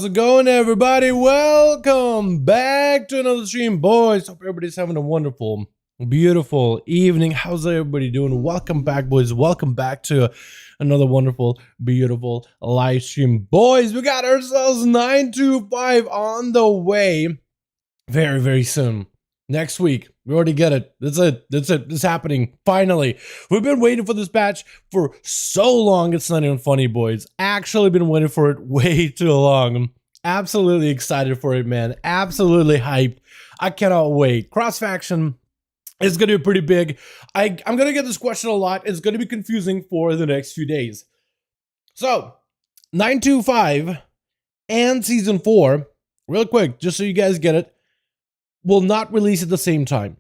How's it going, everybody? Welcome back to another stream, boys. Hope everybody's having a wonderful, beautiful evening. How's everybody doing? Welcome back, boys. Welcome back to another wonderful, beautiful live stream. Boys, we got ourselves 925 on the way very, very soon. Next week, we already get it. That's it. That's it. It's happening. Finally. We've been waiting for this patch for so long. It's not even funny, boys. Actually been waiting for it way too long. I'm absolutely excited for it, man. Absolutely hyped. I cannot wait. Cross faction is going to be pretty big. I'm going to get this question a lot. It's going to be confusing for the next few days. So, 925 and Season 4, real quick, just so you guys get it, will not release at the same time.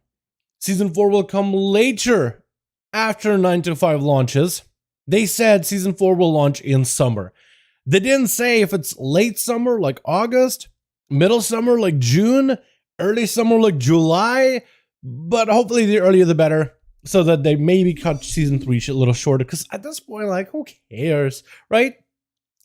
Season 4 will come later after 925 launches. They said Season 4 will launch in summer. They didn't say if it's late summer like August, middle summer like June, early summer like July, but hopefully the earlier the better, so that they maybe cut Season 3 a little shorter, because at this point, like, who cares, right?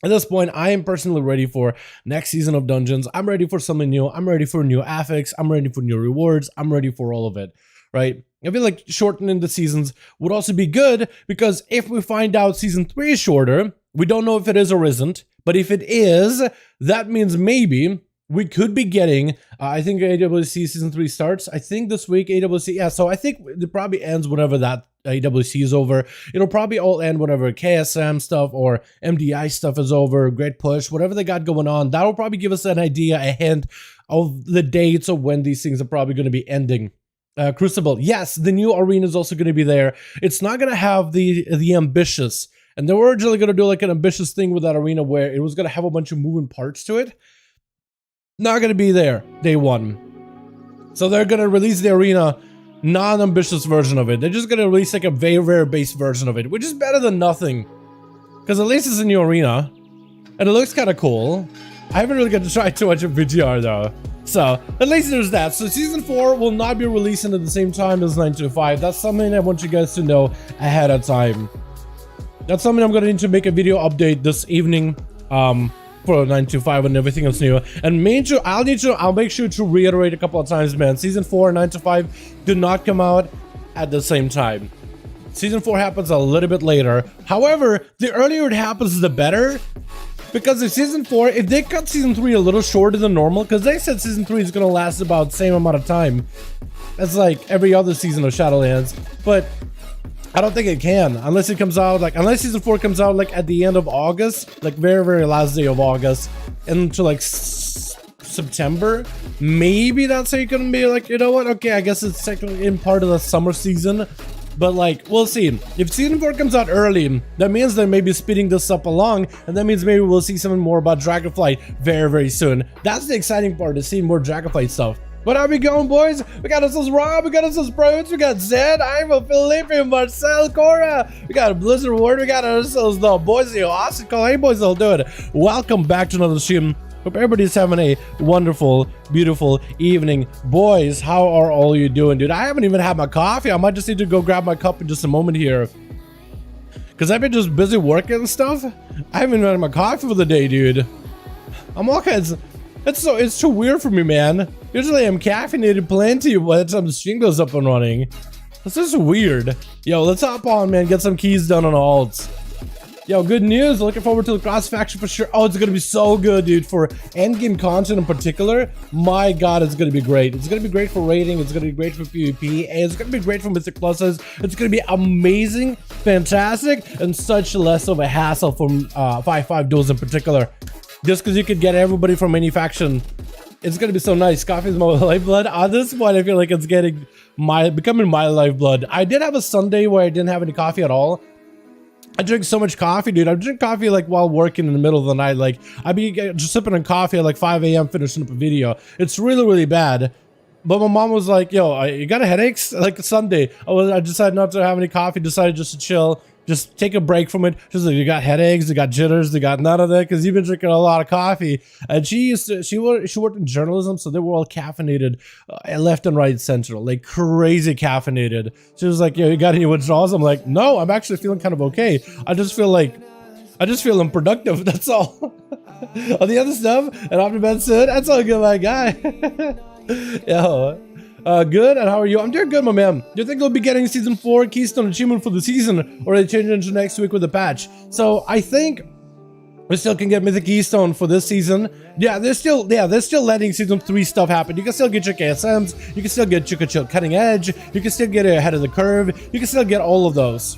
At this point, I am personally ready for next season of Dungeons. I'm ready for something new. I'm ready for new affix. I'm ready for new rewards. I'm ready for all of it, right? I feel like shortening the seasons would also be good, because if we find out Season 3 is shorter, we don't know if it is or isn't, but if it is, that means maybe we could be getting, I think AWC Season 3 starts, I think this week, AWC, yeah, so I think it probably ends whenever that AWC is over. It'll probably all end whenever KSM stuff or MDI stuff is over, Great Push, whatever they got going on. That'll probably give us an idea, a hint of the dates of when these things are probably going to be ending. Crucible, yes, the new arena is also going to be there. It's not going to have the ambitious, and they were originally going to do like an ambitious thing with that arena where it was going to have a bunch of moving parts to it. Not going to be there day one. So they're going to release the arena non-ambitious version of it. They're just going to release like a very, very base version of it, which is better than nothing, because at least it's a new arena and it looks kind of cool. I haven't really got to try too much of VGR though, so at least there's that. So Season 4 will not be releasing at the same time as 925. That's something I want you guys to know ahead of time. That's something I'm going to need to make a video update this evening for 925 and everything else new. And I'll make sure to reiterate a couple of times, man. Season 4 and 925 do not come out at the same time. Season 4 happens a little bit later. However, the earlier it happens, the better. Because if Season 4, if they cut Season 3 a little shorter than normal, because they said Season 3 is going to last about the same amount of time as like every other season of Shadowlands, but I don't think it can, unless it comes out, like, unless Season 4 comes out, like, at the end of August, like, very, very last day of August, into, like, September, maybe that's how you can be, like, you know what, okay, I guess it's technically in part of the summer season, but, like, we'll see. If Season 4 comes out early, that means they may be speeding this up along, and that means maybe we'll see something more about Dragonflight very, very soon. That's the exciting part, to see more Dragonflight stuff. But how we going, boys? We got ourselves Rob, we got ourselves Bros, we got Zed, Ivo, Felipe, Marcel, Cora, we got a Blizzard Ward, we got ourselves the boys, the awesome call. Hey, boys, all do it. Welcome back to another stream. Hope everybody's having a wonderful, beautiful evening. Boys, how are all you doing, dude? I haven't even had my coffee. I might just need to go grab my cup in just a moment here, because I've been just busy working and stuff. I haven't even had my coffee for the day, dude. I'm all kinds of... It's too weird for me, man. Usually I'm caffeinated plenty by the time the stream goes up and running. This is weird. Yo, let's hop on, man. Get some keys done on alts. Yo, good news. Looking forward to the cross faction for sure. Oh, it's gonna be so good, dude. For endgame content in particular, my god, it's gonna be great. It's gonna be great for raiding. It's gonna be great for PvP. And it's gonna be great for Mythic pluses. It's gonna be amazing, fantastic, and such less of a hassle from 5.5 duels in particular. Just because you could get everybody from any faction. It's gonna be so nice. Coffee is my lifeblood. At this point, I feel like it's becoming my lifeblood. I did have a Sunday where I didn't have any coffee at all. I drink so much coffee, dude. I drink coffee like while working in the middle of the night. Like I'd be just sipping on coffee at like 5 a.m. finishing up a video. It's really, really bad. But my mom was like, yo, you got a headaches? Like Sunday, I decided not to have any coffee, decided just to chill. Just take a break from it. She's like, you got headaches, you got jitters, you got none of that, because you've been drinking a lot of coffee. And she worked in journalism, so they were all caffeinated left and right center, like crazy caffeinated. She was like, yeah, you got any withdrawals? I'm like, no, I'm actually feeling kind of okay. I just feel like I just feel unproductive, that's all. On the other stuff, and after bed soon, that's all good, my guy. Yo. Good, and how are you? I'm doing good, my man. Do you think they'll be getting Season 4 Keystone Achievement for the season, or they change it into next week with the patch? So, I think we still can get Mythic Keystone for this season. Yeah, they're still letting Season 3 stuff happen. You can still get your KSMs, you can still get your Cutting Edge, you can still get it ahead of the curve, you can still get all of those.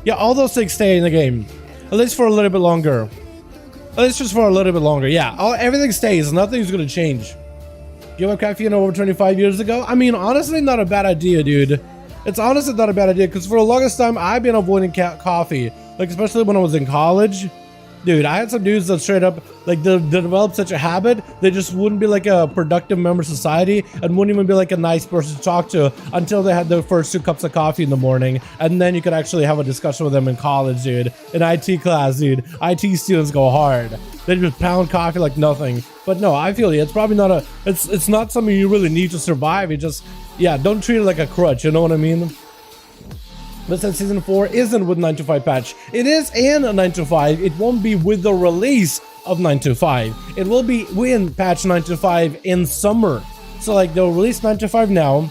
Yeah, all those things stay in the game. At least for a little bit longer. At least just for a little bit longer, yeah. Everything stays, nothing's gonna change. Give up caffeine over 25 years ago? I mean, honestly, not a bad idea, dude. It's honestly not a bad idea, because for the longest time, I've been avoiding coffee. Like, especially when I was in college. Dude, I had some dudes that straight up, like, they developed such a habit, they just wouldn't be like a productive member of society, and wouldn't even be like a nice person to talk to until they had their first 2 cups of coffee in the morning, and then you could actually have a discussion with them in college, dude. In IT class, dude. IT students go hard. They just pound coffee like nothing. But no, I feel you. It's probably not it's not something you really need to survive. It just, yeah, don't treat it like a crutch, you know what I mean? But since Season 4 isn't with 925 patch, it is in 925. It won't be with the release of 925. It will be in patch 925 in summer. So like they'll release 925 now,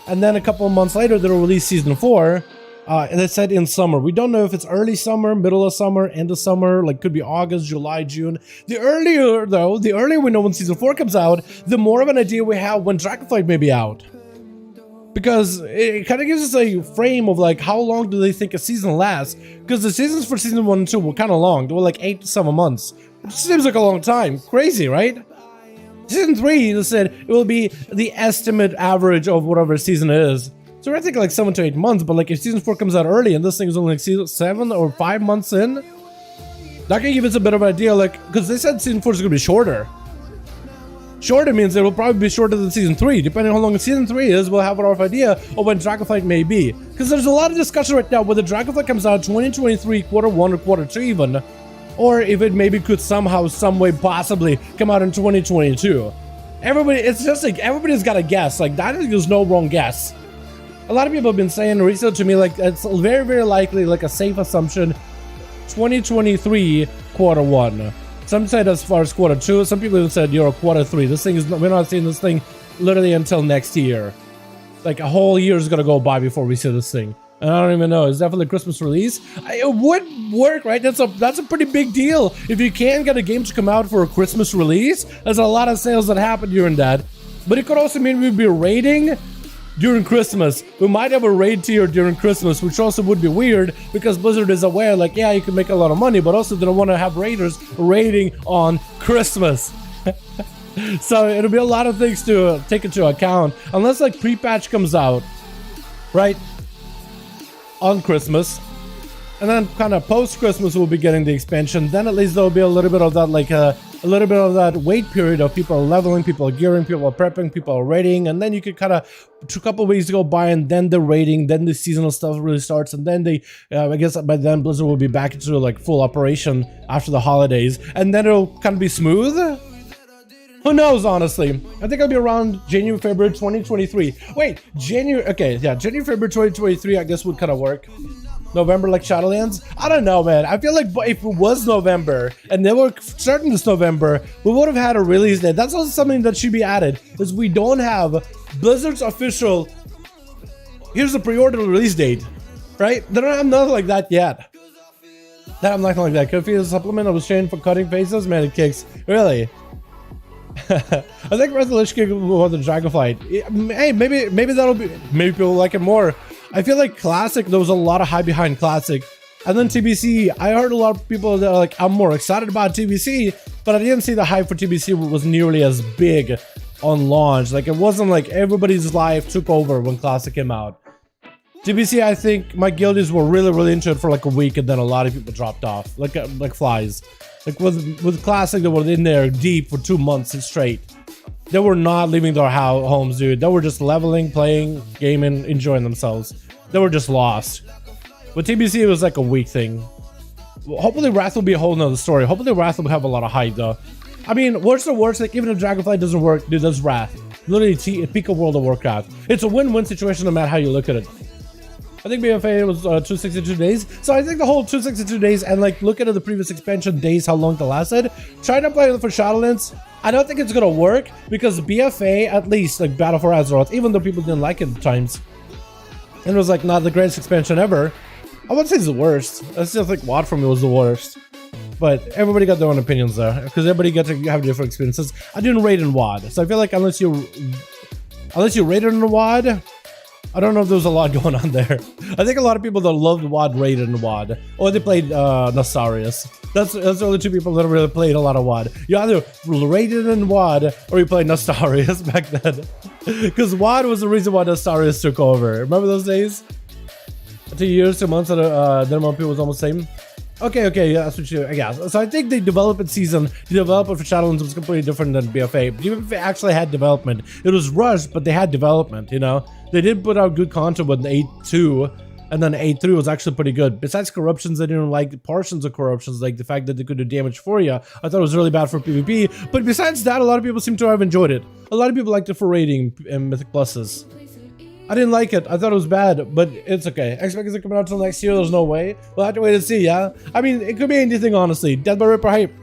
and then a couple of months later they'll release Season 4. And they said in summer. We don't know if it's early summer, middle of summer, end of summer, like could be August, July, June. The earlier we know when Season 4 comes out, the more of an idea we have when Dragonflight may be out. Because it kind of gives us a frame of like how long do they think a season lasts. Because the seasons for Season 1 and 2 were kind of long. They were like 8 to 7 months. Which seems like a long time. Crazy, right? Season 3, they said it will be the estimate average of whatever season it is. So I think like 7 to 8 months, but like if Season 4 comes out early and this thing is only like 7 or 5 months in, that can give us a bit of an idea, like, because they said Season 4 is going to be shorter. Shorter means it will probably be shorter than Season 3. Depending on how long Season 3 is, we'll have a rough idea of when Dragonflight may be. Because there's a lot of discussion right now whether Dragonflight comes out 2023, quarter 1 or quarter 2 even, or if it maybe could somehow, some way, possibly come out in 2022. Everybody, it's just like, everybody's got a guess. Like, I think there's no wrong guess. A lot of people have been saying recently to me, like, it's very, very likely, like a safe assumption, 2023 quarter 1. Some said as far as quarter 2, some people even said, quarter 3. This thing is, we're not seeing this thing literally until next year. Like a whole year is gonna go by before we see this thing. And I don't even know, it's definitely a Christmas release. It would work, right? That's a pretty big deal. If you can get a game to come out for a Christmas release, there's a lot of sales that happen during that. But it could also mean we'd be raiding during Christmas. We might have a raid tier during Christmas, which also would be weird because Blizzard is aware, like, yeah, you can make a lot of money, but also they don't want to have raiders raiding on Christmas. So it'll be a lot of things to take into account, unless like pre-patch comes out, right, on Christmas, and then kind of post-Christmas we'll be getting the expansion. Then at least there'll be a little bit of that, like a little bit of that wait period of people are leveling, people are gearing, people are prepping, people are raiding, and then you could kind of a couple of weeks go by, and then the raiding, then the seasonal stuff really starts, and then they, I guess by then Blizzard will be back into like full operation after the holidays, and then it'll kind of be smooth. Who knows, honestly? I think it'll be around January, February 2023. Wait, January, okay, yeah, January, February 2023, I guess would kind of work. November like Shadowlands? I don't know, man. I feel like if it was November and they were starting this November, we would have had a release date. That's also something that should be added, is we don't have Blizzard's official, here's the pre-order release date, right? They don't have nothing like that yet. They have nothing like that. Could be a supplement that was changed for cutting faces? Man, it kicks. Really? I think Resolution was the Dragonflight. Hey, maybe that'll be, maybe people like it more. I feel like Classic, there was a lot of hype behind Classic. And then TBC, I heard a lot of people that are like, I'm more excited about TBC, but I didn't see the hype for TBC was nearly as big on launch. Like, it wasn't like everybody's life took over when Classic came out. TBC, I think my guildies were really into it for like a week, and then a lot of people dropped off, like flies. Like with Classic, they were in there deep for 2 months straight. They were not leaving their homes, dude. They were just leveling, playing, gaming, enjoying themselves. They were just lost. With TBC, it was like a week thing. Hopefully Wrath will be a whole nother story. Hopefully Wrath will have a lot of hype, though. I mean, worst of worst, like, even if Dragonflight doesn't work, dude, that's Wrath. Literally, peak of World of Warcraft. It's a win-win situation no matter how you look at it. I think BFA was 262 days. So I think the whole 262 days, and like look at the previous expansion days, how long they lasted. Try to play it for Shadowlands. I don't think it's gonna work because BFA, at least like Battle for Azeroth, even though people didn't like it at times, and it was like not the greatest expansion ever. I wouldn't say it's the worst. I still think WoD for me was the worst. But everybody got their own opinions there, because everybody got to have different experiences. I didn't rate in WoD, so I feel like unless you rated in WoD, I don't know if there was a lot going on there. I think a lot of people that loved WoD rated in WoD, or they played Nostarius. That's the only two people that really played a lot of WoD. You either rated in WoD or you played Nostarius back then, because WoD was the reason why Nostarius took over. Remember those days? 2 years, 2 months, the number of people was almost the same. Okay, yeah, that's what you, yeah. So I think the development season, the development for Shadowlands was completely different than BFA. BFA actually had development. It was rushed, but they had development, you know? They did put out good content with 8.2, and then 8.3 was actually pretty good. Besides corruptions, I didn't like portions of corruptions, like the fact that they could do damage for you. I thought it was really bad for PvP, but besides that, a lot of people seem to have enjoyed it. A lot of people liked it for rating and Mythic Pluses. I didn't like it. I thought it was bad, but it's okay. Expect it coming out till next year. There's no way. We'll have to wait and see, yeah? I mean, it could be anything, honestly. Death by Ripper Hype.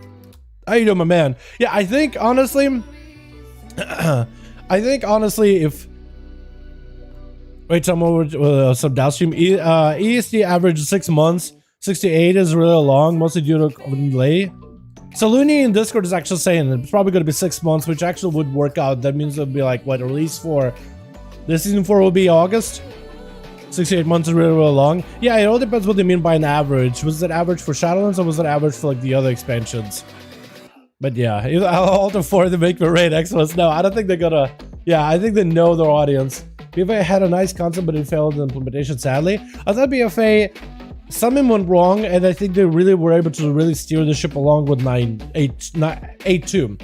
How you doing, my man? Yeah, I think, honestly... if... Wait, some over some downstream. EST average 6 months. 68 is really long, mostly due to delay. So Looney in Discord is actually saying it's probably going to be 6 months, which actually would work out. That means it'll be like, what, a release for... This season 4 will be August. 68 months is really, really long. Yeah, it all depends what they mean by an average. Was it average for Shadowlands or was it average for like the other expansions? But yeah, all the 4 to make me rate excellence. No, I don't think they're gonna. Yeah, I think they know their audience. BFA had a nice concept, but it failed in implementation, sadly. I thought BFA, something went wrong, and I think they really were able to really steer the ship along with 8.2.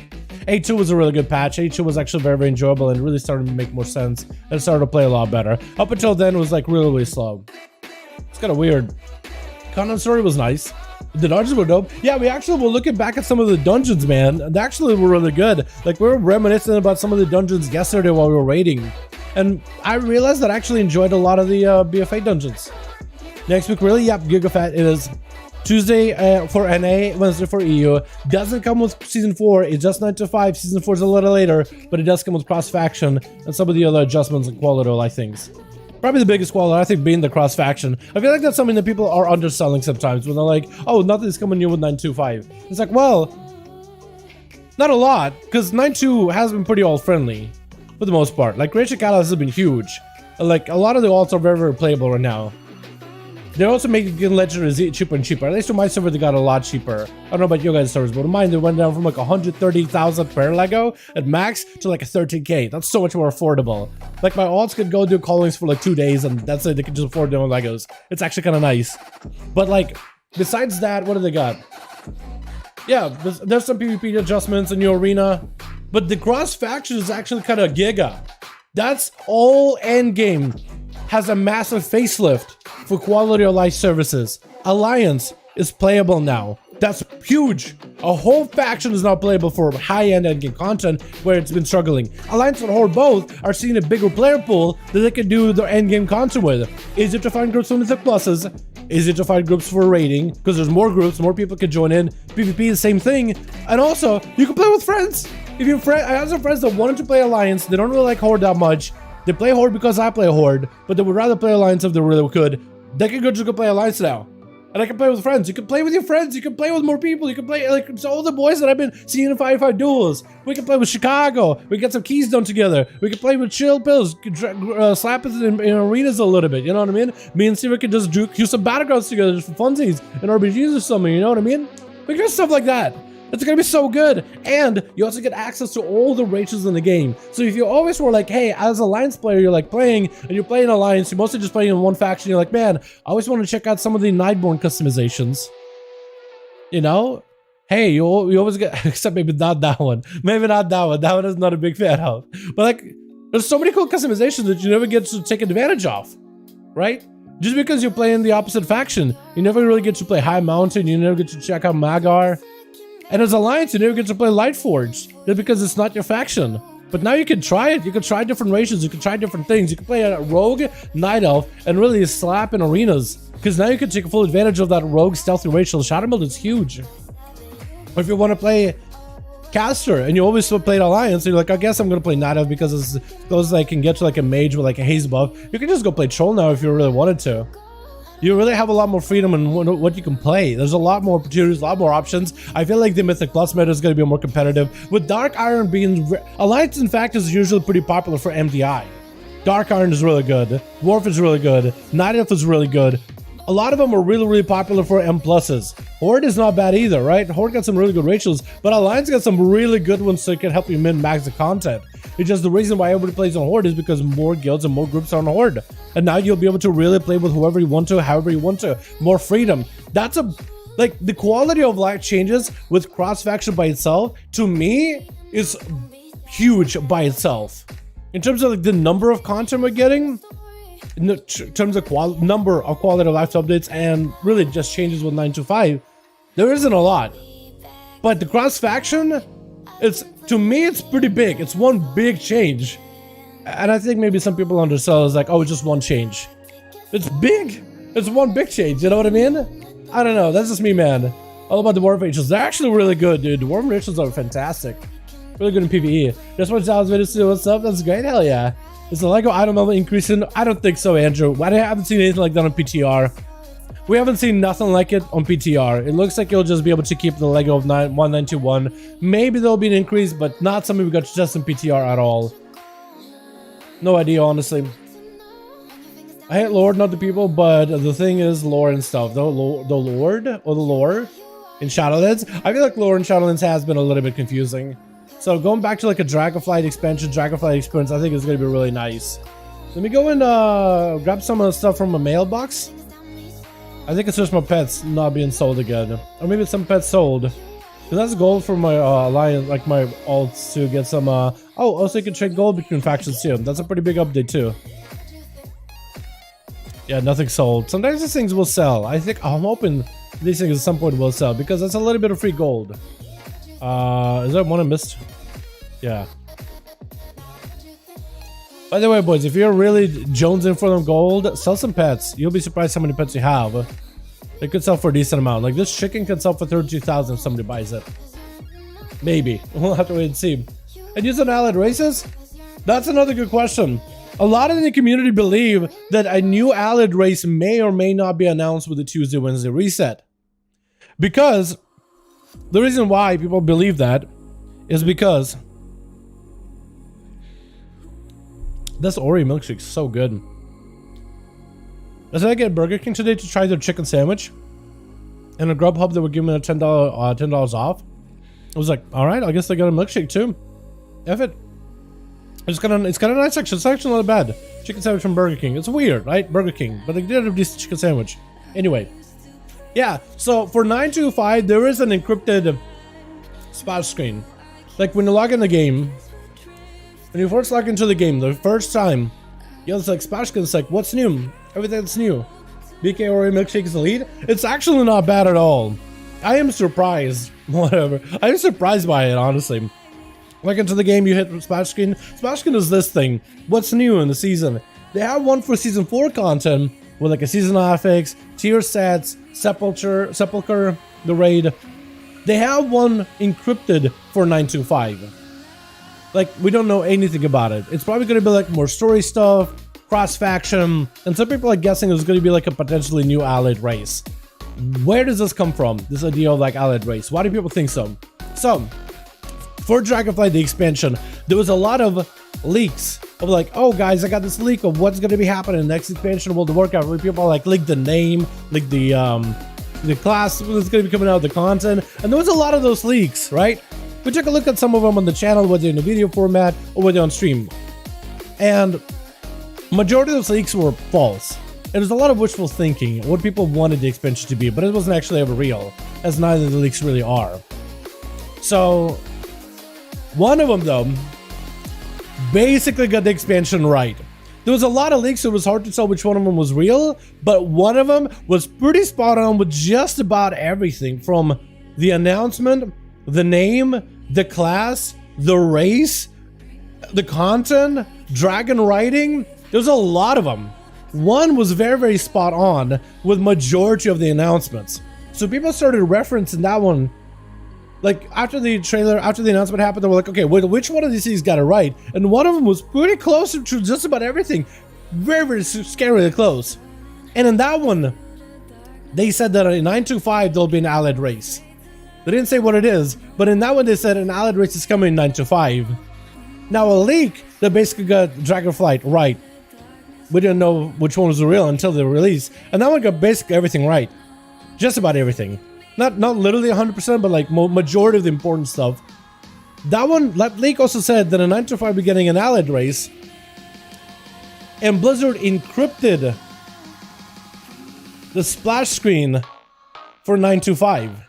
8.2 was a really good patch. 8.2 was actually very, very enjoyable and really started to make more sense and started to play a lot better. Up until then, it was like really, really slow. It's kind of weird. Content story was nice. The dungeons were dope. Yeah, we actually were looking back at some of the dungeons, man. They actually were really good. Like, we were reminiscing about some of the dungeons yesterday while we were raiding. And I realized that I actually enjoyed a lot of the BFA dungeons. Next week, really? Yep, GigaFat. It is Tuesday for NA, Wednesday for EU. Doesn't come with Season 4. It's just 9 to 5. Season 4 is a little later, but it does come with cross-faction and some of the other adjustments and quality of life things. Probably the biggest quality, I think, being the cross-faction. I feel like that's something that people are underselling sometimes when they're like, oh, nothing's coming new with 9.2.5. It's like, well, not a lot, because 9.2 has been pretty alt-friendly for the most part. Like, Creation Catalyst has been huge. Like, a lot of the alts are very, very playable right now. They're also making legendaries cheaper and cheaper. At least on my server, they got a lot cheaper. I don't know about you guys' servers, but on mine, they went down from like 130,000 per Lego at max to like a 13K. That's so much more affordable. Like, my alts could go do callings for like 2 days, and that's it. They can just afford their own Legos. It's actually kind of nice. But like, besides that, what do they got? Yeah, there's some PvP adjustments in your arena, but the cross faction is actually kind of giga. That's all endgame. Has a massive facelift for quality of life services. Alliance is playable now. That's huge. A whole faction is now playable for high-end endgame content where it's been struggling. Alliance and Horde both are seeing a bigger player pool that they can do their endgame content with. Easier to find groups for Mythic Pluses. Easier to find groups for raiding because there's more groups, more people can join in. PvP is the same thing. And also, you can play with friends. If you're I have some friends that wanted to play Alliance. They don't really like Horde that much. They play Horde because I play Horde, but they would rather play Alliance if they really could. They can just go play Alliance now. And I can play with friends. You can play with your friends. You can play with more people. You can play, like, so all the boys that I've been seeing in 5v5 duels. We can play with Chicago. We get some keys done together. We can play with Chill Pills. Slap us in arenas a little bit. You know what I mean? Me and Steven can just do some battlegrounds together just for funsies and RPGs or something. You know what I mean? We can do stuff like that. It's gonna be so good, and you also get access to all the races in the game. So if you always were like, hey, as a Alliance player, you're like playing, and you're playing Alliance, you're mostly just playing in one faction, you're like, man, I always want to check out some of the Nightborn customizations. You know? Hey, you always get, except maybe not that one. Maybe not that one. That one is not a big fan of. But like, there's so many cool customizations that you never get to take advantage of, right? Just because you're playing the opposite faction, you never really get to play High Mountain, you never get to check out Magar. And as Alliance, you never get to play Lightforge, just because it's not your faction. But now you can try it. You can try different races. You can try different things. You can play a rogue, night elf, and really slap in arenas. Because now you can take full advantage of that rogue stealthy racial. Shadow build is huge. Or if you want to play caster and you always still play alliance, you're like, I guess I'm gonna play night elf because it's those I can get to like a mage with like a haze buff. You can just go play troll now if you really wanted to. You really have a lot more freedom in what you can play. There's a lot more opportunities, a lot more options. I feel like the Mythic Plus meta is going to be more competitive. With Dark Iron being... Alliance, in fact, is usually pretty popular for MDI. Dark Iron is really good. Dwarf is really good. Night Elf is really good. A lot of them are really, really popular for M+. Horde is not bad either, right? Horde got some really good ratios, but Alliance got some really good ones so it can help you min-max the content. It's just the reason why everybody plays on Horde is because more guilds and more groups are on Horde. And now you'll be able to really play with whoever you want to, however you want to. More freedom. That's a... Like, the quality of life changes with cross-faction by itself, to me, is huge by itself. In terms of like, the number of content we're getting, in terms of number of quality of life updates, and really just changes with 925, there isn't a lot. But the cross-faction, to me, it's pretty big. It's one big change. And I think maybe some people undersell is like, oh, it's just one change. It's big. It's one big change. You know what I mean? I don't know. That's just me, man. All about the Dwarf Ratios. They're actually really good, dude. The Dwarf Ratios are fantastic. Really good in PvE. Just watch Dallas videos too. What's up? That's great. Hell yeah. Is the Lego item level increasing? I don't think so, Andrew. I haven't seen anything like that on PTR. We haven't seen nothing like it on PTR. It looks like you'll just be able to keep the Lego of 1921. Maybe there'll be an increase, but not something we got just in PTR at all. No idea, honestly. I hate Lord, not the people, but the thing is lore and stuff. The Lord or the lore in Shadowlands. I feel like lore in Shadowlands has been a little bit confusing. So going back to like a Dragonflight expansion, Dragonflight experience, I think is going to be really nice. Let me go and grab some of the stuff from a mailbox. I think it's just my pets not being sold again. Or maybe some pets sold. Because that's gold for my alliance, like my alts to get some... oh, also you can trade gold between factions too. That's a pretty big update too. Yeah, nothing sold. Sometimes these things will sell. I'm hoping these things at some point will sell because that's a little bit of free gold. Is there one I missed? Yeah. By the way, boys, if you're really jonesing for them gold, sell some pets. You'll be surprised how many pets you have. They could sell for a decent amount. Like this chicken could sell for 32,000 if somebody buys it. Maybe. We'll have to wait and see. And use an allied races? That's another good question. A lot in the community believe that a new allied race may or may not be announced with the Tuesday-Wednesday reset. Because the reason why people believe that is because this Oreo milkshake is so good. As I get Burger King today to try their chicken sandwich, and a Grubhub they were giving me a $10 off. I was like, all right, I guess they got a milkshake too. F it. It's got a nice section. It's actually not bad. Chicken sandwich from Burger King. It's weird, right? Burger King, but they did have a decent chicken sandwich. Anyway, yeah. So for 925, there is an encrypted splash screen. Like when you log in the game, when you first log into the game, the first time, you know, it's like splash screen. It's like, what's new? Everything's new. BK Oreo milkshake is the lead. It's actually not bad at all. I am surprised. Whatever. I am surprised by it, honestly. Like into the game, you hit splash screen. Splash screen is this thing. What's new in the season? They have one for season 4 content with like a seasonal affix, tier sets, sepulcher, the raid. They have one encrypted for 925. Like we don't know anything about it. It's probably going to be like more story stuff, cross faction, and some people are guessing it's going to be like a potentially new allied race. Where does this come from? This idea of like allied race. Why do people think so? So, for Dragonflight, the expansion, there was a lot of leaks of like, oh guys, I got this leak of what's going to be happening in the next expansion of World of Warcraft, where people like leak the name, like the class that's going to be coming out, the content, and there was a lot of those leaks, right? We took a look at some of them on the channel, whether in a video format or whether on stream, and majority of those leaks were false. And there's a lot of wishful thinking, what people wanted the expansion to be, but it wasn't actually ever real, as neither of the leaks really are. So one of them, though, basically got the expansion right. There was a lot of leaks, so it was hard to tell which one of them was real, but one of them was pretty spot on with just about everything, from the announcement, the name, the class, the race, the content, dragon writing, there's a lot of them. One was very, very spot on with majority of the announcements. So people started referencing that one. Like after the trailer, after the announcement happened, they were like, okay, which one of these things got it right? And one of them was pretty close to just about everything. Very, very scarily close. And in that one, they said that in 925 there'll be an allied race. They didn't say what it is, but in that one they said an allied race is coming in 925. Now a leak that basically got Dragonflight right. We didn't know which one was the real until the release, and that one got basically everything right. Just about everything. Not literally 100%, but like majority of the important stuff. That one, that leak also said that in 925 we're getting an allied race, and Blizzard encrypted the splash screen for 925.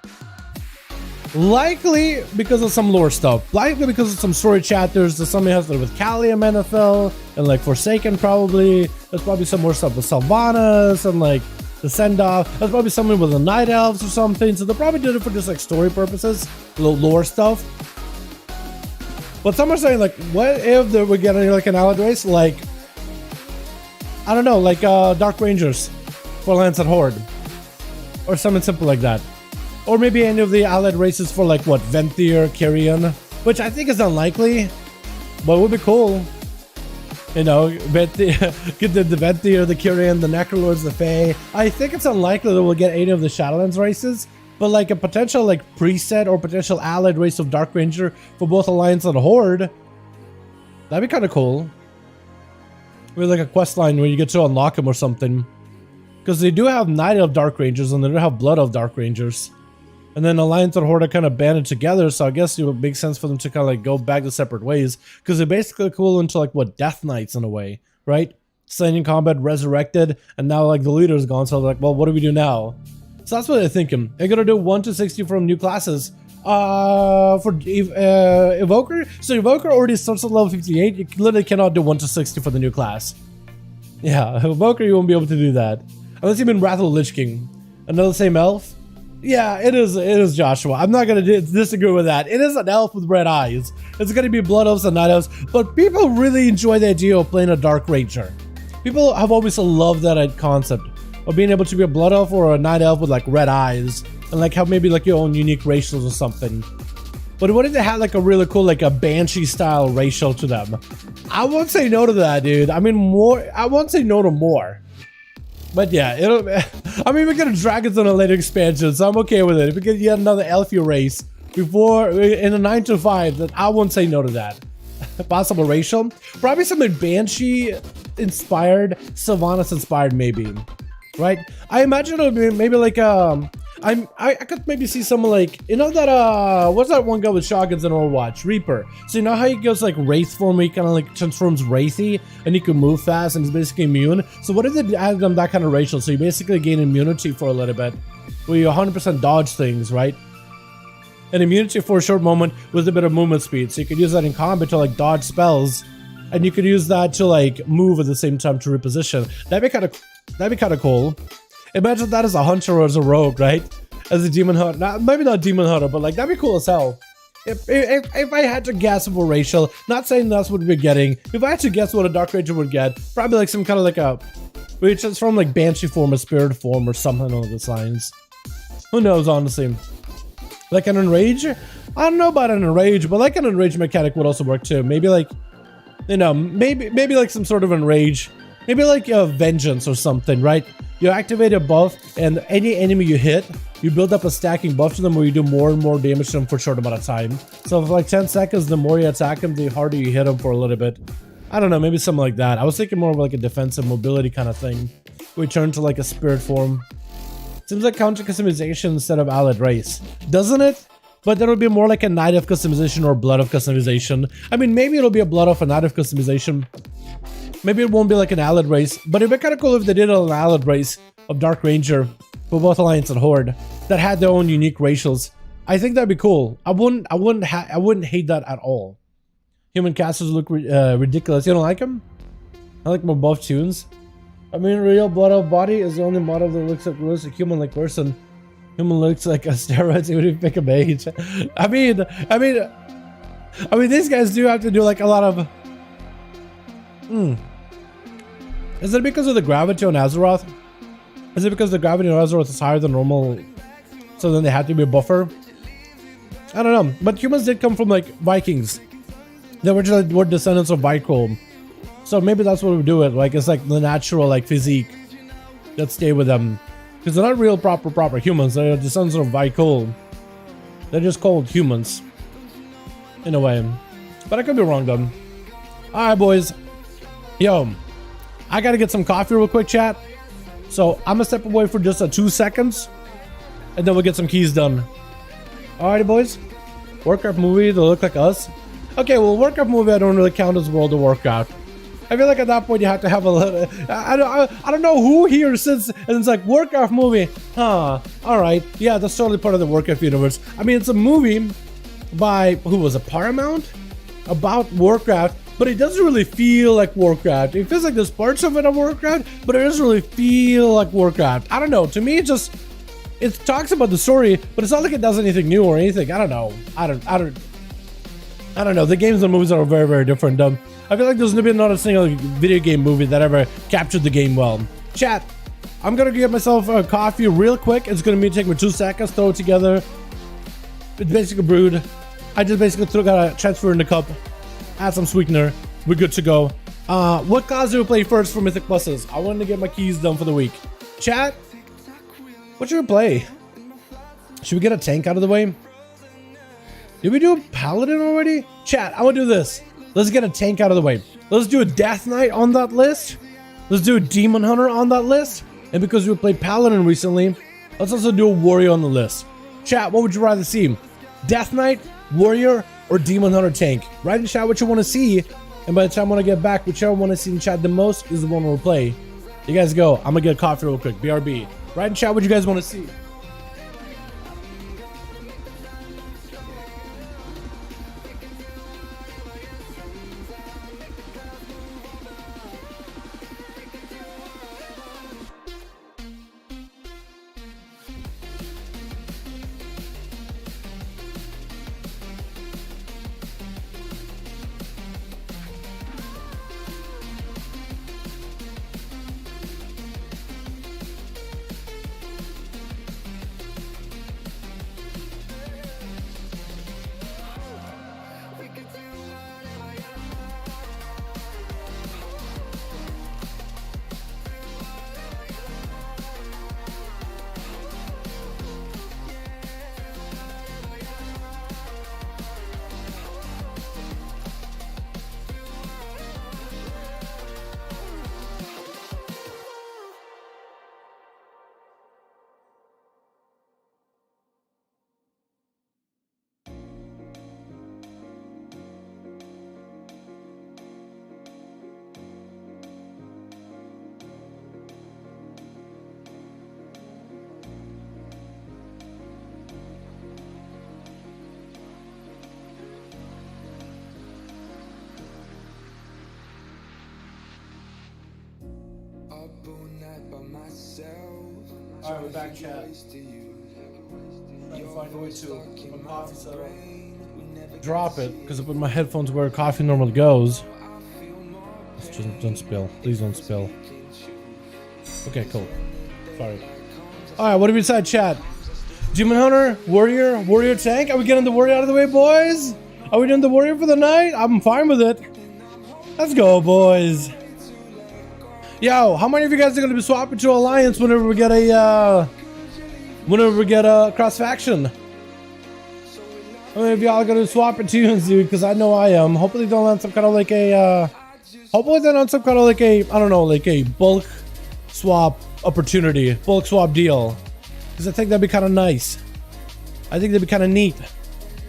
Likely because of some lore stuff. Likely because of some story chapters. There's something has to do with Callium NFL and like Forsaken probably. There's probably some more stuff with Sylvanas and like the send-off. There's probably something with the Night Elves or something. So they probably did it for just like story purposes. Little lore stuff. But some are saying like, what if we're getting like an allied race? Like, I don't know, like Dark Rangers for Lance and Horde. Or something simple like that. Or maybe any of the allied races for like what, Venthyr, Kyrian, which I think is unlikely, but it would be cool. You know, get the Venthyr, the Kyrian, the Necrolords, the Fae. I think it's unlikely that we'll get any of the Shadowlands races, but like a potential like preset or potential allied race of Dark Ranger for both Alliance and Horde, that'd be kind of cool. With like a quest line where you get to unlock them or something. Because they do have Night Elf Dark Rangers and they do have Blood Elf Dark Rangers. And then Alliance and Horde are kind of banded together, so I guess it would make sense for them to kind of like go back to separate ways. Because they're basically cool into like what, Death Knights in a way, right? Slain in combat, resurrected, and now like the leader's gone, so they're like, well, what do we do now? So that's what they're thinking. They're gonna do 1 to 60 from new classes. For Evoker, so Evoker already starts at level 58. You literally cannot do 1 to 60 for the new class. Yeah, Evoker, you won't be able to do that. Unless you've been Wrath of the Lich King. Another same elf? Yeah, it is Joshua. I'm not going to disagree with that. It is an elf with red eyes. It's going to be Blood Elves and Night Elves, but people really enjoy the idea of playing a Dark Ranger. People have always loved that concept of being able to be a Blood Elf or a Night Elf with like red eyes and like have maybe like your own unique racials or something. But what if they had like a really cool like a Banshee style racial to them? I won't say no to that, dude. I mean, I won't say no to more. But yeah, I mean, we get a Dragons on a later expansion, so I'm okay with it. If we get yet another Elfie race before in a 9 to 5, then I won't say no to that. Possible racial, probably something Banshee inspired, Sylvanas inspired, maybe. Right? I imagine it would be maybe like I could maybe see someone like, you know that what's that one guy with shotguns in Overwatch? Reaper. So you know how he goes like Wraith form where he kind of like transforms Wraithy and he can move fast and he's basically immune? So what if they added them that kind of racial? So you basically gain immunity for a little bit where you 100% dodge things, right? And immunity for a short moment with a bit of movement speed. So you could use that in combat to like dodge spells, and you could use that to like move at the same time to reposition. That'd be kind of cool. Imagine that as a hunter or as a rogue, right? As a demon hunter. Maybe not demon hunter, but like that'd be cool as hell. If I had to guess for racial, not saying that's what we're getting. If I had to guess what a Dark Ranger would get, probably like some kind of like a, which is from like Banshee form or Spirit form or something along those lines. Who knows, honestly. Like an Enrage? I don't know about an Enrage, but like an Enrage mechanic would also work too. Maybe like, you know, maybe like some sort of Enrage. Maybe like a Vengeance or something, right? You activate a buff, and any enemy you hit, you build up a stacking buff to them where you do more and more damage to them for a short amount of time. So for like 10 seconds, the more you attack them, the harder you hit them for a little bit. I don't know, maybe something like that. I was thinking more of like a defensive mobility kind of thing. We turn to like a spirit form. Seems like counter customization instead of allied race, doesn't it? But there would be more like a Night Elf customization or Blood Elf customization. I mean, maybe it'll be a Blood Elf and Night Elf customization. Maybe it won't be like an allied race, but it'd be kind of cool if they did an allied race of Dark Ranger for both Alliance and Horde that had their own unique racials. I think that'd be cool. I wouldn't hate that at all. Human casters look ridiculous. You don't like them? I like more buff tunes. I mean, real Blood Elf body is the only model that looks like a human-like person. Human looks like a steroid even if you pick a mage. I mean, these guys do have to do like a lot of Is it because of the gravity on Azeroth? Is it because the gravity on Azeroth is higher than normal, so then they had to be a buffer? I don't know, but humans did come from like Vikings. They were just were descendants of Viking, so maybe that's what we do it. Like it's like the natural like physique that stay with them, because they're not real proper humans. They're descendants of Viking. They're just called humans, in a way. But I could be wrong though. All right, boys. Yo, I gotta get some coffee real quick, chat. So I'm gonna step away for just 2 seconds, and then we'll get some keys done. Alrighty, boys. Warcraft movie, they look like us. Okay, well, Warcraft movie, I don't really count as World of Warcraft. I feel like at that point you have to have a little. I don't know who here sits and it's like Warcraft movie. Huh? All right. Yeah, that's totally part of the Warcraft universe. I mean, it's a movie by who was it? Paramount about Warcraft. But it doesn't really feel like Warcraft. It feels like there's parts of it of Warcraft, but it doesn't really feel like Warcraft. I don't know. To me, it talks about the story, but it's not like it does anything new or anything. I don't know. I don't know. The games and movies are very, very different. I feel like there's been not a single video game movie that ever captured the game well. Chat, I'm gonna get myself a coffee real quick. It's gonna take me 2 seconds, throw it together. It's basically brewed. I just basically gotta transfer in the cup. Add some sweetener. We're good to go. What class do we play first for Mythic Pluses? I wanted to get my keys done for the week. Chat, what should we play? Should we get a tank out of the way? Did we do a paladin already? Chat, I want to do this. Let's get a tank out of the way. Let's do a death knight on that list. Let's do a demon hunter on that list. And because we played paladin recently, let's also do a warrior on the list. Chat, what would you rather see? Death knight, warrior, or demon hunter tank? Write in chat what you want to see, and by the time when I get back, whichever one I see in chat the most is the one we'll play. You guys go. I'm gonna get a coffee real quick. BRB. Write in chat what you guys want to see. Alright, we're back, chat. Trying to find a way to my coffee settle. Drop it, because I put my headphones where coffee normally goes. Just don't spill. Please don't spill. Okay, cool. Sorry. Alright, what do we decide, chat? Demon Hunter, Warrior, Warrior Tank? Are we getting the Warrior out of the way, boys? Are we doing the Warrior for the night? I'm fine with it. Let's go, boys. Yo, how many of you guys are gonna be swapping to Alliance whenever we get a cross faction? How many of y'all are gonna swap it to, dude? Because I know I am. Hopefully they don't land some kind of like a hopefully they don't some kind of like a, I don't know, like a bulk swap opportunity, bulk swap deal. Because I think that'd be kind of nice. I think that'd be kind of neat.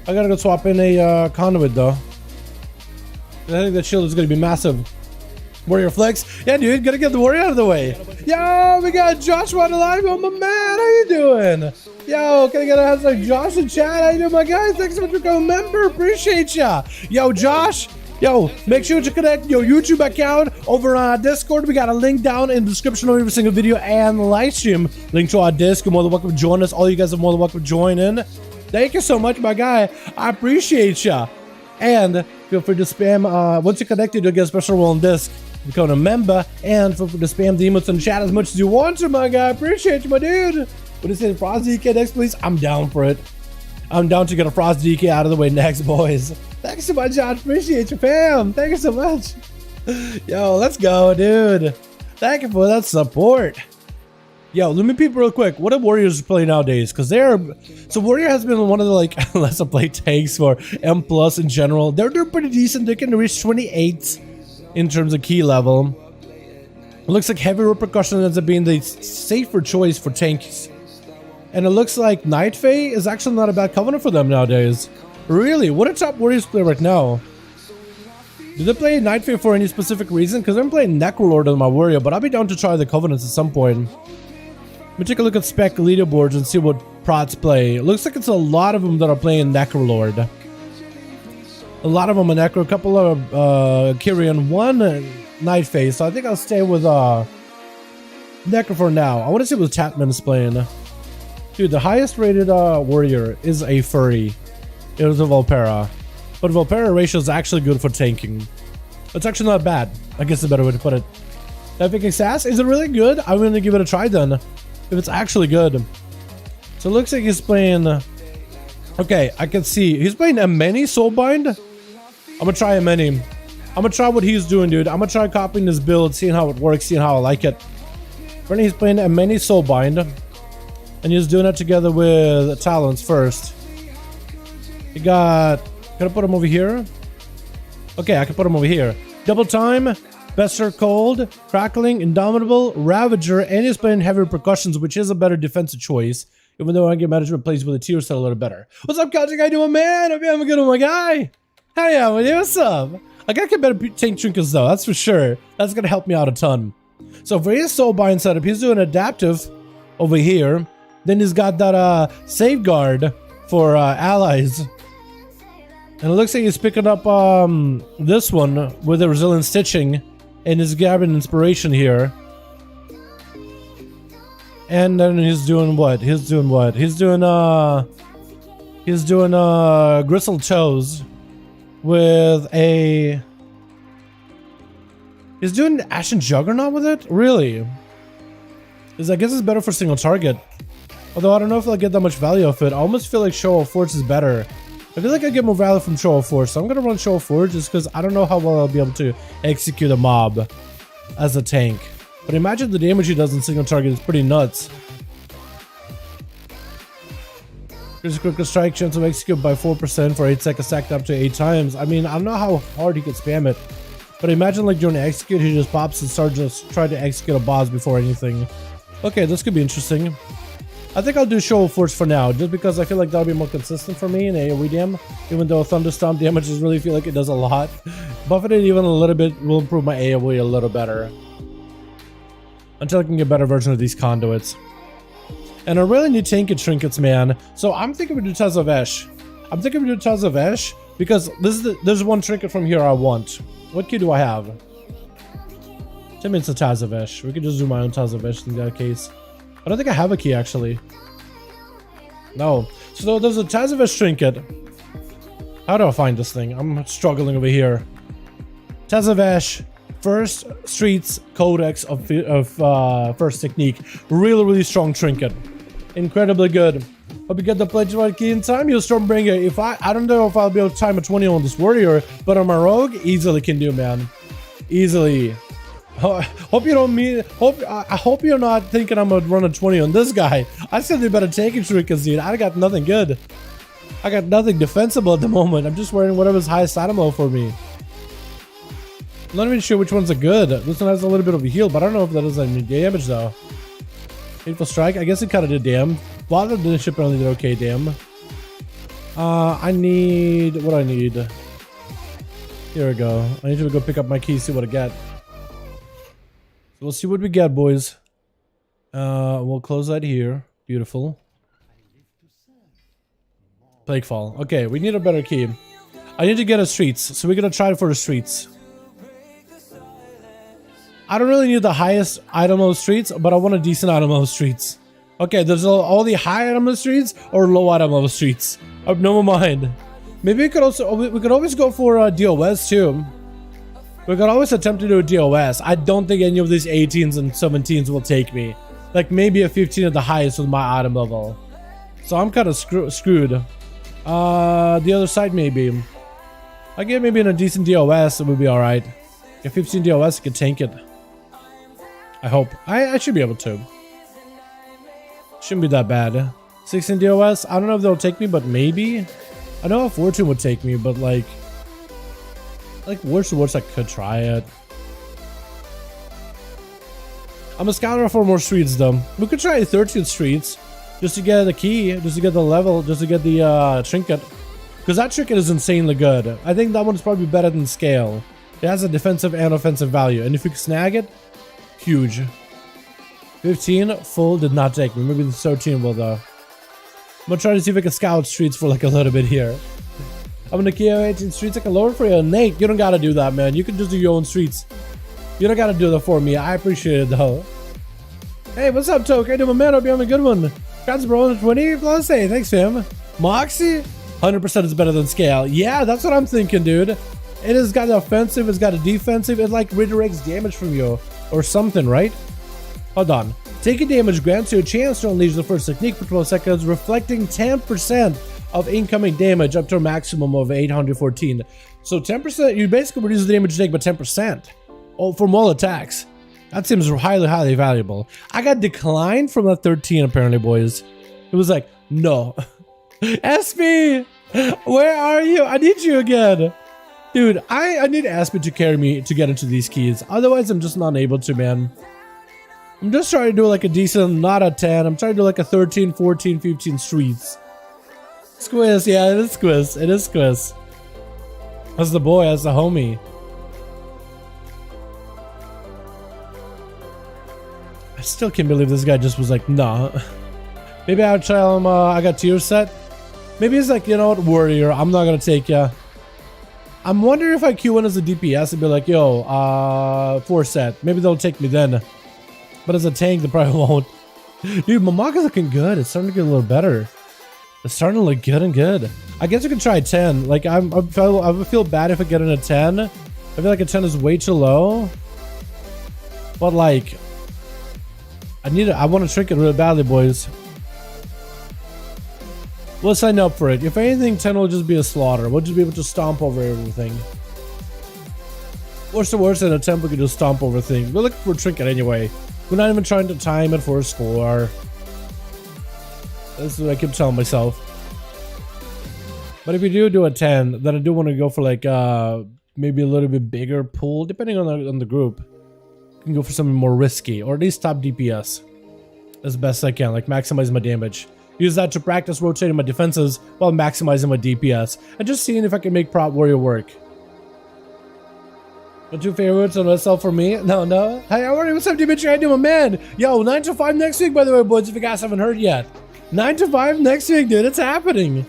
I gotta go swap in a conduit though. I think that shield is gonna be massive. Warrior flex. Yeah, dude, gotta get the warrior out of the way. Yo, we got Joshua alive. Oh, my man, how you doing? Yo, can I get a house like Josh in chat? How you doing, my guys? Thanks so much for becoming a member. Appreciate ya. Yo, Josh. Yo, make sure to connect your YouTube account over on Discord. We got a link down in the description of every single video and live stream. Link to our Disc. You're more than welcome to join us. All you guys are more than welcome to join in. Thank you so much, my guy. I appreciate ya. And feel free to spam. Once you're connected, you'll get a special roll on Disc. becoming a member, and feel free to spam the emotes in the chat as much as you want to, my guy. Appreciate you, my dude. What is it, Frost DK next, please? I'm down for it. I'm down to get a Frost DK out of the way next, boys. Thanks so much, Josh. Appreciate you, fam. Thank you so much. Yo, let's go, dude. Thank you for that support. Yo, let me peep real quick. What do Warriors play nowadays? Because so Warrior has been one of the like lesser play tanks for M+ in general. They're pretty decent. They can reach 28 in terms of key level. It looks like Heavy Repercussion ends up being the safer choice for tanks. And it looks like Night Fae is actually not a bad covenant for them nowadays. Really? What do top Warriors play right now? Do they play Night Fae for any specific reason? Because I'm playing Necrolord on my Warrior, but I'll be down to try the Covenants at some point. Let me take a look at spec leaderboards and see what prots play. It looks like it's a lot of them that are playing Necrolord. A lot of them are Necro, a couple of Kyrian, one Night Fae. So I think I'll stay with Necro for now. I want to see what Tatman is playing. Dude, the highest rated Warrior is a Furry. It was a Volpera. But Volpera ratio is actually good for tanking. It's actually not bad. I guess is a better way to put it. Epic Sass, is it really good? I'm going to give it a try then. If it's actually good. So it looks like he's playing... Okay, I can see. He's playing a many Soulbind. I'm going to try a many. I'm going to try what he's doing, dude. I'm going to try copying his build, seeing how it works, seeing how I like it. Apparently he's playing a many Soulbind. And he's doing it together with Talons first. He got... Can I put him over here? Okay, I can put him over here. Double Time, Bester Cold, Crackling, Indomitable, Ravager, and he's playing Heavy Repercussions, which is a better defensive choice. Even though I get management plays with a tier set a little better. What's up, Couch? How you doing, man? Hope you're having a good one, my guy. Hell yeah, man. What's up? I gotta get better tank trinkets though, that's for sure. That's gonna help me out a ton. So for his Soulbind setup, he's doing Adaptive over here. Then he's got that Safeguard for allies. And it looks like he's picking up this one with the Resilient Stitching. And he's grabbing Inspiration here. And then he's doing what? He's doing Gristle Toes with a... He's doing Ashen Juggernaut with it? Really? I guess it's better for single target. Although I don't know if I'll get that much value off it. I almost feel like Show of Force is better. I feel like I get more value from Show of Force, so I'm gonna run Show of Force just because I don't know how well I'll be able to execute a mob as a tank. But imagine the damage he does in single target is pretty nuts. Critical strike, chance of execute by 4% for 8 seconds stacked up to 8 times. I mean, I don't know how hard he could spam it. But imagine like during execute, he just pops and starts just trying to execute a boss before anything. Okay, this could be interesting. I think I'll do Show of Force for now, just because I feel like that'll be more consistent for me in AoE dam. Even though Thunderstorm damage just really feel like it does a lot. Buffing it even a little bit will improve my AoE a little better. Until I can get a better version of these conduits. And I really need tanky trinkets, man. So I'm thinking we do Taz of Esh. Because there's one trinket from here I want. What key do I have? Tell me it's a Taz of Esh. We could just do my own Taz of Esh in that case. I don't think I have a key actually. No. So there's a Taz of Esh trinket. How do I find this thing? I'm struggling over here. Taz of Esh. First Streets Codex of First Technique. Really strong trinket. Incredibly good. Hope you get the pledge right key in time. You'll Stormbringer. If I don't know if I'll be able to time a 20 on this warrior, but on my rogue, easily can do, man. Easily. Hope you don't mean. I hope you're not thinking I'm gonna run a 20 on this guy. I said they better take it, trinkets, dude. I got nothing good. I got nothing defensible at the moment. I'm just wearing whatever's highest animal for me. I'm not even sure which ones are good. This one has a little bit of a heal, but I don't know if that does any damage though. Hateful Strike, I guess it kind of did damn. Bother didn't ship only did okay damn. I need what I need. Here we go. I need to go pick up my key, see what I get. So we'll see what we get, boys. We'll close that here. Beautiful. Plaguefall. Okay, we need a better key. I need to get a streets, so we're gonna try it for the streets. I don't really need the highest item of streets, but I want a decent item of streets. Okay, there's all the high item of streets or low item of streets. Never mind. Maybe we could always go for DOS too. We could always attempt to do a DOS. I don't think any of these 18s and 17s will take me. Like maybe a 15 at the highest with my item level. So I'm kind of screwed. The other side maybe. I get maybe in a decent DOS, it would be alright. If 15 DOS, I could tank it. I hope. I should be able to. Shouldn't be that bad. 16 DOS, I don't know if they'll take me, but maybe. I know if Fortune would take me, but like worst to worst, I could try it. I'm a scouter for more streets though. We could try 13 streets just to get the key, just to get the level, just to get the trinket. Because that trinket is insanely good. I think that one's probably better than scale. It has a defensive and offensive value. And if you can snag it, huge. 15 full did not take me. Maybe the 13 will though. I'm gonna try to see if I can scout streets for like a little bit here. I'm gonna key 18 streets. I can lower for you. Nate, you don't gotta do that, man. You can just do your own streets. You don't gotta do that for me. I appreciate it though. Hey, what's up, Toke? Hey, my man, hope you're having a good one. Congrats, bro. 20 plus. Hey, thanks, fam. Moxie, 100% is better than scale. Yeah, that's what I'm thinking, dude. It has got an offensive, it's got a defensive. It like redirects damage from you or something, right? Hold on. Taking damage grants you a chance to unleash the first technique for 12 seconds, reflecting 10% of incoming damage up to a maximum of 814. So 10%, you basically reduce the damage you take by 10%. Oh, from all attacks. That seems highly, highly valuable. I got declined from that 13 apparently, boys. It was like, no. SP, where are you? I need you again. Dude, I need SP to carry me to get into these keys. Otherwise, I'm just not able to, man. I'm just trying to do like a decent, not a 10. I'm trying to do like a 13, 14, 15 streets. Squiz, yeah, it is Squiz. It is Squiz. That's the boy, that's the homie. I still can't believe this guy just was like, nah. Maybe I'll tell him I got tier set. Maybe he's like, you know what, warrior, I'm not gonna take ya. I'm wondering if I queue in as a DPS and be like, yo, 4 set. Maybe they'll take me then. But as a tank, they probably won't. Dude, Mamaka's looking good. It's starting to get a little better. It's starting to look good and good. I guess we can try 10. Like, I would feel bad if I get in a 10. I feel like a 10 is way too low. But like, I want to shrink it really badly, boys. We'll sign up for it. If anything, 10 will just be a slaughter. We'll just be able to stomp over everything. Worst to worst, in a 10 we can just stomp over things. We're looking for a trinket anyway. We're not even trying to time it for a score. This is what I keep telling myself. But if you do a 10, then I do want to go for like maybe a little bit bigger pool, depending on the group. I can go for something more risky, or at least top DPS as best I can, like maximize my damage. Use that to practice rotating my defenses while maximizing my DPS, and just seeing if I can make prop warrior work. The 2 favorites on myself for me? No. Hey, already, what's up, Dimitri? How you doing, man? Yo, 9 to 5 next week, by the way, boys, if you guys haven't heard yet. 9 to 5 next week, dude. It's happening.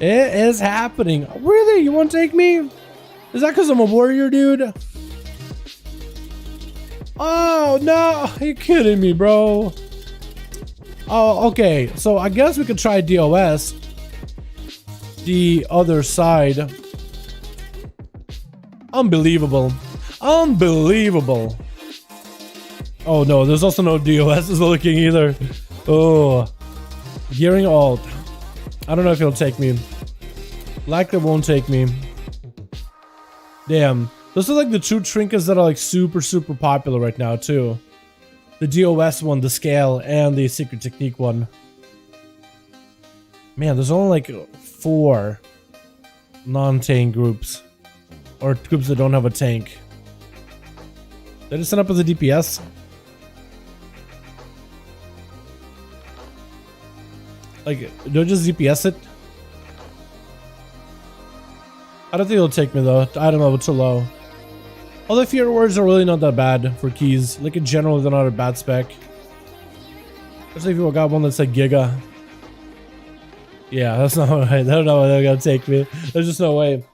It is happening. Really? You want to take me? Is that because I'm a warrior, dude? Oh, no. Are you kidding me, bro? Oh, okay. So I guess we could try DOS. The other side. Unbelievable. Unbelievable. Oh no, there's also no DOS is looking either. Oh. Gearing alt. I don't know if it'll take me. Likely won't take me. Damn. Those are like the 2 trinkets that are like super popular right now too. The DOS one, the scale, and the secret technique one. Man, there's only like 4 non-tank groups. Or groups that don't have a tank. Did I just set up as a DPS? Like, do I just DPS it? I don't think it'll take me though. I don't know, it's too low. Although fear words are really not that bad for keys. Like in general, they're not a bad spec. Especially if you got one that's like Giga. Yeah, that's not right. I don't know why they're gonna take me. There's just no way.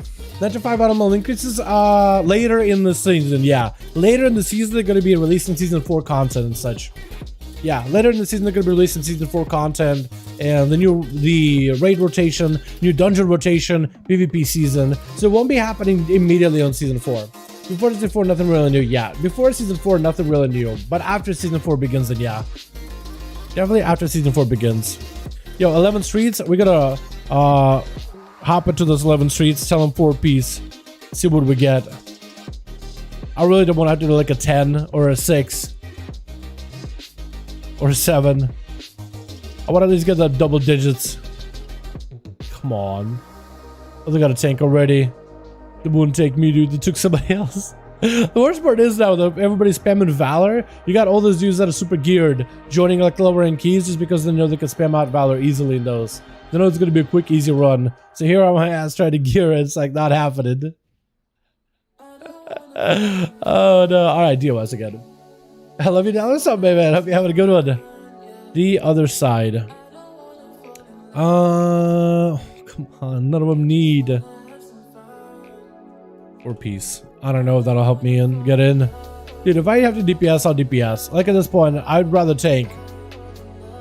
9 to 5 animal increases later in the season. Yeah, later in the season they're going to be releasing season 4 content and such. Yeah, later in the season they're going to be releasing season 4 content and the raid rotation, new dungeon rotation, PvP season. So it won't be happening immediately on season 4. Before season 4, nothing really new. Yeah, before season 4, nothing really new. But after season 4 begins, then yeah. Definitely after season 4 begins. Yo, 11 streets. We're gonna hop into those 11 streets, tell them 4-piece, see what we get. I really don't want to have to do like a 10 or a 6 or a 7. I want to at least get that double digits. Come on. Oh, they got a tank already. They wouldn't take me, dude. They took somebody else. The worst part is now that everybody's spamming Valor. You got all those dudes that are super geared joining like lower end keys just because they know they can spam out Valor easily in those. They know it's going to be a quick, easy run. So here I'm my ass trying to gear it. It's like not happening. Oh no. Alright, DOS again. I love you, Dallas. What's up, man? Hope you're having a good one. The other side. Come on. None of them need 4-piece. I don't know if that'll help me get in. Dude, if I have to DPS, I'll DPS. Like at this point, I'd rather tank.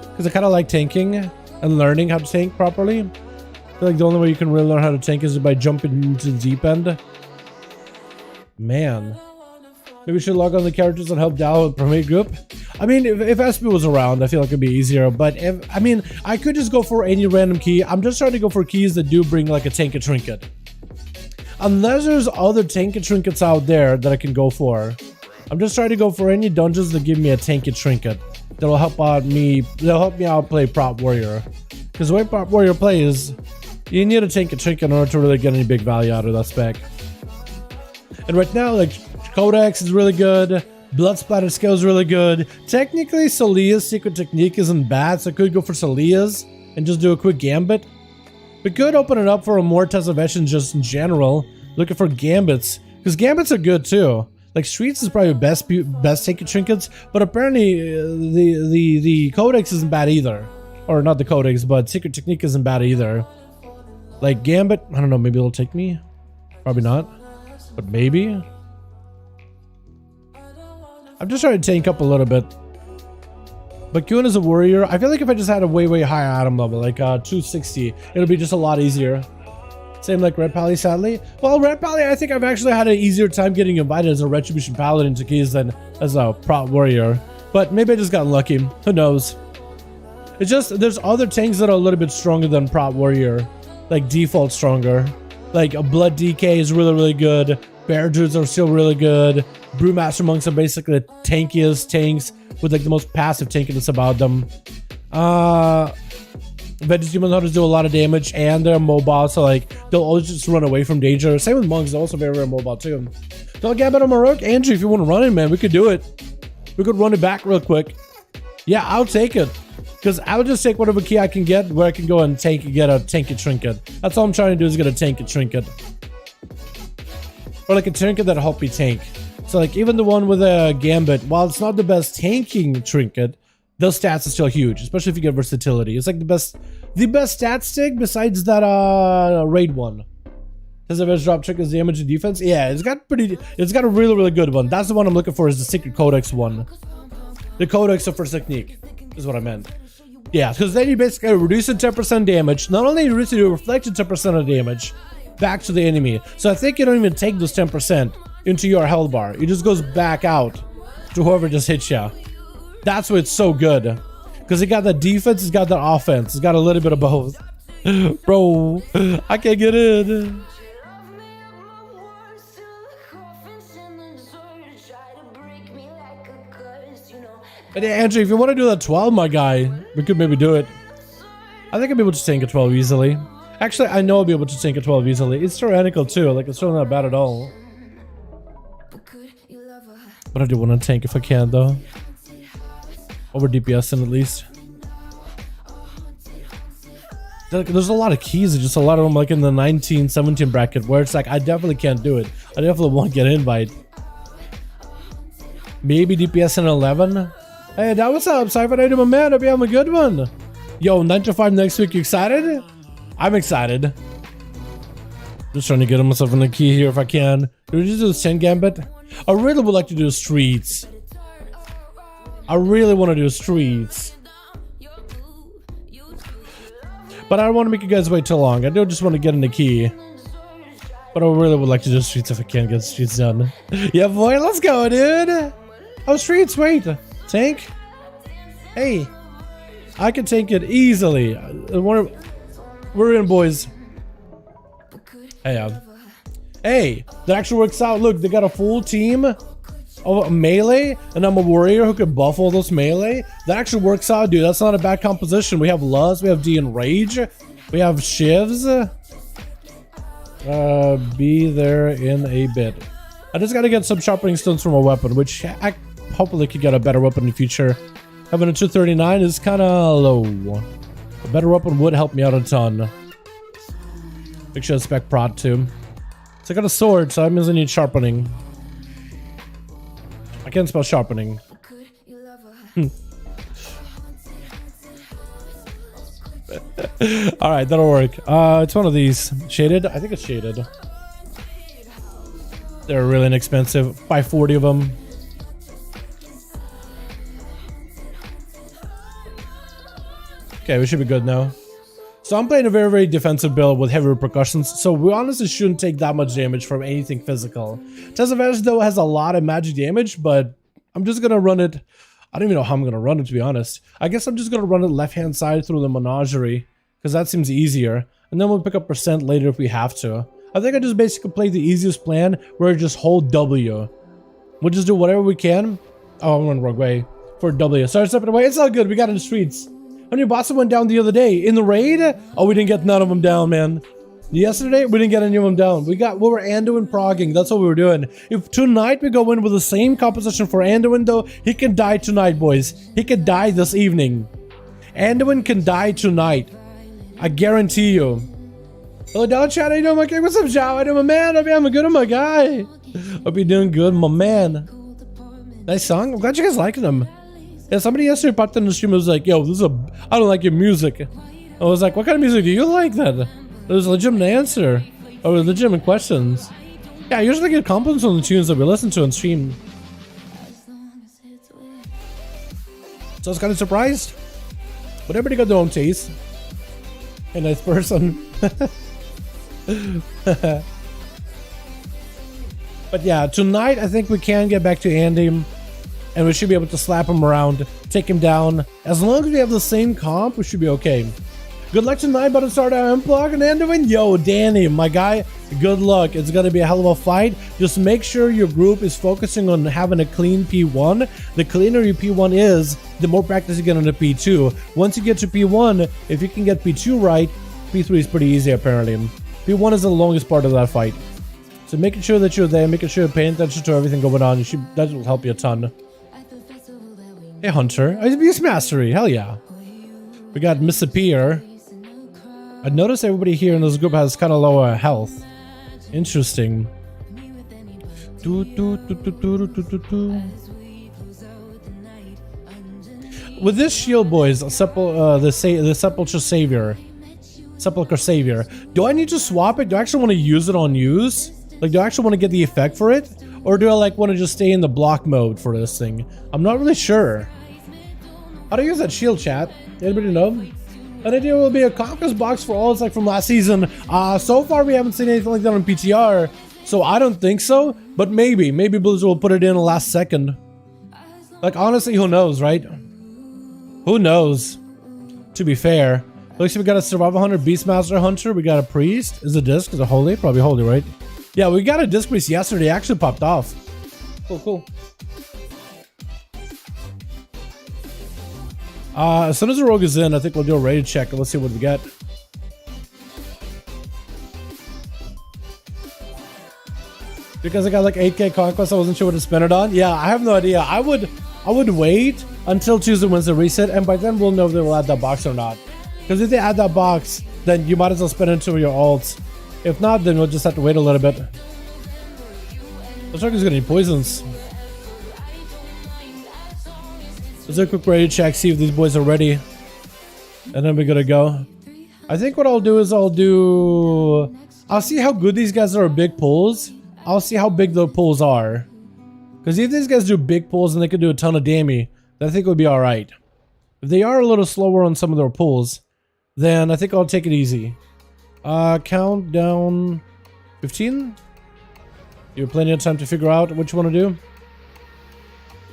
Because I kind of like tanking and learning how to tank properly. I feel like the only way you can really learn how to tank is by jumping into the deep end. Man. Maybe we should log on the characters and help Dal with Primate Group. I mean, if SP was around, I feel like it'd be easier. But I mean, I could just go for any random key. I'm just trying to go for keys that do bring like a tank and trinket. Unless there's other tank and trinkets out there that I can go for. I'm just trying to go for any dungeons that give me a tank and trinket. That'll help out me. That'll help me outplay Prop Warrior. Because the way Prop Warrior plays, you need a tank and trinket in order to really get any big value out of that spec. And right now, like, Codex is really good. Blood Splatter Skill is really good. Technically, Celia's Secret Technique isn't bad, so I could go for Celia's and just do a quick Gambit. We could open it up for a more Tessevetions just in general, looking for Gambits, because Gambits are good too. Like Streets is probably best tanky trinkets, but apparently the Codex isn't bad either. Or not the Codex, but Secret Technique isn't bad either. Like Gambit, I don't know, maybe it'll take me. Probably not, but maybe. I'm just trying to tank up a little bit. But Kyun is a warrior. I feel like if I just had a way higher item level, like 260, it'll be just a lot easier. Same like Red Pally, sadly. Well, Red Pally, I think I've actually had an easier time getting invited as a Retribution Paladin to keys than as a Prop Warrior. But maybe I just got lucky. Who knows? It's just, there's other tanks that are a little bit stronger than Prop Warrior. Like default stronger. Like a Blood DK is really good. Bear Druids are still really good. Brewmaster Monks are basically the tankiest tanks with like the most passive tankiness about them. Vengeance Demon Hunters do a lot of damage and they're mobile, so like they'll always just run away from danger. Same with Monks, they're also very mobile too. Don't get better Marok. Andrew, if you want to run it, man, we could do it. We could run it back real quick. Yeah, I'll take it. Because I'll just take whatever key I can get where I can go and tank and get a tanky trinket. That's all I'm trying to do is get a tanky trinket. Or like a trinket that'll help me tank. So like even the one with a Gambit, while it's not the best tanking trinket, those stats are still huge, especially if you get versatility. It's like the best stat stick besides that raid one. Does it drop trinkets damage and defense? Yeah, it's got a really good one. That's the one I'm looking for, is the Secret Codex one. The Codex of First Technique is what I meant. Yeah, because then you basically reduce the 10% damage. Not only reduce the reflected 10% of damage back to the enemy. So I think you don't even take those 10% into your health bar. It just goes back out to whoever just hits you. That's why it's so good. Because it got the defense, it's got the offense. It's got a little bit of both. Bro, I can't get in. But yeah, Andrew, if you want to do that 12, my guy, we could maybe do it. I think I'll be able to tank a 12 easily. Actually, I know I'll be able to tank a 12 easily. It's tyrannical too, like it's really not bad at all. But I do want to tank if I can though. Over DPSing at least. There's a lot of keys, just a lot of them like in the 19, 17 bracket where it's like, I definitely can't do it. I definitely won't get an invite. Maybe DPS in 11. Hey, that what's up, Cypher? I do my man. Hope you have a good one. Yo, 9 to 5 next week. You excited? I'm excited. Just trying to get myself in the key here if I can. Do we just do the 10 Gambit? I really would like to do Streets. I really want to do Streets. But I don't want to make you guys wait too long. I do just want to get in the key. But I really would like to do streets if I can get streets done. Yeah, boy, let's go, dude. Oh, streets, wait. Tank? Hey. I can take it easily. We're in, boys. Hey, hey, that actually works out. Look, they got a full team of melee, and I'm a warrior who can buff all those melee. That actually works out, dude. That's not a bad composition. We have Luz, we have D and Rage, we have Shivs. Be there in a bit. I just gotta get some sharpening stones from a weapon, which I hopefully could get a better weapon in the future. Having a 239 is kind of low. A better weapon would help me out a ton. Make sure to spec prod too. So I got a sword, so that means I need sharpening. I can't spell sharpening. Alright, that'll work. It's one of these. Shaded? I think it's shaded. They're really inexpensive. Buy 40 of them. Okay, we should be good now. So I'm playing a very, very defensive build with heavy repercussions, so we honestly shouldn't take that much damage from anything physical. Test Advantage, though, has a lot of magic damage, but I'm just gonna run it. I don't even know how I'm gonna run it, to be honest. I guess I'm just gonna run it left-hand side through the Menagerie, because that seems easier, and then we'll pick up percent later if we have to. I think I just basically played the easiest plan, where I just hold W. We'll just do whatever we can. Oh, I'm going the wrong way. For W. Sorry, stepping away. It's all good. We got in the streets. How many bots went down the other day? In the raid? Oh, we didn't get none of them down, man. Yesterday, we didn't get any of them down. We were Anduin progging. That's what we were doing. If tonight we go in with the same composition for Anduin, though, he can die tonight, boys. He can die this evening. Anduin can die tonight. I guarantee you. Hello, Dollar Chat. How you doing, my king? What's up, Zhao? How you doing, my man? Hope you're good, my guy. Hope you're doing good, my man. Nice song. I'm glad you guys liking them. Yeah, somebody yesterday popped in the stream and was like, yo, I don't like your music. I was like, what kind of music do you like then? It was a legitimate answer. Or legitimate questions. Yeah, I usually get compliments on the tunes that we listen to on stream. So I was kind of surprised. But everybody got their own taste. A nice person. But yeah, tonight I think we can get back to Andy. And we should be able to slap him around, take him down. As long as we have the same comp, we should be okay. Good luck tonight, about to start our Unplug and Anduin. Yo, Danny, my guy, good luck. It's going to be a hell of a fight. Just make sure your group is focusing on having a clean P1. The cleaner your P1 is, the more practice you get on the P2. Once you get to P1, if you can get P2 right, P3 is pretty easy apparently. P1 is the longest part of that fight. So making sure that you're there, making sure you're paying attention to everything going on, that will help you a ton. Hey Hunter, Beast Mastery, hell yeah. We got Disappear. I noticed everybody here in this group has kind of lower health. Interesting. With this shield, boys, the Sepulchre Savior. Sepulchre Savior. Do I need to swap it? Do I actually want to use it on use? Like, do I actually want to get the effect for it? Or do I like want to just stay in the block mode for this thing? I'm not really sure. How to use that shield, chat? Anybody know? An idea will be a conquest box for all. It's like from last season. So far we haven't seen anything like that on PTR, so I don't think so. But maybe Blizzard will put it in the last second. Like honestly, who knows, right? Who knows? To be fair, looks like we got a Survival Hunter, Beastmaster Hunter. We got a Priest. Is it disc? Is it holy? Probably holy, right? Yeah, we got a disc priest yesterday. Actually popped off. Cool. As soon as the rogue is in, I think we'll do a raid check and let's see what we get. Because I got like 8k conquest, I wasn't sure what to spend it on. Yeah, I have no idea. I would wait until Tuesday, Wednesday reset, and by then we'll know if they will add that box or not. Because if they add that box, then you might as well spend it into your alts. If not, then we'll just have to wait a little bit. Looks like he's gonna need poisons. Let's do a quick raid check, see if these boys are ready. And then we're gonna go. I think what I'll do is I'll see how good these guys are at big pulls. I'll see how big the pulls are. Because if these guys do big pulls and they can do a ton of damage, then I think it'll be alright. If they are a little slower on some of their pulls, then I think I'll take it easy. Countdown 15? You have plenty of time to figure out what you want to do.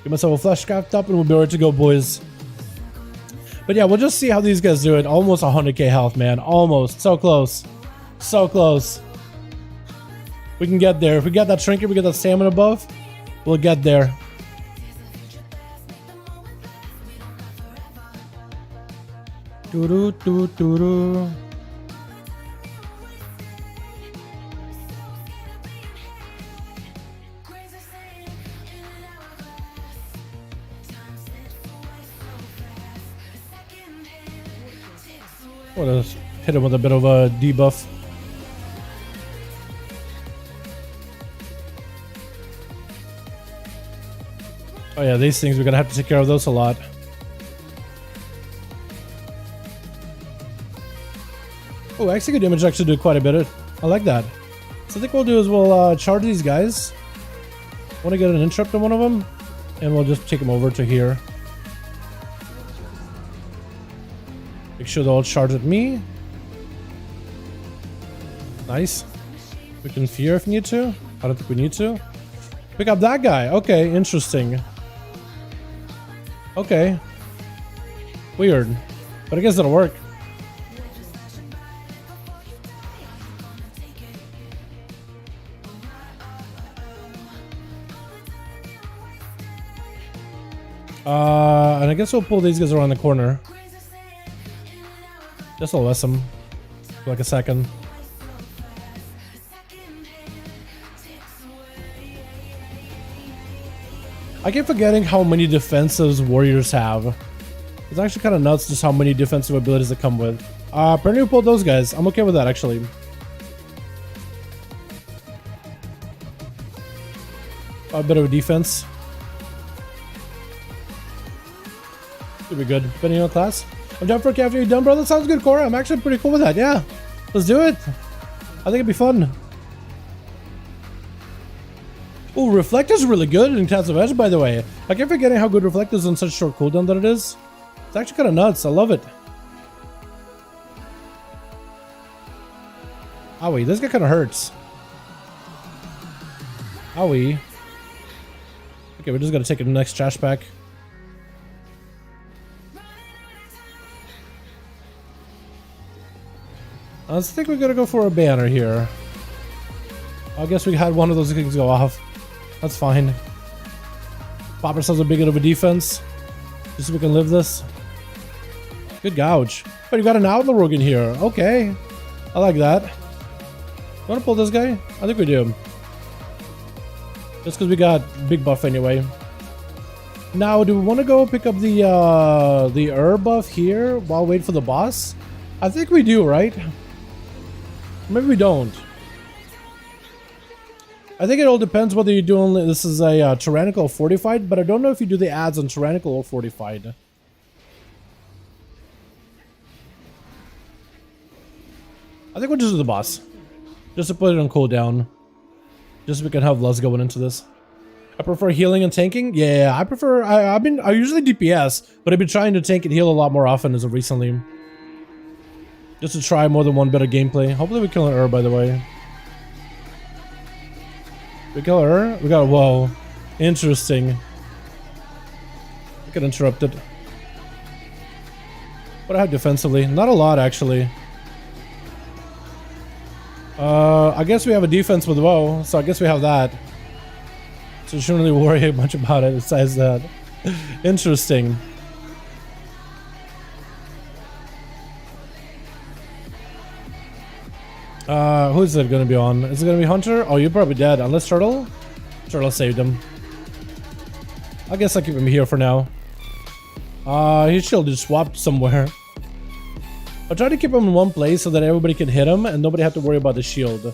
Give myself a flash craft up and we'll be ready to go, boys. But yeah, we'll just see how these guys do it. Almost 100k health, man. Almost. So close. So close. We can get there. If we get that trinket, we get that stamina buff, we'll get there. Doo-doo-doo-doo-doo. What else? Hit him with a bit of a debuff. Oh yeah, these things, we're gonna have to take care of those a lot. Oh, execute damage actually do quite a bit. I like that. So I think what we'll do is we'll charge these guys. Want to get an interrupt on one of them, and we'll just take them over to here. Make sure they'll all charge at me. Nice. We can fear if we need to. I don't think we need to. Pick up that guy. Okay, interesting. Okay. Weird. But I guess it'll work. And I guess we'll pull these guys around the corner. Just will less them for like a second. I keep forgetting how many defensives warriors have. It's actually kind of nuts just how many defensive abilities they come with. Apparently we pulled those guys. I'm okay with that actually. A bit of a defense. Should be good. Depending on class. I'm down for a cafe. You done, bro? That sounds good, Cora. I'm actually pretty cool with that. Yeah. Let's do it. I think it'd be fun. Oh, Reflect is really good in Cats of Edge, by the way. I keep forgetting how good Reflect is on such short cooldown that it is. It's actually kind of nuts. I love it. Owie, this guy kind of hurts. Owie. Okay, we're just gonna take it to the next trash pack. I think we're gonna go for a banner here. I guess we had one of those things go off. That's fine. Pop ourselves a bit of a defense. Just so we can live this. Good gouge. But you got an Outlaw Rogue in here. Okay. I like that. Wanna pull this guy? I think we do. Just because we got big buff anyway. Now, do we want to go pick up the herb buff here while waiting for the boss? I think we do, right? Maybe we don't. I think it all depends whether you do only. This is a tyrannical or fortified, but I don't know if you do the ads on tyrannical or fortified. I think we'll just do the boss, just to put it on cooldown, just so we can have less going into this. I prefer healing and tanking. Yeah, I prefer. I usually DPS, but I've been trying to tank and heal a lot more often as of recently. Just to try more than one bit of gameplay. Hopefully we kill an herb, by the way. We kill her. We got a whoa. Interesting. We get interrupted. What do I have defensively? Not a lot, actually. I guess we have a defense with WoW, so I guess we have that. So we shouldn't really worry much about it besides that. Interesting. Who's it gonna be on? Is it gonna be Hunter? Oh, you're probably dead. Unless Turtle? Turtle saved him. I guess I'll keep him here for now. His shield is swapped somewhere. I'll try to keep him in one place so that everybody can hit him and nobody have to worry about the shield.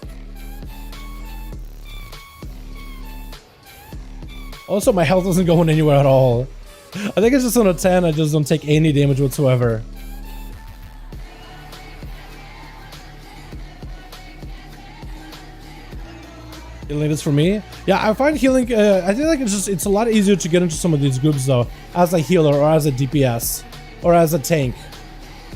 Also, my health isn't going anywhere at all. I think it's just on a 10, I just don't take any damage whatsoever. Healing is for me. Yeah, I find healing, I feel like it's a lot easier to get into some of these groups though, as a healer or as a DPS or as a tank.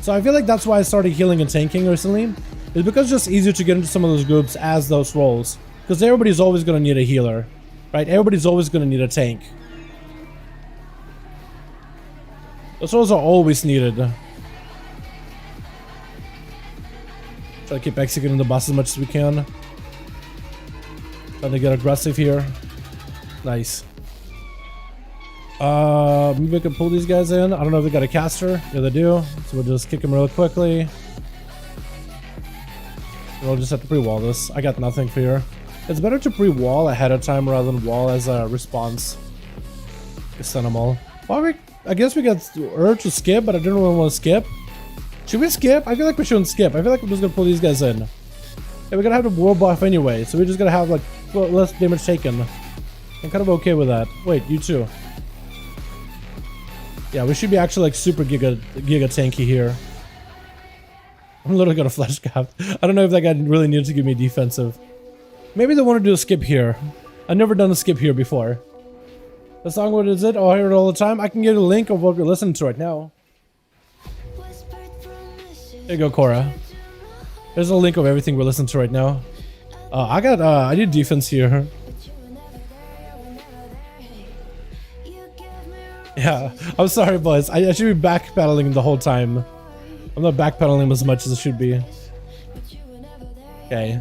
So I feel like that's why I started healing and tanking recently. It's because it's just easier to get into some of those groups as those roles. Because everybody's always going to need a healer. Right? Everybody's always going to need a tank. Those roles are always needed. Try to keep executing the boss as much as we can. Trying to get aggressive here. Nice. Maybe we can pull these guys in. I don't know if they got a caster. Yeah, they do. So we'll just kick them real quickly. We'll just have to pre-wall this. I got nothing for here. It's better to pre-wall ahead of time rather than wall as a response. Just send them all. Well, I guess we got urge to skip, but I didn't really want to skip. Should we skip? I feel like we shouldn't skip. I feel like we're just gonna pull these guys in. Yeah, we're gonna have the war buff anyway, so we're just gonna have like less damage taken. I'm kind of okay with that. Wait, you too. Yeah, we should be actually like super giga tanky here. I'm literally gonna flash cap. I don't know if that guy really needs to give me defensive. Maybe they want to do a skip here. I've never done a skip here before. The song, what is it? Oh, I hear it all the time. I can give you a link of what we're listening to right now. There you go, Cora. There's a link of everything we're listening to right now. I need defense here. Yeah, I'm sorry, boys. I should be backpedaling the whole time. I'm not backpedaling as much as I should be. Okay.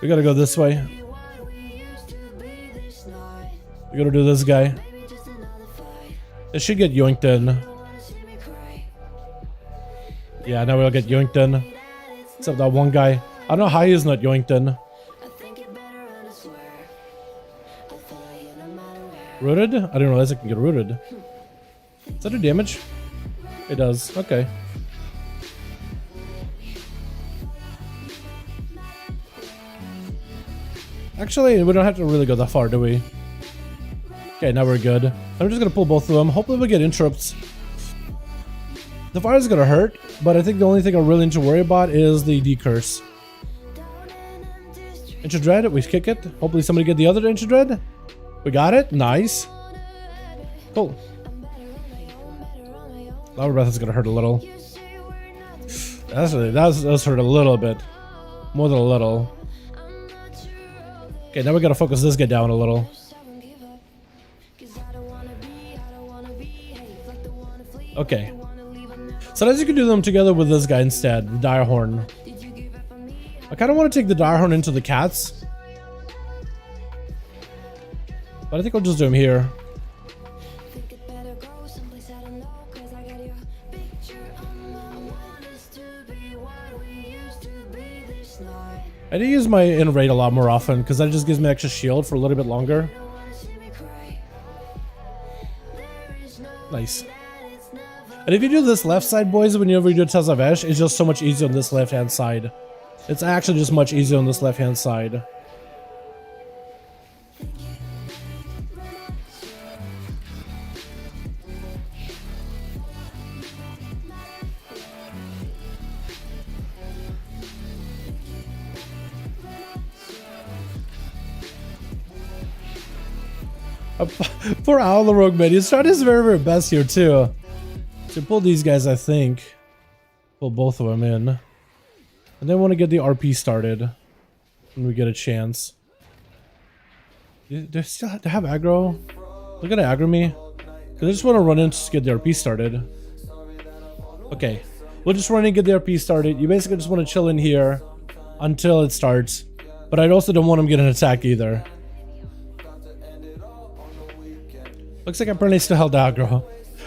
We gotta go this way. We gotta do this guy. It should get yoinked in. Yeah, now we'll get yoinked in. Except that one guy. I don't know how he's not yoinked in. Rooted? I didn't realize I can get rooted. Does that do damage? It does. Okay. Actually, we don't have to really go that far, do we? Okay, now we're good. I'm just gonna pull both of them. Hopefully we get interrupts. The fire is gonna hurt, but I think the only thing I really need to worry about is the decurse. Inch Dread, we kick it. Hopefully somebody get the other Inch Dread. We got it. Nice. Cool. Lava Breath is gonna hurt a little. That's hurt a little bit. More than a little. Okay, now we gotta focus this guy down a little. Okay. So as you can do them together with this guy instead, the Direhorn. I kind of want to take the Direhorn into the cats. But I think I'll just do him here. I need to use my in-raid a lot more often because that just gives me extra shield for a little bit longer. Nice. And if you do this left side, boys, whenever you do Tales of Ash, it's just so much easier on this left-hand side. It's actually just much easier on this left-hand side. Poor Owl the Rogue, man. He's trying his very, very best here, too. To pull these guys, I think. Pull both of them in. And then want to get the RP started. When we get a chance. Do they still have to have aggro? They're gonna aggro me. Because I just want to run in to get the RP started. Okay. We'll just run in and get the RP started. You basically just want to chill in here until it starts. But I also don't want him getting attacked either. Looks like I apparently still held aggro.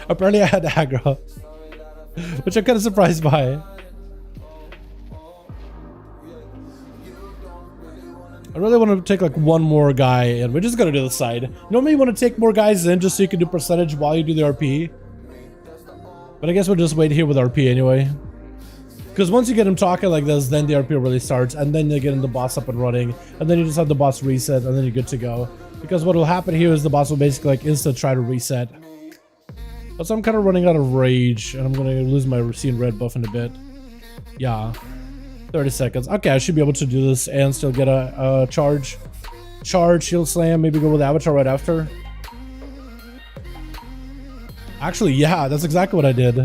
Apparently I had aggro. Which I'm kind of surprised by. I really want to take like one more guy and we're just gonna do the side. Normally you want to take more guys in just so you can do percentage while you do the RP. But I guess we'll just wait here with RP anyway. Because once you get him talking like this, then the RP really starts and then you get the boss up and running. And then you just have the boss reset and then you're good to go. Because what will happen here is the boss will basically like insta try to reset. But so I'm kind of running out of rage and I'm going to lose my Seen Red buff in a bit. Yeah. 30 seconds. Okay, I should be able to do this and still get a charge. Charge, shield slam, maybe go with Avatar right after. Actually, yeah, that's exactly what I did.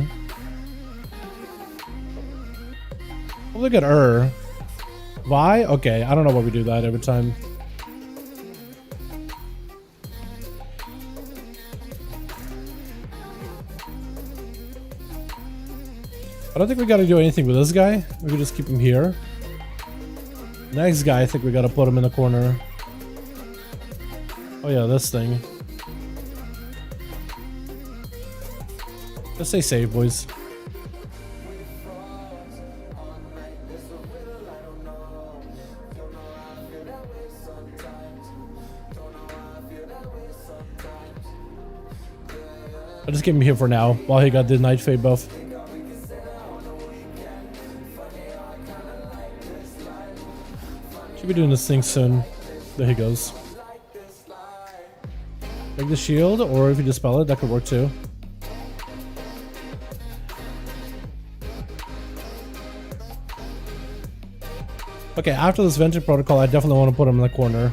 Oh, look at her. Why? Okay, I don't know why we do that every time. I don't think we gotta do anything with this guy. We can just keep him here. Next guy, I think we gotta put him in the corner. Oh yeah, this thing. Just stay safe, boys. I'll just keep him here for now while he got the Night Fade buff. Should be doing this thing soon. There he goes. Take the shield, or if you dispel it, that could work too. Okay, after this venture protocol, I definitely want to put him in the corner.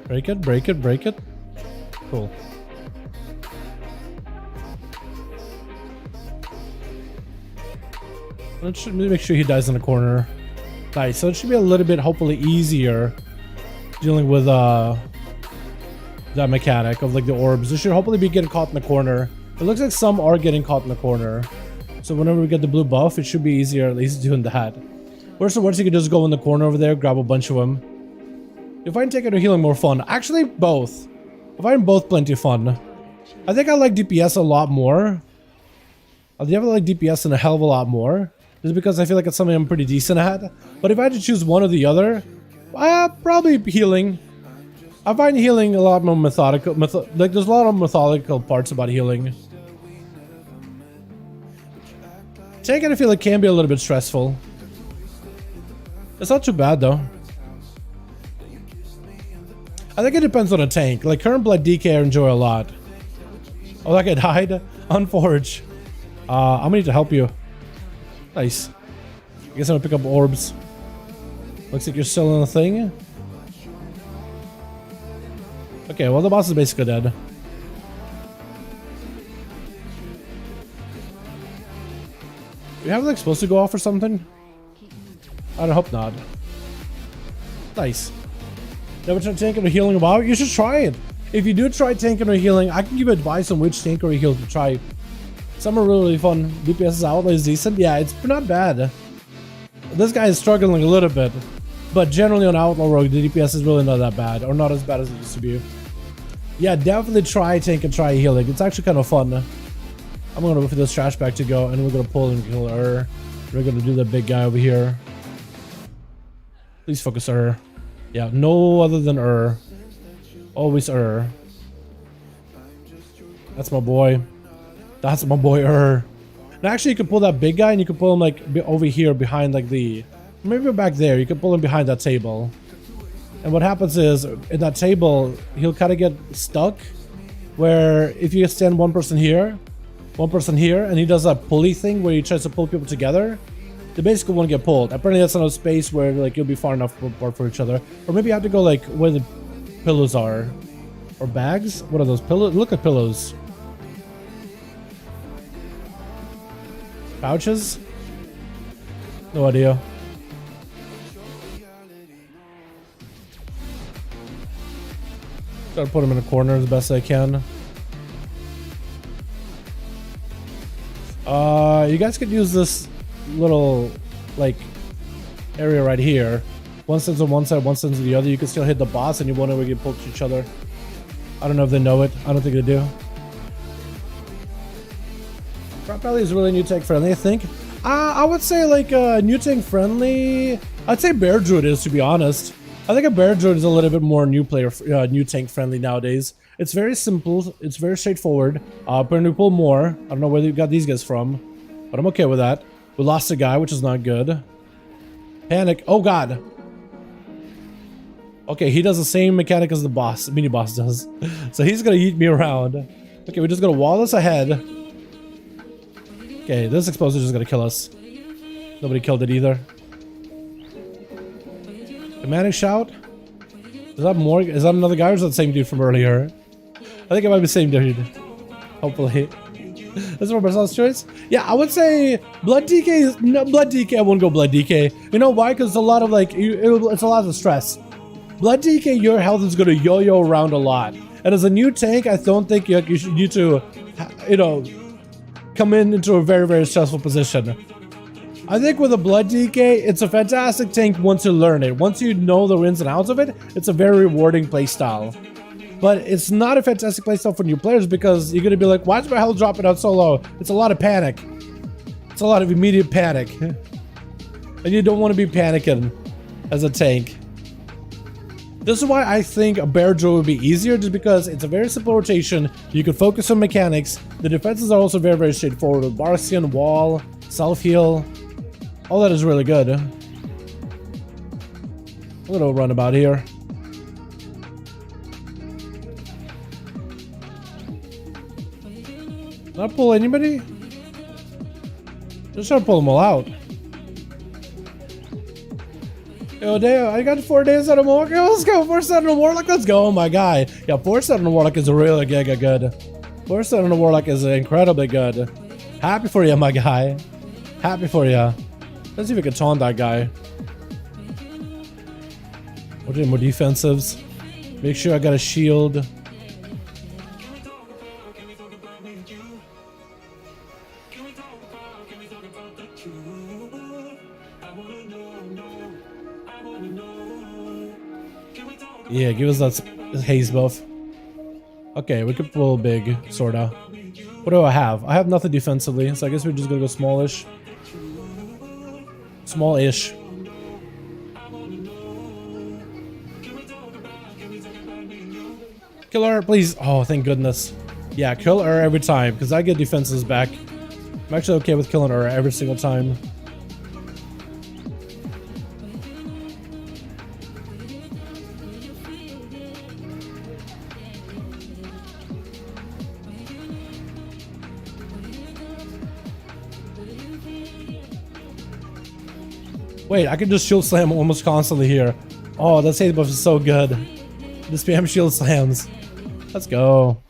Break it, break it, break it. Cool. Let's make sure he dies in the corner. Nice. So it should be a little bit, hopefully, easier dealing with that mechanic of like the orbs. They should hopefully be getting caught in the corner. It looks like some are getting caught in the corner. So whenever we get the blue buff, it should be easier at least doing that. Worst of worst, you could just go in the corner over there, grab a bunch of them. You find taking or healing more fun? Actually, both. I find both plenty fun. I think I like DPS a lot more. I definitely like DPS in a hell of a lot more. Just because I feel like it's something I'm pretty decent at. But if I had to choose one or the other, probably healing. I find healing a lot more methodical. Like there's a lot of methodical parts about healing. Tanking, I feel like can be a little bit stressful. It's not too bad though. I think it depends on a tank. Like current blood DK I enjoy a lot. Oh, that guy died? Unforge. I'm gonna need to help you. Nice. I guess I'm gonna pick up orbs. Looks like you're still in the thing. Okay, well the boss is basically dead. We have like supposed to go off or something? I don't hope not. Nice. Never tried tanking or healing WoW? You should try it. If you do try tanking or healing, I can give you advice on which tank or heal to try. Some are really fun. DPS's outlay is decent. Yeah, it's not bad. This guy is struggling a little bit. But generally on Outlaw Rogue, the DPS is really not that bad. Or not as bad as it used to be. Yeah, definitely try tank and try healing. It's actually kind of fun. I'm going to wait for this trash bag to go. And we're going to pull and kill her. We're going to do the big guy over here. Please focus her. Yeah, no other than always That's my boy. That's my boy And actually you can pull that big guy and you can pull him like over here behind like the... Maybe back there. You can pull him behind that table. And what happens is, in that table, he'll kind of get stuck. Where if you stand one person here, and he does that pulley thing where he tries to pull people together, they basically won't get pulled. Apparently that's not a space where like you'll be far enough apart for each other. Or maybe you have to go like where the pillows are. Or bags? What are those pillows? Look at pillows. Pouches? No idea. Gotta put him in a corner as best I can. You guys could use this little like area right here. One stands on one side, one stands on the other. You can still hit the boss and you won't ever get pulled to each other. I don't know if they know it. I don't think they do. Crop Valley is really new tank friendly, I think. I would say like new tank friendly. I'd say Bear Druid is, to be honest. I think a Bear Druid is a little bit more new tank friendly nowadays. It's very simple. It's very straightforward. But when we pull more, I don't know where you got these guys from, but I'm okay with that. We lost a guy, which is not good. Panic. Oh god. Okay, he does the same mechanic as the boss, mini boss does. So he's gonna eat me around. Okay, we're just gonna wall this ahead. Okay, this explosive is just gonna kill us. Nobody killed it either. Commanding shout. Is that more? Is that another guy or is that the same dude from earlier? I think it might be the same dude. Hopefully. This is Robert's choice. Yeah, I would say Blood DK. No, Blood DK. I won't go Blood DK. You know why? Because it's a lot of like, it's a lot of stress. Blood DK, your health is going to yo-yo around a lot. And as a new tank, I don't think you should need to, you know, come into a very, very stressful position. I think with a Blood DK, it's a fantastic tank once you learn it. Once you know the ins and outs of it, it's a very rewarding playstyle. But it's not a fantastic playstyle for new players because you're going to be like, why is my health dropping out so low? It's a lot of panic. It's a lot of immediate panic. And you don't want to be panicking as a tank. This is why I think a Bear Druid would be easier, just because it's a very simple rotation. You can focus on mechanics. The defenses are also very, very straightforward with Barcian, Wall, Self-Heal. All that is really good. A little runabout here. Not pull anybody? Just try to pull them all out. Yo, damn, I got 4 days out of Warlock. Yo, let's go. 4 set on a Warlock. Let's go, my guy. Yeah, 4 set on a Warlock is really good. 4 set on a Warlock is incredibly good. Happy for you, my guy. Happy for you. Let's see if we can taunt that guy. We'll do more defensives. Make sure I got a shield. Yeah, give us that haze buff. Okay, we could pull big, sorta. What do I have? I have nothing defensively, so I guess we're just gonna go smallish. Small-ish. Kill her, please. Oh, thank goodness. Yeah, kill her every time, because I get defenses back. I'm actually okay with killing her every single time. Wait, I can just shield slam almost constantly here. Oh, that save buff is so good. Just spam shield slams. Let's go.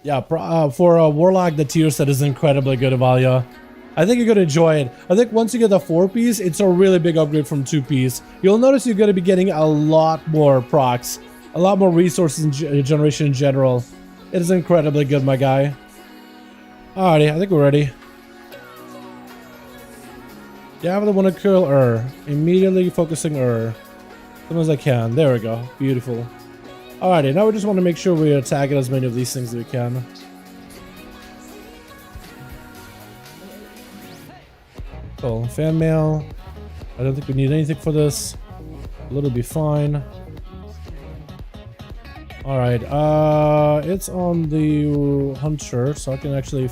Yeah, for a Warlock, the tier set is incredibly good, Avalia. I think you're going to enjoy it. I think once you get the 4-piece, it's a really big upgrade from 2-piece. You'll notice you're going to be getting a lot more procs, a lot more resources in generation in general. It is incredibly good, my guy. Alrighty, I think we're ready. Yeah, I really want to kill her. Immediately focusing her. As soon as I can. There we go. Beautiful. Alrighty, now we just want to make sure we attack as many of these things as we can. Cool. Fan mail. I don't think we need anything for this. A little be fine. Alright, it's on the Hunter, so I can actually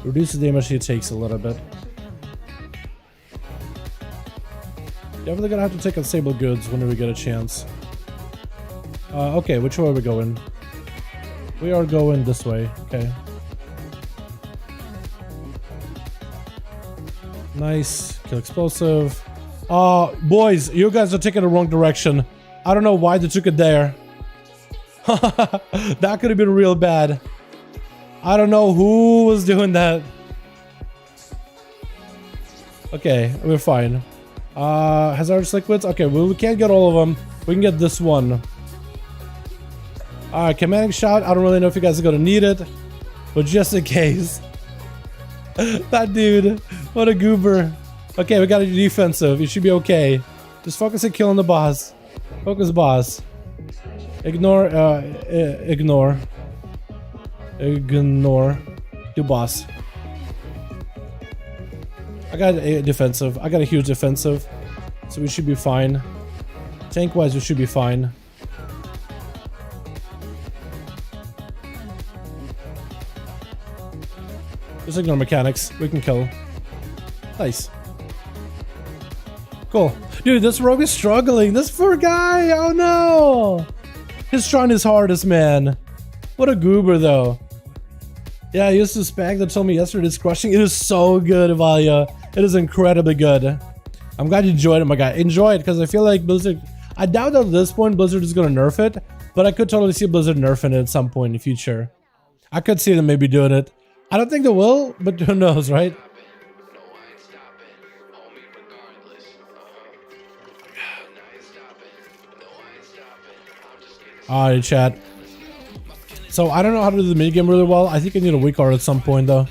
reduce the damage he takes a little bit. Definitely gonna have to take on Sable Goods whenever we get a chance. Okay, which way are we going? We are going this way, okay. Nice, kill explosive. Boys, you guys are taking the wrong direction. I don't know why they took it there. That could have been real bad. I don't know who was doing that. Okay, we're fine. Hazardous liquids? Okay, well, we can't get all of them. We can get this one. Alright, commanding shot. I don't really know if you guys are gonna need it, but just in case. That dude, what a goober. Okay, we got a defensive. You should be okay. Just focus on killing the boss. Focus, boss. Ignore. Do boss. I got a defensive. I got a huge defensive. So we should be fine. Tank-wise, we should be fine. Just ignore mechanics. We can kill. Nice. Cool. Dude, this rogue is struggling. This poor guy. Oh no. He's trying his hardest, man. What a goober, though. Yeah, I used to spag that told me yesterday it's crushing. It is so good, Evalia. It is incredibly good. I'm glad you enjoyed it, my guy. Enjoy it, because I feel like Blizzard... I doubt that at this point Blizzard is going to nerf it, but I could totally see Blizzard nerfing it at some point in the future. I could see them maybe doing it. I don't think they will, but who knows, right? Alright, chat. So I don't know how to do the minigame really well. I think I need a weak card at some point, though.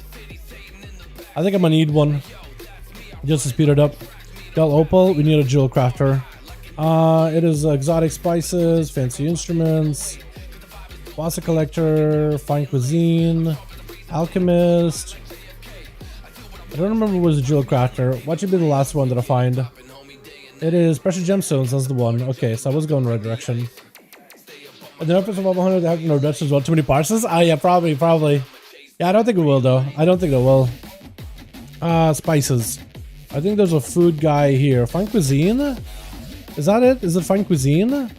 I think I'm gonna need one just to speed it up. Got Opal, we need a jewel crafter. It is exotic spices, fancy instruments, bossa collector, fine cuisine, alchemist. I don't remember what was the jewel crafter. What should be the last one that I find? It is precious gemstones. That's the one. Okay, so I was going the right direction. And the efforts of 100 have no reductions. Well, too many parses? Ah, yeah, probably. Yeah, I don't think it will though. I don't think it will. Spices. I think there's a food guy here. Fine cuisine? Is that it? Is it fine cuisine?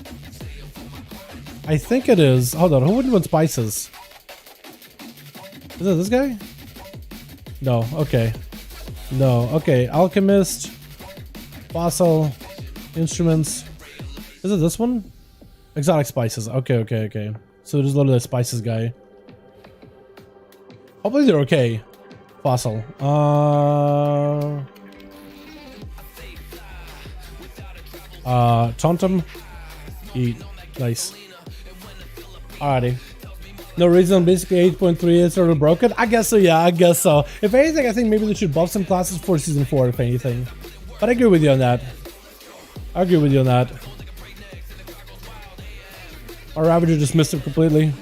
I think it is. Hold on, who wouldn't want spices? Is it this guy? No, okay. No, okay. Alchemist. Fossil. Instruments. Is it this one? Exotic spices. Okay. So there's literally a spices guy. Hopefully they're okay. Fossil. Tauntum. Eat. Nice. Alrighty. No reason, basically 8.3 is sort of broken. I guess so, yeah, I guess so. If anything, I think maybe they should buff some classes for season 4, if anything. But I agree with you on that. Our Ravager just missed him completely.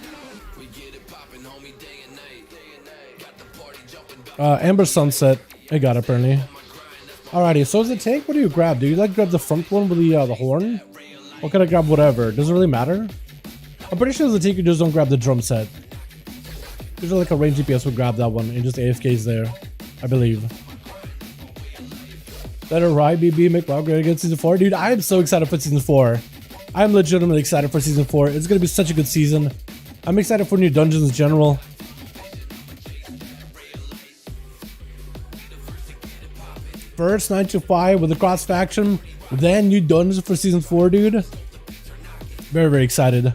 Amber Sunset. I got it, apparently. Alrighty, so as a tank, what do you grab? Do you like grab the front one with the horn? Or can I grab whatever? Does it really matter? I'm pretty sure as a tank, you just don't grab the drum set. Usually like a range DPS would grab that one and just AFKs there, I believe. Better ride, BB, make WoW great again season 4. Dude, I am so excited for season 4. I'm legitimately excited for season 4. It's gonna be such a good season. I'm excited for new dungeons in general. First 9 to 5 with the cross faction, then new dungeons for season 4, dude. Very excited.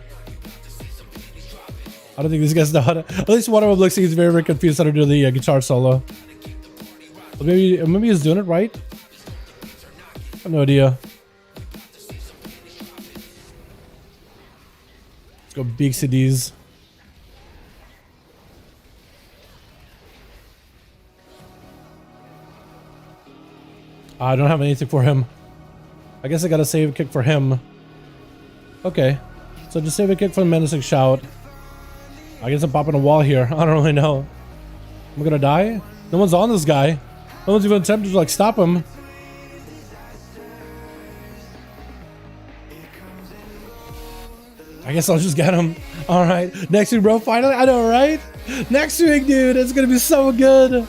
I don't think these guys know how to. At least one of them looks like he's very confused how to do the guitar solo. But maybe he's doing it right. I have no idea. Let's go big CDs. I don't have anything for him. I guess I gotta save a kick for him. Okay. So just save a kick for the menacing shout. I guess I'm popping a wall here. I don't really know. Am I gonna die? No one's on this guy. No one's even attempted to like stop him. I guess I'll just get him. Alright. Next week, bro. Finally. I know, right? Next week, dude. It's gonna be so good.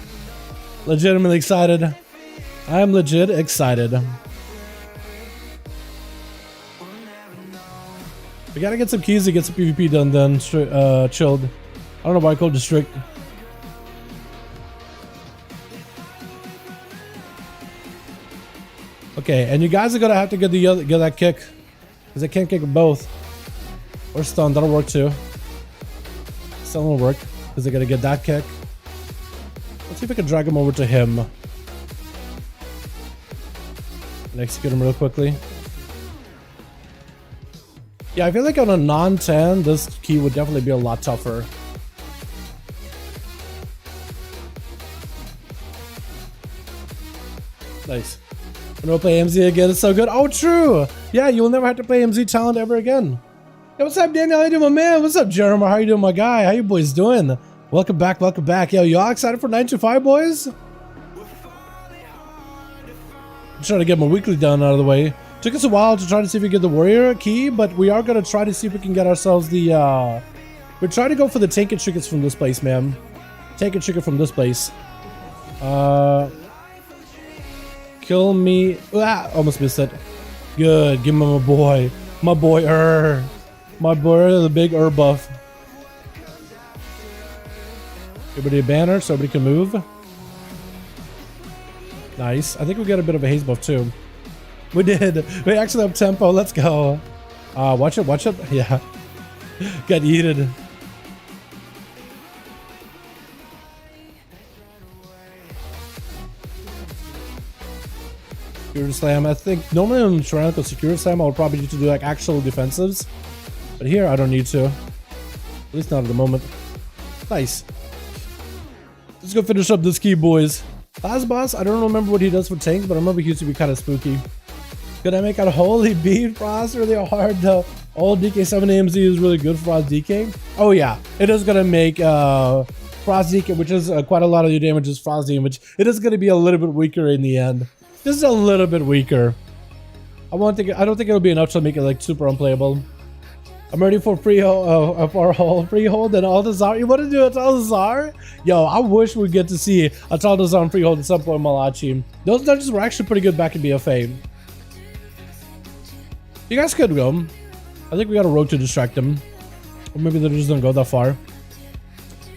Legitimately excited. I'm legit excited. We gotta get some keys to get some PvP done then, chilled. I don't know why I called District. Okay, and you guys are gonna have to get that kick. Because I can't kick them both. Or stun, that'll work too. Stun will work, because I gotta get that kick. Let's see if I can drag him over to him. And execute him real quickly. Yeah, I feel like on a non-10, this key would definitely be a lot tougher. Nice. I'm gonna play MZ again, it's so good. Oh, true! Yeah, you will never have to play MZ talent ever again. Yo, what's up, Daniel? How you doing, my man? What's up, Jeremy? How you doing, my guy? How you boys doing? Welcome back, welcome back. Yo, y'all excited for 9 to 5, boys? I'm trying to get my weekly done out of the way. Took us a while to try to see if we get the warrior key, but we are gonna try to see if we can get ourselves the we're trying to go for the tank and trinkets from this place, man. Tank and trinket from this place. Kill me. Ah, almost missed it. Good, give me my boy. My boy the big buff. Everybody a banner so everybody can move. Nice. I think we got a bit of a haze buff too. We did. We actually have tempo. Let's go. Watch it. Watch it. Yeah. Got yeeted. Security slam. I think normally on Tyrannical security slam I would probably need to do like actual defensives. But here I don't need to. At least not at the moment. Nice. Let's go finish up this key, boys. Last boss, I don't remember what he does for tanks, but I remember he used to be kind of spooky. Gonna make a holy beat frost really hard though. All DK7 AMZ is really good for frost DK. Oh yeah, it is gonna make frost DK, which is quite a lot of your damage is frost damage. It is gonna be a little bit weaker in the end. Just a little bit weaker. I don't think it'll be enough to make it like super unplayable. I'm ready for freehold, freehold and Altazar. You want to do a Altazar? Yo, I wish we get to see a Altazar and freehold at some point in Malachi. Those dungeons were actually pretty good back in BFA. You guys could go. I think we got a rogue to distract them. Or maybe they just don't go that far.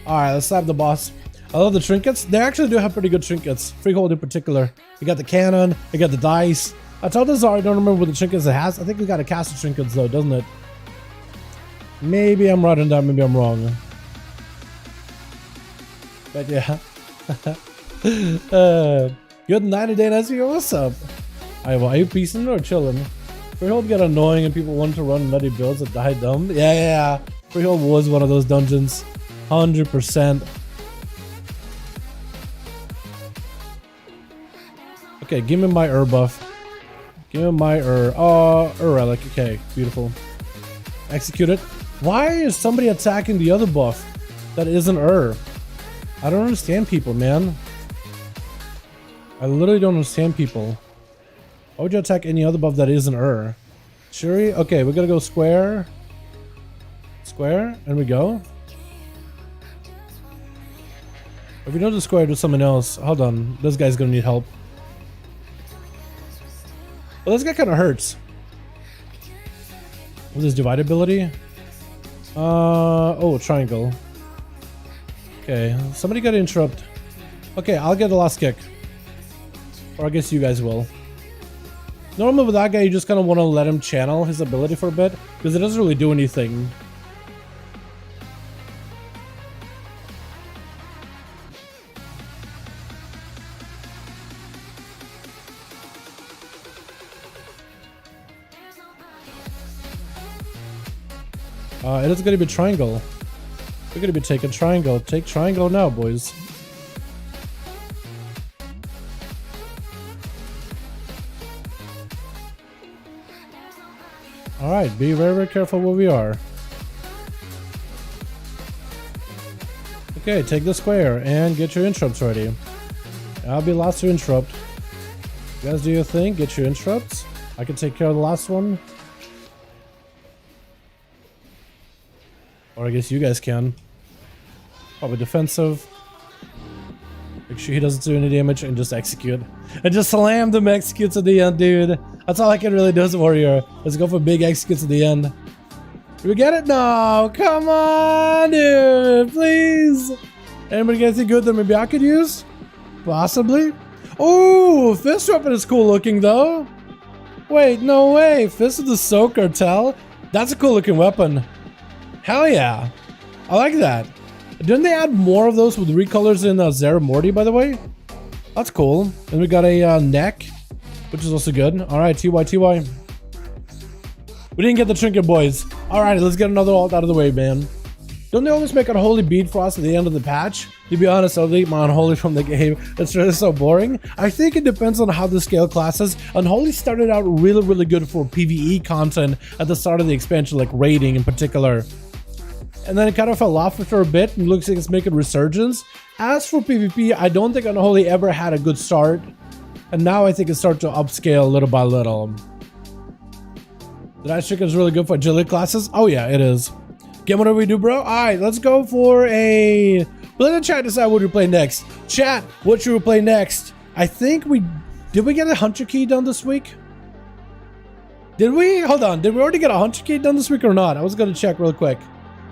Alright, let's slap the boss. I love the trinkets. They actually do have pretty good trinkets. Freehold in particular. We got the cannon. We got the dice. Altazar, I don't remember what the trinkets it has. I think we got a cast of trinkets though, doesn't it? Maybe I'm right on that, maybe I'm wrong. But yeah. Good 90-day SEO, what's up? Are you peacing or chilling? Freehold got annoying and people wanted to run nutty builds that died dumb. Yeah. Freehold was one of those dungeons. 100%. Okay, give me my buff. Give me my relic. Okay, beautiful. Execute it. Why is somebody attacking the other buff that isn't I don't understand people, man. I literally don't understand people. Why would you attack any other buff that isn't Shuri? Okay, we're gonna go square. Square, and we go. If we don't do square, do something else. Hold on, this guy's gonna need help. Well, this guy kind of hurts. With his divide ability. Oh, triangle. Okay, somebody got to interrupt. Okay, I'll get the last kick. Or I guess you guys will. Normally with that guy, you just kind of want to let him channel his ability for a bit, because it doesn't really do anything. It is going to be triangle. We're going to be taking triangle. Take triangle now, boys. Alright, be very, very careful where we are. Okay, take the square and get your interrupts ready. I'll be last to interrupt. You guys do your thing, get your interrupts. I can take care of the last one. Or I guess you guys can. Probably defensive. Make sure he doesn't do any damage and just execute. And just slam them executes at the end, dude. That's all I can really do as a warrior. Let's go for big executes at the end. Did we get it? No, come on, dude, please. Anybody get anything good that maybe I could use? Possibly. Oh, fist weapon is cool looking though. Wait, no way. Fist of the Soul Cartel. That's a cool looking weapon. Hell yeah. I like that. Didn't they add more of those with recolors in Zera Morty, by the way? That's cool. And we got a neck, which is also good. Alright, TY. We didn't get the trinket, boys. Alright, let's get another ult out of the way, man. Don't they always make Unholy bead frost at the end of the patch? To be honest, I'll delete my Unholy from the game. It's really so boring. I think it depends on how the scale classes. Unholy started out really, really good for PvE content at the start of the expansion, like raiding in particular. And then it kind of fell off after a bit and looks like it's making resurgence. As for PvP, I don't think Unholy ever had a good start. And now I think it's starting to upscale little by little. The Dice Trick is really good for agility classes. Oh yeah, it is. Get whatever we do, bro. Alright, let's go for a... Let the chat decide what we play next. Chat, what should we play next? I think we... Did we get a Hunter Key done this week? Did we? Hold on. Did we already get a Hunter Key done this week or not? I was going to check real quick.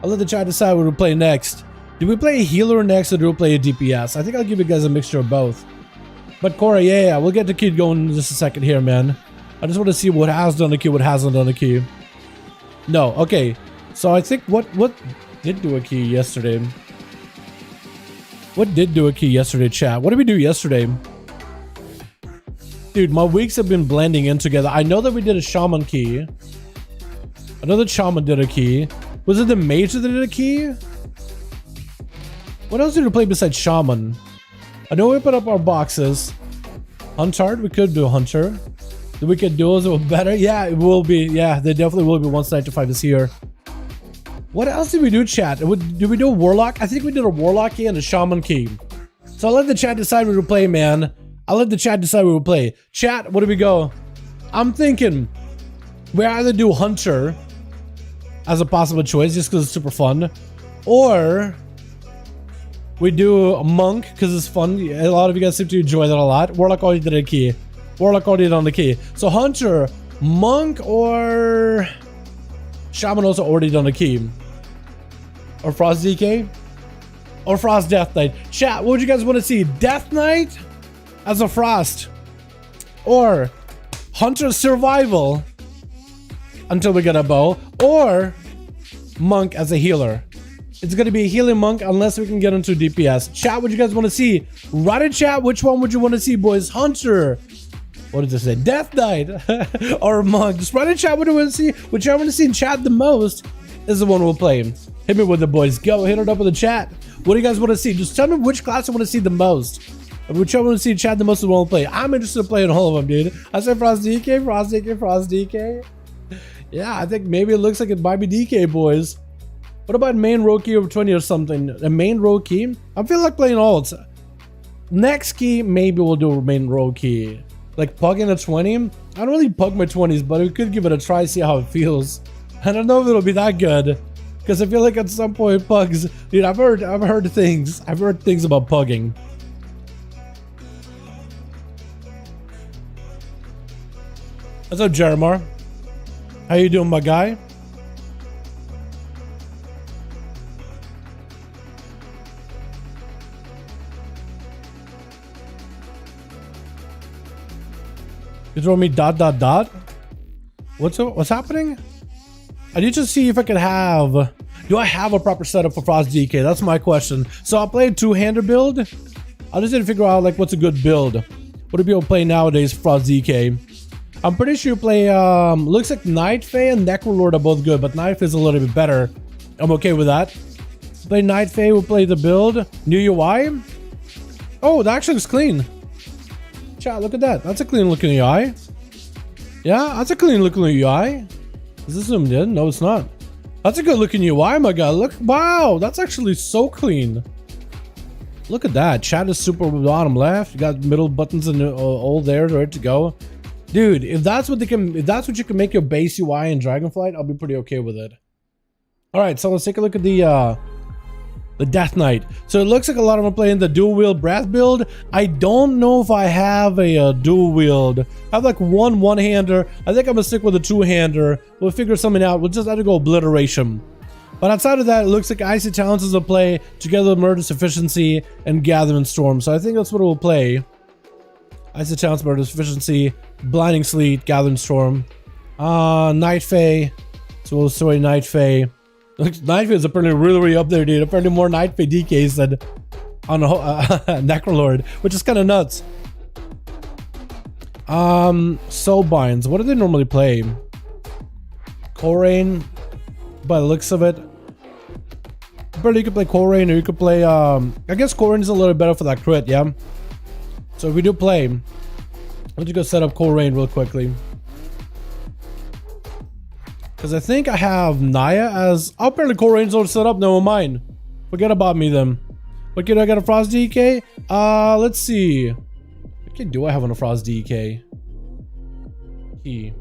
I'll let the chat decide what we play next. Do we play a healer next or do we play a DPS? I think I'll give you guys a mixture of both. But Corey, yeah, we'll get the key going in just a second here, man. I just want to see what has done the key, what hasn't done the key. No, okay. So I think what did do a key yesterday? What did do a key yesterday, chat? What did we do yesterday? Dude, my weeks have been blending in together. I know that we did a shaman key. I know that shaman did a key. Was it the mage that did a key? What else did we play besides shaman? I know we put up our boxes. Hunter, we could do hunter. The wicked duels were better. Yeah, it will be. Yeah, they definitely will be once 9 to 5 is here. What else did we do, chat? Did we do a warlock? I think we did a warlock key and a shaman key. So I'll let the chat decide what to play, man. I'll let the chat decide what we play. Chat, what do we go? I'm thinking we either do hunter as a possible choice just because it's super fun, or we do a monk because it's fun. A lot of you guys seem to enjoy that a lot. Warlock already did a key. Warlock already did on the key. So hunter, monk, or shaman also already done the key. Or Frost DK? Or Frost Death Knight. Chat, what would you guys want to see? Death Knight as a Frost? Or Hunter Survival until we get a bow? Or Monk as a healer? It's going to be a healing monk unless we can get into DPS. Chat, what you guys want to see? Write in chat, which one would you want to see, boys? Hunter. What does it say? Death Knight or monk? Just write in chat what you want to see. Which I want to see in chat the most is the one we'll play. Hit me with the boys. Go, hit it up in the chat. What do you guys want to see? Just tell me which class you want to see the most. Which I want to see in chat the most is the one we'll play. I'm interested in playing all of them, dude. I said Frost DK, Frost DK, Frost DK. Yeah, I think maybe it looks like it might be DK, boys. What about main row key over 20 or something? A main row key? I feel like playing alts. Next key, maybe we'll do a main row key. Like pugging a 20. I don't really pug my 20s, but we could give it a try, see how it feels. I don't know if it'll be that good, because I feel like at some point pugs, dude. I've heard things. I've heard things about pugging. What's up, Jeremar? How you doing, my guy? You throw me ... What's happening? I need to see if I can have... Do I have a proper setup for Frost DK? That's my question. So I'll play a two-hander build. I just need to figure out like what's a good build. What do people play nowadays for Frost DK? I'm pretty sure you play... looks like Night Fae and Necrolord are both good, but Night Fae is a little bit better. I'm okay with that. Play Night Fae, we'll play the build. New UI? Oh, that actually looks clean. Chat, look at that. That's a clean looking UI. Yeah, that's a clean looking UI. Is this zoomed in? No, it's not. That's a good looking UI, my guy. Look, wow, that's actually so clean. Look at that. Chat is super bottom left. You got middle buttons and all there, ready to go. Dude, if that's what you can make your base UI in Dragonflight, I'll be pretty okay with it. All right, so let's take a look at the Death Knight. So it looks like a lot of them are playing the dual wield breath build. I don't know if I have a dual wield. I have like one-hander. I think I'm gonna stick with a two-hander. We'll figure something out. We'll just have to go obliteration. But outside of that, it looks like Icy Talents is a play, together with Murderous Efficiency and Gathering Storm. So I think that's what we'll play. Icy Talents, Murderous Efficiency, Blinding Sleet, Gathering Storm. Night Fae. So we'll story Night Fae. Night Fae is apparently really up there, dude. Apparently more Night Fae DKs than on Necrolord, which is kind of nuts. Soulbinds. What do they normally play? Korain, by the looks of it. Apparently you could play Korain, or you could play I guess Korain is a little better for that crit, yeah. So if we do play, let's just go set up Korain real quickly. Because I think I have Naya as... Oh, apparently Korain's already set up. Never mind. Forget about me then. What can I get a Frost DK? Let's see. What key do I have on a Frost DK? Key.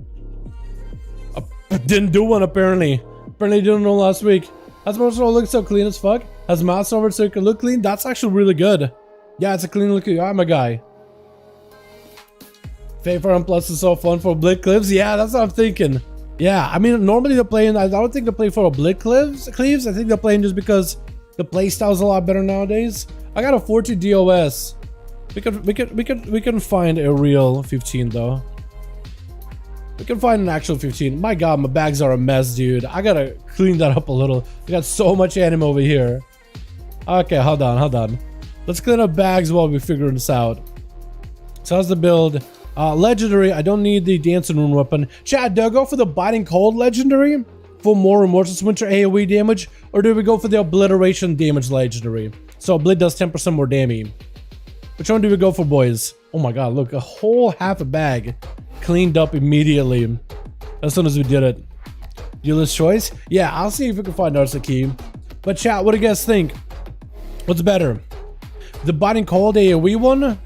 Didn't do one apparently. Apparently didn't know last week. That's why it looks so clean as fuck. Has mouse over so it can look clean. That's actually really good. Yeah, it's a clean looking guy, my guy. Favorite Plus is so fun for Blit Clips. Yeah, that's what I'm thinking. Yeah, I mean, normally they're playing... I don't think they play for a Blit Cleaves. I think they're playing just because The playstyle's a lot better nowadays. I got a 14 DOS. We can find a real 15 though. We can find an actual 15. My god, my bags are a mess, dude. I gotta clean that up a little. We got so much anime over here. Okay, hold on. Let's clean up bags while we figure this out. So how's the build? Legendary, I don't need the dancing rune weapon. Chad, do I go for the biting cold legendary for more remorseless winter AoE damage, or do we go for the obliteration damage legendary? So Oblit does 10% more damage. Which one do we go for, boys? Oh my god, look, a whole half a bag cleaned up immediately as soon as we did it. Dealer's choice? Yeah, I'll see if we can find Arsa key. But chat, what do you guys think? What's better? The biting cold AoE one?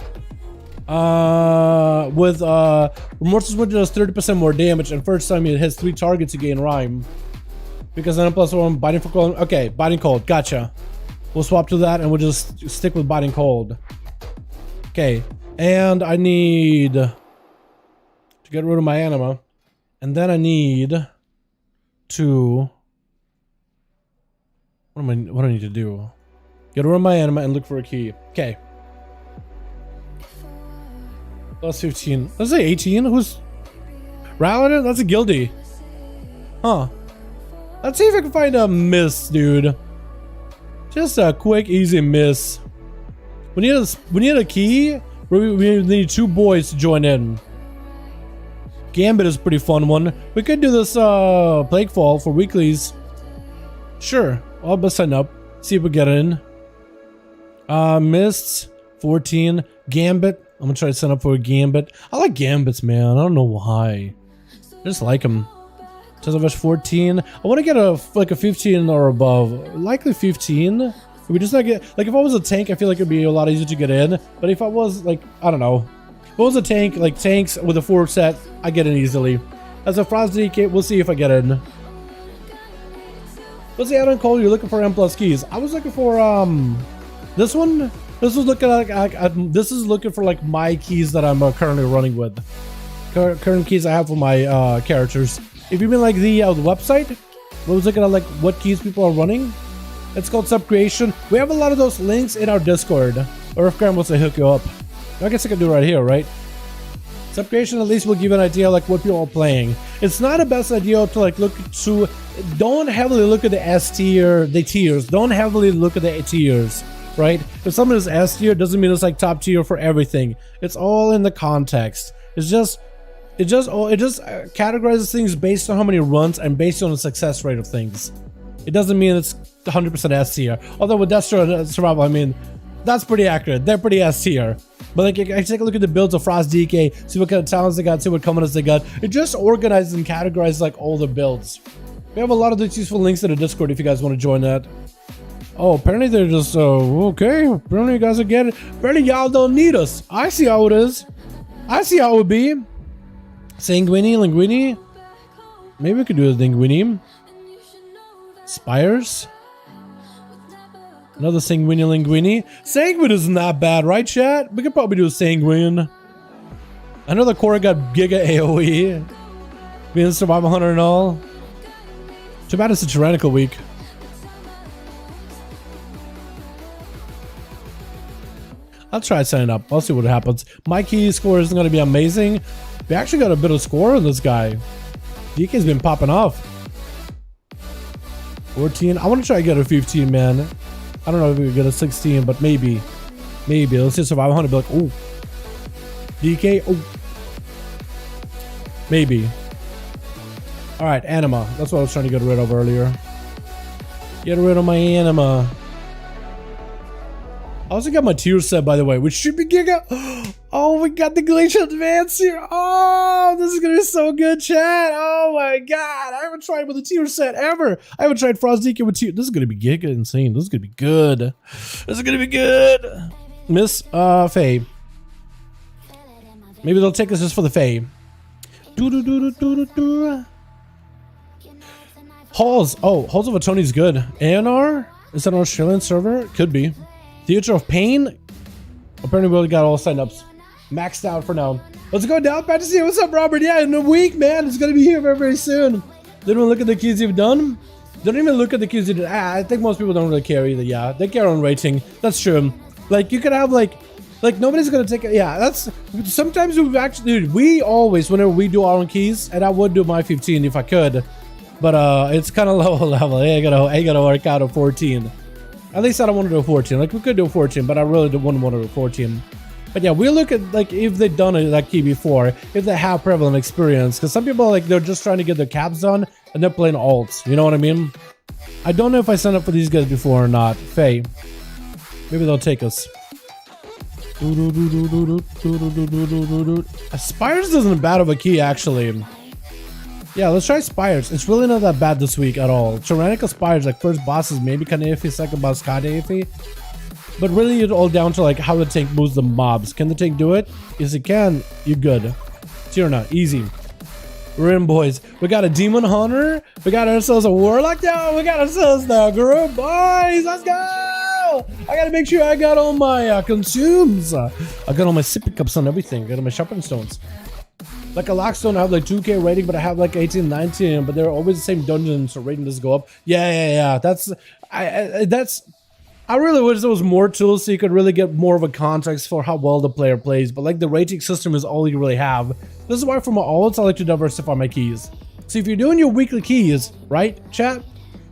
With remorseless winter does 30% more damage, and first time it hits 3 targets you gain rhyme. Because then plus 1 biting for cold. Okay, biting cold, gotcha. We'll swap to that and we'll just stick with biting cold. Okay, and I need to get rid of my anima, and then I need to what do I need to do? Get rid of my anima and look for a key. Okay. Plus 15. Let's say 18. Who's Ralladin? That's a guildie. Huh. Let's see if I can find a miss, dude. Just a quick, easy miss. We need a key. We need 2 boys to join in. Gambit is a pretty fun one. We could do this Plaguefall for weeklies. Sure. I'll best sign up. See if we get in. Mists 14. Gambit. I'm gonna try to sign up for a Gambit. I like Gambits, man. I don't know why. I just like them. Test 14. I want to get a 15 or above. Likely 15. We just not get, like, if I was a tank, I feel like it'd be a lot easier to get in. But if I was like, I don't know, if I was a tank, like tanks with a 4 set, I get in easily. As a Frost DK, we'll see if I get in. What's the add-on called? You're looking for M+ keys. I was looking for this one. This was looking like this is looking for like my keys that I'm currently running with. Current keys I have for my characters. If you mean like the website, I was looking at like what keys people are running. It's called Sub Creation. We have a lot of those links in our Discord. Or if Graham wants to hook you up, I guess I can do it right here, right? Sub Creation at least will give you an idea like what people are playing. It's not the best idea to like look to. Don't heavily look at the S tier, the tiers. Don't heavily look at the tiers. Right? If someone is S tier, doesn't mean it's like top tier for everything. It's all in the context. It just categorizes things based on how many runs and based on the success rate of things. It doesn't mean it's 100% S tier. Although with Death Survival, I mean, that's pretty accurate. They're pretty S tier. But like, I take a look at the builds of Frost DK, see what kind of talents they got, see what commons they got. It just organizes and categorizes like all the builds. We have a lot of these useful links in the Discord if you guys want to join that. Oh, apparently they're just, okay. Apparently you guys are getting it. Apparently y'all don't need us. I see how it is. I see how it would be. Sanguini, Linguini. Maybe we could do a Linguini. Spires. Another Sanguini, Linguini. Sanguine is not bad, right, chat? We could probably do a Sanguine. Another core got Giga AoE. Being a Survival Hunter and all. Too bad it's a tyrannical week. I'll try signing up. I'll see what happens. My key score isn't going to be amazing. We actually got a bit of score on this guy. DK's been popping off. 14. I want to try to get a 15, man. I don't know if we can get a 16, but maybe. Maybe. Let's see Survival Hunter. Be like, oh. DK. Oh. Maybe. Alright, anima. That's what I was trying to get rid of earlier. Get rid of my anima. I also got my tier set, by the way, which should be Giga. Oh, we got the Glacial Advance here. Oh, this is going to be so good, chat. Oh my god. I haven't tried with a tier set ever. I haven't tried Frost DK with tier. This is going to be Giga insane. This is going to be good. This is going to be good. Miss Faye. Maybe they'll take us just for the Faye. Halls. Oh, Halls of Atoni's good. ANR? Is that an Australian server? Could be. Theater of Pain? Apparently we already got all signups. Maxed out for now. Let's go down fantasy. What's up, Robert? Yeah, in a week, man. It's gonna be here very, very soon. Didn't we look at the keys you've done? don't even look at the keys. I think most people don't really care either. Yeah, they care on rating. That's true. Like you could have like nobody's gonna take it. Yeah, that's sometimes we've actually, dude, we always, whenever we do our own keys, and I would do my 15 if I could, but it's kind of low level. I gotta work out a 14. At least I don't want to do a 14. Like we could do a 14, but I really wouldn't want to do a 14. But yeah, we look at like if they've done that key before, if they have prevalent experience, because some people like they're just trying to get their caps done and they're playing alts. You know what I mean? I don't know if I signed up for these guys before or not. Faye, maybe they'll take us. Spires isn't bad of a key actually. Yeah, let's try Spires. It's really not that bad this week at all. Tyrannical Spires, like first boss is maybe kind of iffy, second boss kind of iffy. But really it's all down to like how the tank moves the mobs. Can the tank do it? Yes it can, you're good. Tyrna, easy. We're in, boys. We got a Demon Hunter. We got ourselves a Warlock. Yo, we got ourselves the group, boys. Let's go. I gotta make sure I got all my consumes. I got all my sippy cups and everything. I got all my sharpening stones. Like a Lockstone, I have like 2k rating, but I have like 18, 19, but they're always the same dungeon, so rating does go up. Yeah. I really wish there was more tools so you could really get more of a context for how well the player plays, but like the rating system is all you really have. This is why for my alts, I like to diversify my keys. So if you're doing your weekly keys, right, chat?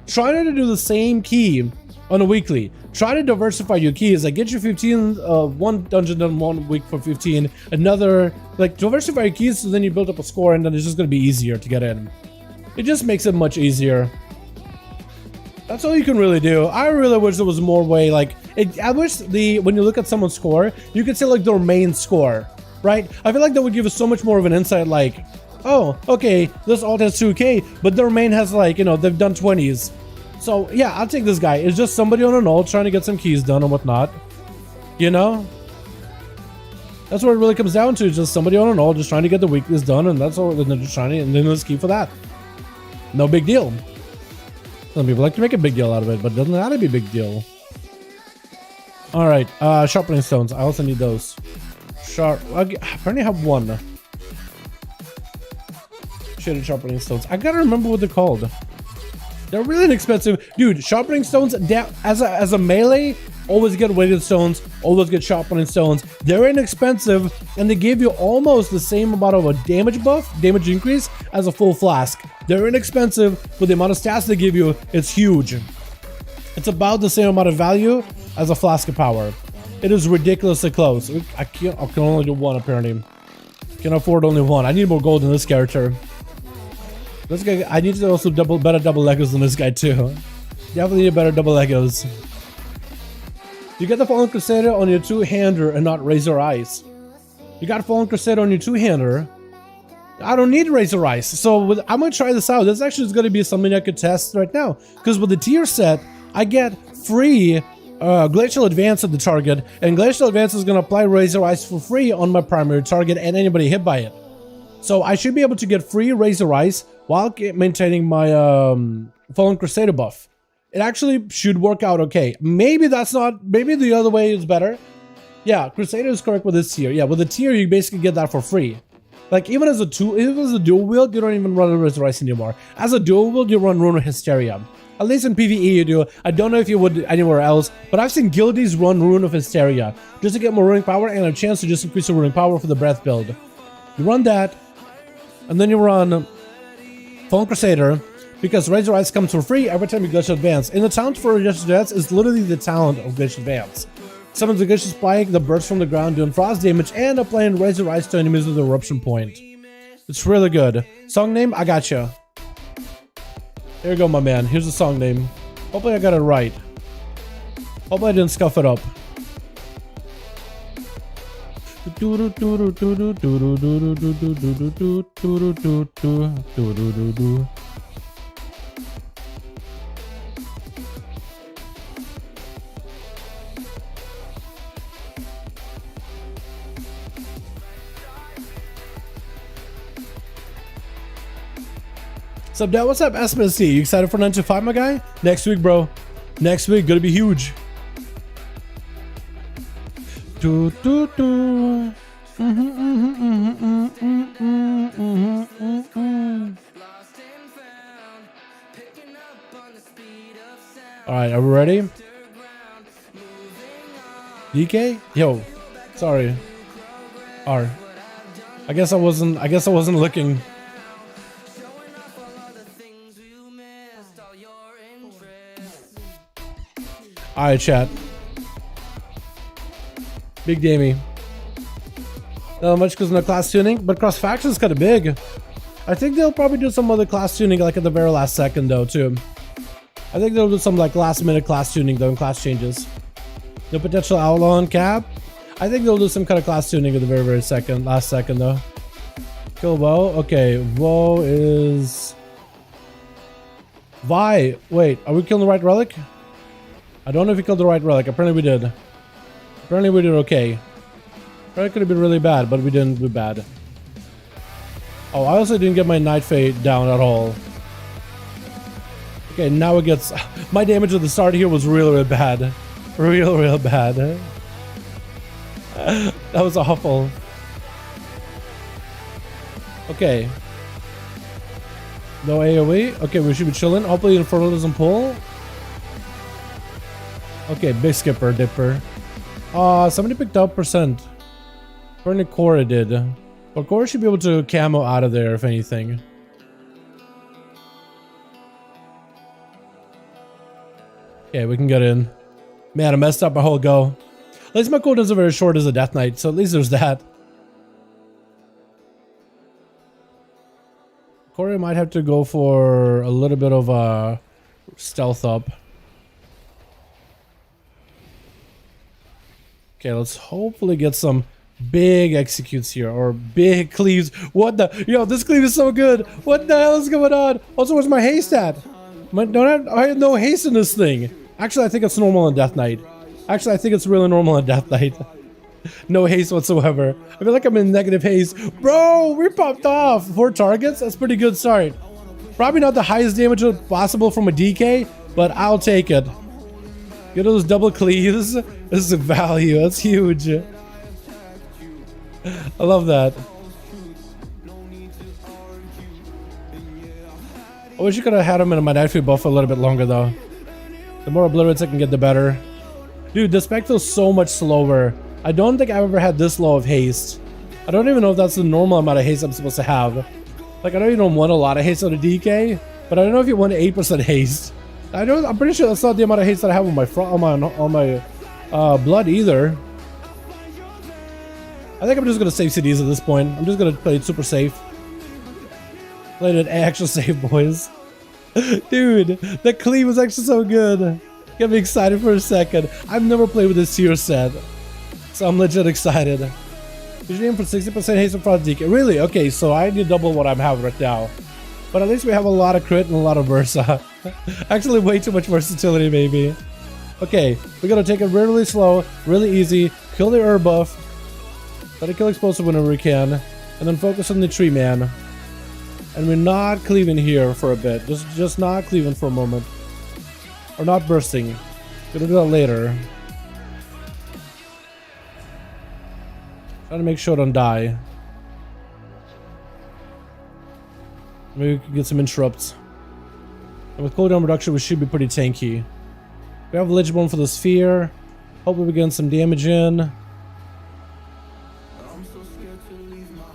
Try not to do the same key on a weekly. Try to diversify your keys. Like get your 15, one dungeon done 1 week for 15, another, like diversify your keys so then you build up a score and then it's just gonna be easier to get in. It just makes it much easier. That's all you can really do. I really wish there was more way, like, I wish when you look at someone's score, you could see like their main score, right? I feel like that would give us so much more of an insight, like, oh, okay, this alt has 2k, but their main has like, you know, they've done 20s. So yeah, I'll take this guy. It's just somebody on an alt trying to get some keys done and whatnot, you know? That's what it really comes down to, just somebody on an alt just trying to get the weeklies done, and that's all, and they're just trying to, and then there's key for that. No big deal. Some people like to make a big deal out of it, but it doesn't have to be a big deal. Alright, sharpening stones. I also need those. I apparently have one. Shaded sharpening stones. I gotta remember what they're called. They're really inexpensive. Dude, sharpening stones, as a melee, always get weighted stones, always get sharpening stones. They're inexpensive, and they give you almost the same amount of a damage buff, damage increase, as a full flask. They're inexpensive, but the amount of stats they give you, it's huge. It's about the same amount of value as a flask of power. It is ridiculously close. I can only do one, apparently. Can afford only one. I need more gold in this character. This guy, I need to also better double Legos than this guy too. Definitely need better double Legos. You get the Fallen Crusader on your two-hander and not Razor Ice. You got Fallen Crusader on your two-hander. I don't need Razor Ice, so I'm gonna try this out. This actually is gonna be something I could test right now, because with the tier set, I get free Glacial Advance at the target, and Glacial Advance is gonna apply Razor Ice for free on my primary target and anybody hit by it. So I should be able to get free Razor Ice while maintaining my Fallen Crusader buff. It actually should work out okay. Maybe that's not, maybe the other way is better. Yeah, Crusader is correct with this tier. Yeah, with the tier, you basically get that for free. Like, even as a dual wield, you don't even run Razor Ice anymore. As a dual wield, you run Rune of Hysteria. At least in PvE you do. I don't know if you would anywhere else, but I've seen guildies run Rune of Hysteria just to get more runing power and a chance to just increase the runing power for the breath build. You run that, and then you run Fallen Crusader, because Razor Ice comes for free every time you Glacial Advance. And the talent for Glacial Advance is literally the talent of Glacial Advance. Summons the Glacial Spike that bursts from the ground doing frost damage and applying Razor Ice to enemies with Eruption Point. It's really good. Song name? I gotcha. There you go, my man. Here's the song name. Hopefully I got it right. Hopefully I didn't scuff it up. Sup, Dad? What's up, SMSC? You excited for 9 to 5, my guy? Next week, bro. Next week, gonna be huge. All right, are we ready? DK? Yo, sorry. R. I guess I wasn't looking. All right, chat. Big Damie. Not much because no class tuning, but cross faction is kind of big. I think they'll probably do some other class tuning like at the very last second though too. I think they'll do some like last minute class tuning though and class changes. No potential outlaw on cap. I think they'll do some kind of class tuning at the very last second though. Kill WoW. Okay, WoW is Vi. Wait, are we killing the right relic? I don't know if we killed the right relic. Apparently we did. Apparently we did okay. Probably could have been really bad, but we didn't do bad. Oh, I also didn't get my Night Fade down at all. Okay, now it gets... My damage at the start here was really bad. Real bad. That was awful. Okay. No AoE. Okay, we should be chilling. Hopefully Infernal doesn't pull. Okay, big skipper, dipper. Somebody picked up %. Apparently Cora did. Well, Cora should be able to camo out of there, if anything. Okay, we can get in. Man, I messed up my whole go. At least my cooldowns are very short as a Death Knight, so at least there's that. Cora might have to go for a little bit of a stealth up. Okay, let's hopefully get some big executes here, or big cleaves. What the? Yo, this cleave is so good. What the hell is going on? Also, where's my haste at? I have no haste in this thing. Actually, I think it's normal in Death Knight. Actually, I think it's really normal in Death Knight. No haste whatsoever. I feel like I'm in negative haste. Bro, we popped off 4 targets. That's pretty good start. Probably not the highest damage possible from a DK, but I'll take it. Get those double cleaves. This is a value. That's huge. I love that. I wish you could have had him in my Night Fade buff for a little bit longer though. The more obliterates I can get, the better. Dude, the spec feels so much slower. I don't think I've ever had this low of haste. I don't even know if that's the normal amount of haste I'm supposed to have. Like, I know you don't want a lot of haste on a DK, but I don't know if you want 8% haste. I'm pretty sure that's not the amount of haste that I have on my blood either. I think I'm just gonna save CDs at this point. I'm just gonna play it super safe. Played an actual save, boys. Dude, that cleave was actually so good. Get me excited for a second. I've never played with this tier set, so I'm legit excited. Usually aim for 60% haste in front of DK. Really? Okay, so I need double what I'm having right now. But at least we have a lot of crit and a lot of Versa. Actually, way too much versatility, maybe. Okay, we're gonna take it really slow, really easy. Kill the herb buff. Try to kill explosive whenever we can, and then focus on the tree man. And we're not cleaving here for a bit. Just not cleaving for a moment. Or not bursting. Gonna do that later. Trying to make sure I don't die. Maybe we can get some interrupts. And with cooldown reduction, we should be pretty tanky. We have Lichborn for the sphere. Hopefully we get some damage in.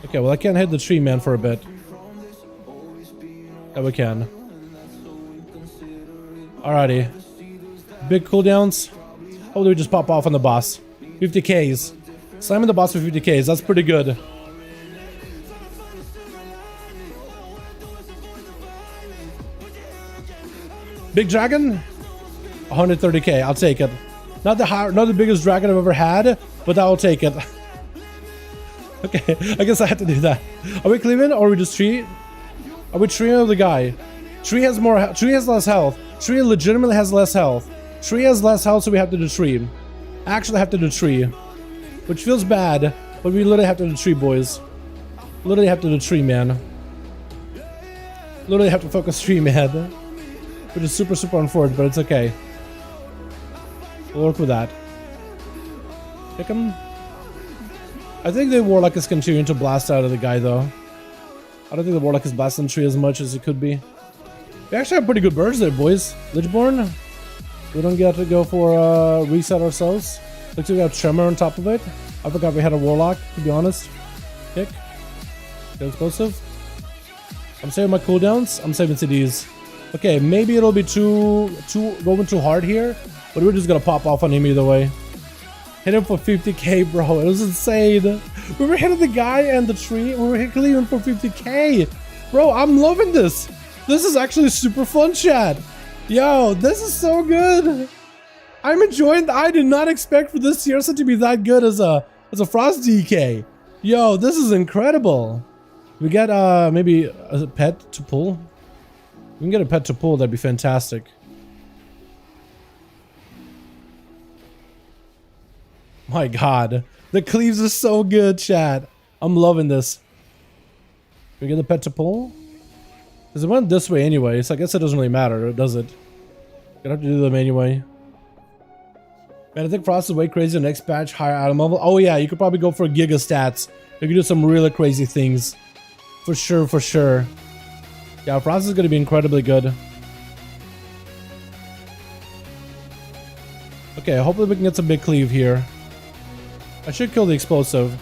Okay, well I can't hit the tree man for a bit. Yeah, we can. Alrighty. Big cooldowns. Hopefully we just pop off on the boss. 50Ks. Slamming the boss for 50Ks. That's pretty good. Big dragon? 130k. I'll take it. Not the biggest dragon I've ever had, but I'll take it. Okay, I guess I had to do that. Are we cleaving or are we just tree? Are we treeing the guy? Tree has less health. Tree legitimately has less health. Tree has less health, so we have to do tree. Actually have to do tree. Which feels bad, but we literally have to do tree, boys. Literally have to do tree, man. Literally have to focus tree, man. Which is super, super unfortunate, but it's okay. We'll work with that. Pick him. I think the Warlock is continuing to blast out of the guy, though. I don't think the Warlock is blasting tree as much as it could be. We actually have pretty good birds there, boys. Lichborn. We don't get to go for reset ourselves. Looks like we have Tremor on top of it. I forgot we had a Warlock, to be honest. Kick. Go explosive. I'm saving my cooldowns. I'm saving CDs. Okay, maybe it'll be going too hard here, but we're just gonna pop off on him either way. Hit him for 50k, bro. It was insane. We were hitting the guy and the tree. We were hitting him for 50k. Bro, I'm loving this. This is actually super fun, chat. Yo, this is so good. I'm enjoying. I did not expect for this tier set to be that good as a Frost DK. Yo, this is incredible. We get maybe a pet to pull. We can get a pet to pull. That'd be fantastic. My God, the cleaves are so good, chat. I'm loving this. We get the pet to pull. Because it went this way anyway, so I guess it doesn't really matter, does it? Gonna have to do them anyway. Man, I think Frost is way crazy. Next patch, higher item level. Oh yeah, you could probably go for giga stats. You could do some really crazy things. For sure, for sure. Yeah, Frost is gonna be incredibly good. Okay, hopefully we can get some big cleave here. I should kill the explosive.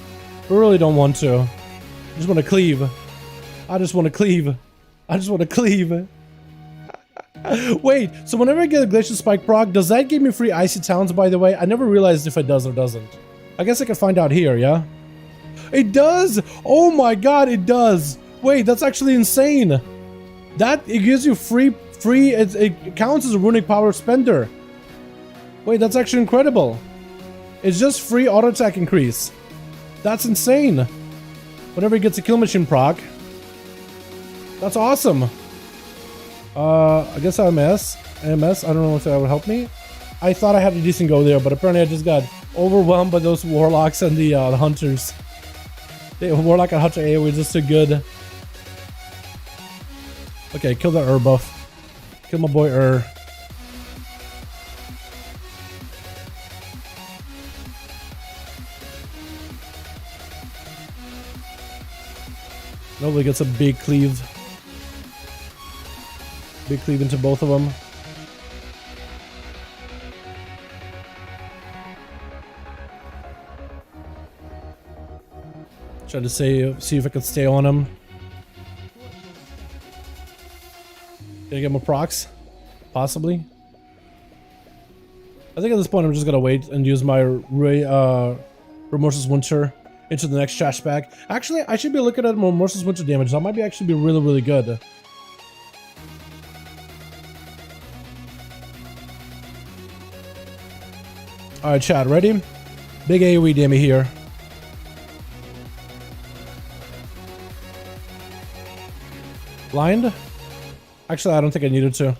We really don't want to. I just want to cleave. I just want to cleave. I just want to cleave. Wait, so whenever I get a Glacial Spike proc, does that give me free Icy Towns, by the way? I never realized if it does or doesn't. I guess I can find out here, yeah? It does! Oh my God, it does! Wait, that's actually insane! It gives you free, it counts as a runic power spender. Wait, that's actually incredible. It's just free auto attack increase. That's insane. Whenever he gets a kill machine proc. That's awesome. I guess AMS. I don't know if that would help me. I thought I had a decent go there, but apparently I just got overwhelmed by those warlocks and the hunters. The warlock and hunter AoE is just too good. Okay, kill the buff. Kill my boy Nobody gets a big cleave. Big cleave into both of them. Try to see if I can stay on him. Gonna get more procs? Possibly. I think at this point I'm just gonna wait and use my Remorseless Winter into the next trash bag. Actually, I should be looking at more Remorseless Winter damage. That might be actually be really, really good. Alright, chat, ready? Big AoE damage here. Blind? Actually, I don't think I needed to.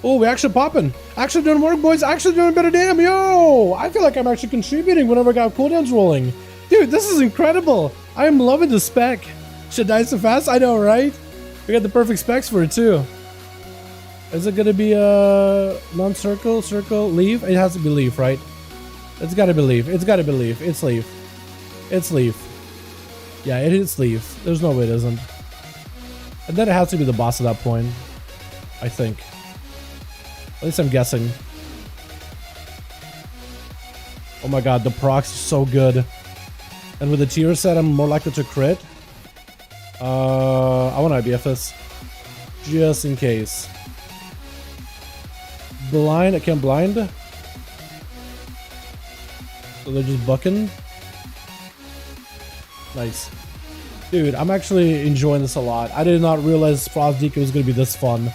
Oh, we actually popping. Actually doing work, boys. Actually doing a bit of damn. Yo! I feel like I'm actually contributing whenever I got cooldowns rolling. Dude, this is incredible. I am loving the spec. Should die so fast? I know, right? We got the perfect specs for it, too. Is it gonna be a non-circle, circle, leaf? It has to be leaf, right? It's gotta be leaf. It's gotta be leaf. It's leaf. It's leaf. Yeah, it is leaf. There's no way it isn't. And then it has to be the boss at that point. I think. At least I'm guessing. Oh my god, the procs are so good. And with the tier set, I'm more likely to crit. I want to IBFS. Just in case. Blind, I can't blind. So they're just bucking. Nice. Dude, I'm actually enjoying this a lot. I did not realize Frost DK was going to be this fun.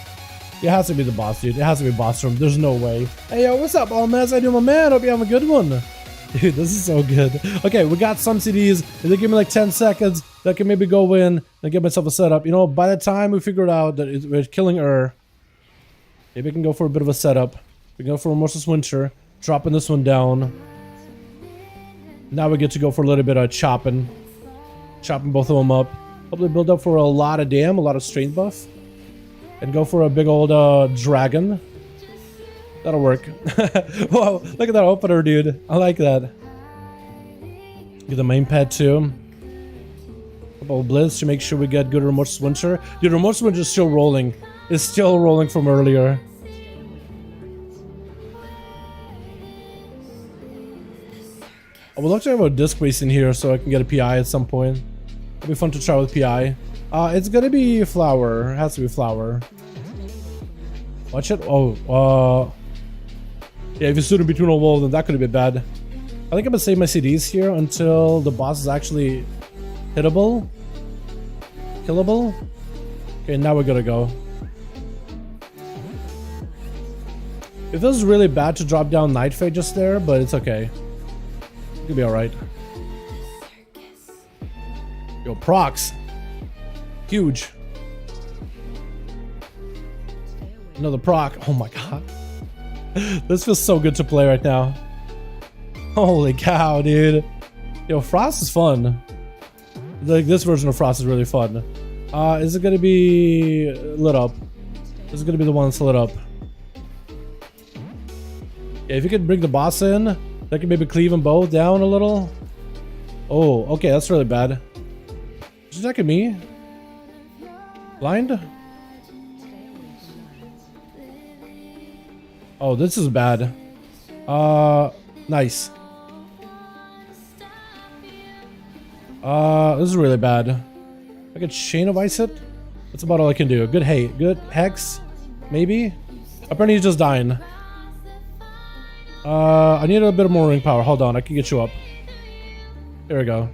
It has to be the boss, dude. It has to be boss room. There's no way. Hey, yo, what's up, all mess? I do, my man. Hope you have a good one. Dude, this is so good. Okay, we got some CDs. If they give me like 10 seconds, that can maybe go in and get myself a setup. You know, by the time we figure out that we're killing maybe we can go for a bit of a setup. We can go for Remorseless Winter, dropping this one down. Now we get to go for a little bit of chopping. Chopping both of them up. Hopefully build up for a lot of dam, a lot of strength buff. And go for a big old dragon. That'll work. Whoa, look at that opener, dude. I like that. Get the main pad too. Hopefully Couple of blitz to make sure we get good Remorse Winter. Dude, Remorse Winter is still rolling. It's still rolling from earlier. I would love to have a disc race in here so I can get a PI at some point. It'll be fun to try with PI. It's gonna be flower. It has to be flower. Watch it. Oh, yeah, if you stood in between a wall, then that could have been bad. I think I'm gonna save my CDs here until the boss is actually hittable. Killable. Okay, now we're gonna go. It feels really bad to drop down Night Fate just there, but it's okay. It'll be alright. Yo, procs. Huge. Another proc. Oh my god. This feels so good to play right now. Holy cow, dude. Yo, Frost is fun. Like, this version of Frost is really fun. Is it gonna be lit up? This is gonna be the one that's lit up. Yeah, if you could bring the boss in, that could maybe cleave them both down a little. Oh, okay, that's really bad. Is that me? Blind? Oh, this is bad. Nice. This is really bad. I could Chain of Ice it? That's about all I can do. Good hate. Good Hex? Maybe? Apparently he's just dying. I need a bit more ring power. Hold on, I can get you up. There we go.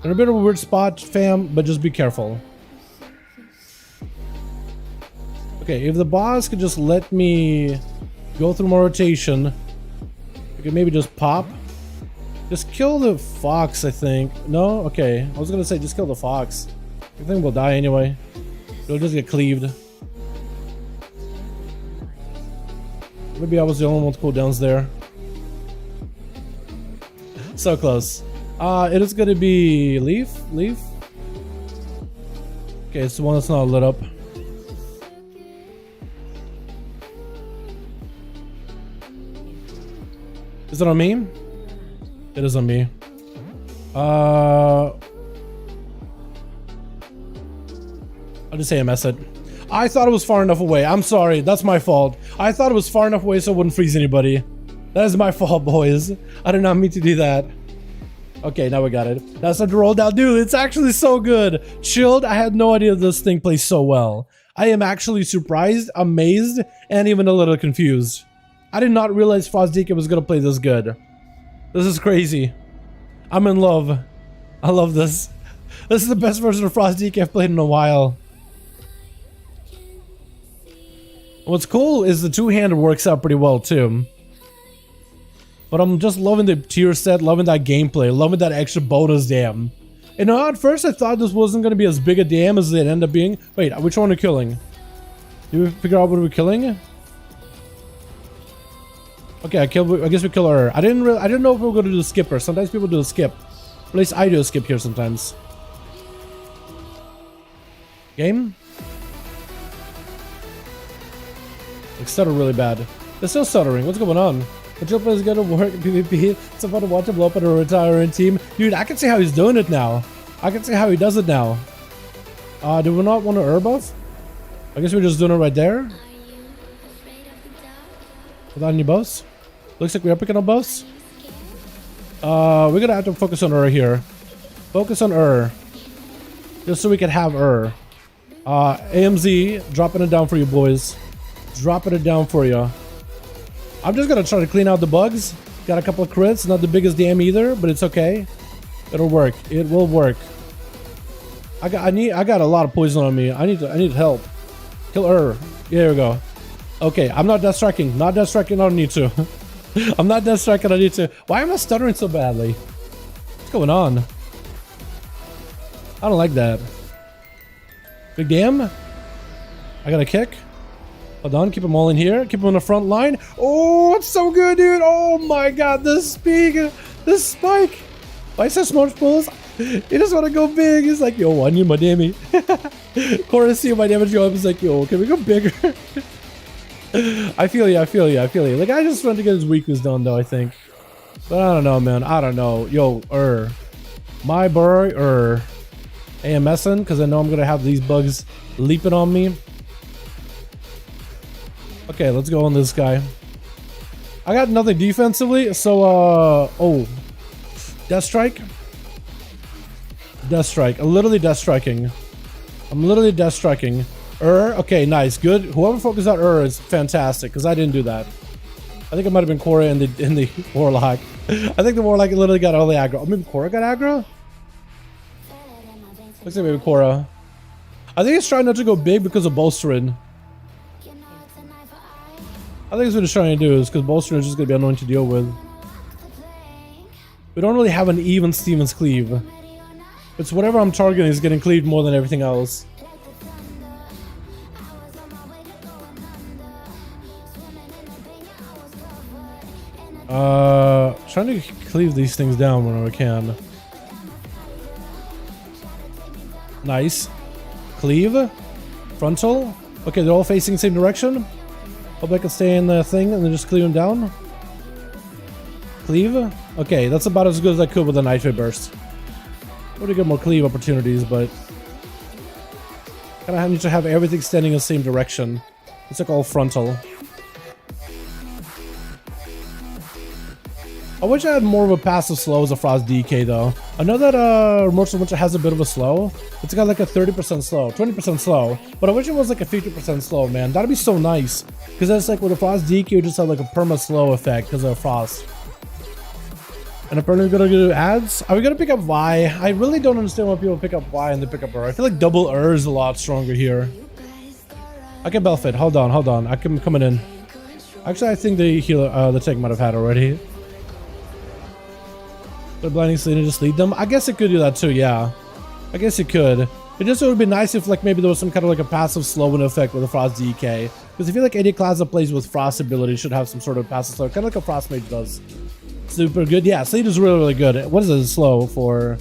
In a bit of a weird spot, fam, but just be careful. Okay, if the boss could just let me go through more rotation, we could maybe just pop. Just kill the fox, I think. No? Okay. I was gonna say just kill the fox. I think we'll die anyway. It'll just get cleaved. Maybe I was the only one with cooldowns there. So close. It is gonna be Leaf? Leaf? Okay, it's the one that's not lit up. Is it on me? It is on me. I'll just say I messed it. I thought it was far enough away. I'm sorry. That's my fault. I thought it was far enough away so it wouldn't freeze anybody. That is my fault, boys. I did not mean to do that. Okay, now we got it. That's time to roll down. Dude, it's actually so good. Chilled. I had no idea this thing plays so well. I am actually surprised, amazed, and even a little confused. I did not realize Frost DK was going to play this good. This is crazy. I'm in love. I love this. This is the best version of Frost DK I've played in a while. What's cool is the two-handed works out pretty well too. But I'm just loving the tier set, loving that gameplay, loving that extra bonus dam. You know, at first I thought this wasn't going to be as big a dam as it ended up being. Wait, which one are we killing? Did we figure out what we're killing? Okay, I guess we kill her. I didn't know if we were going to do the skipper. Sometimes people do a skip. At least I do a skip here sometimes. Game? Like, stutter really bad. They're still stuttering. What's going on? The chill player is gonna work in PvP. It's fun to watch him blow up at a retiring team. Dude, I can see how he's doing it now. I can see how he does it now. Do we not want to herb buff? I guess we're just doing it right there. Without any buffs? Looks like we are picking up buffs. We're gonna have to focus on her here. Focus on her. Just so we can have her. AMZ, dropping it down for you boys. Dropping it down for you. I'm just gonna try to clean out the bugs. Got a couple of crits, not the biggest damn either, but it's okay. It'll work. It will work. I got a lot of poison on me. I need help. Kill her. Yeah, there we go. Okay, I'm not death striking. Not death striking. I don't need to. I'm not death striking. I need to. Why am I stuttering so badly? What's going on? I don't like that. Big damn. I got a kick. Hold on, keep them all in here. Keep them on the front line. Oh, it's so good, dude. Oh my god, this spike. Why so smart pulls? He just want to go big. He's like, yo, I need my damage. Chorus, see my damage go up. He's like, yo, can we go bigger? I feel you. Like, I just want to get his weakness done, though, I think. But I don't know, man. I don't know. Yo, my boy, AMSing, because I know I'm gonna have these bugs leaping on me. Okay, let's go on this guy. I got nothing defensively, so oh, Death Strike. Death Strike. I'm literally Death Striking. I'm literally Death Striking. Okay, nice, good. Whoever focused out is fantastic, because I didn't do that. I think it might have been Korra in the Warlock. I think the Warlock literally got all the aggro. Oh, maybe Korra got aggro? Looks like maybe Korra. I think he's trying not to go big because of bolstering. I think that's what he's trying to do, is because bolstering is just going to be annoying to deal with. We don't really have an even Stevens cleave. It's whatever I'm targeting is getting cleaved more than everything else. Trying to cleave these things down whenever I can. Nice. Cleave. Frontal. Okay, they're all facing the same direction. Hope I can stay in the thing and then just cleave them down. Cleave. Okay, that's about as good as I could with a Nightfade Burst. Would have got more cleave opportunities, but kind of need to have everything standing in the same direction. It's like all frontal. I wish I had more of a passive slow as a Frost DK though. I know that Immortal Winter has a bit of a slow. It's got like a 30% slow, 20% slow, but I wish it was like a 50% slow, man. That'd be so nice. Because that's like with a Frost DK, you just have like a perma slow effect because of Frost. And apparently we're gonna do ads. Are we gonna pick up Y? I really don't understand why people pick up Y and they pick up I feel like double is a lot stronger here. I can Belfit. Hold on. I'm coming in. Actually, I think the healer, the tank might have had already. The blinding Selena just lead them. I guess it could do that too. Yeah, I guess it could. It just would be nice if like maybe there was some kind of like a passive slowing effect with a Frost DK. Because I feel like any class that plays with Frost ability should have some sort of passive slow, kind of like a Frost Mage does. Super good. Yeah, Sleet is really good. What is it slow for?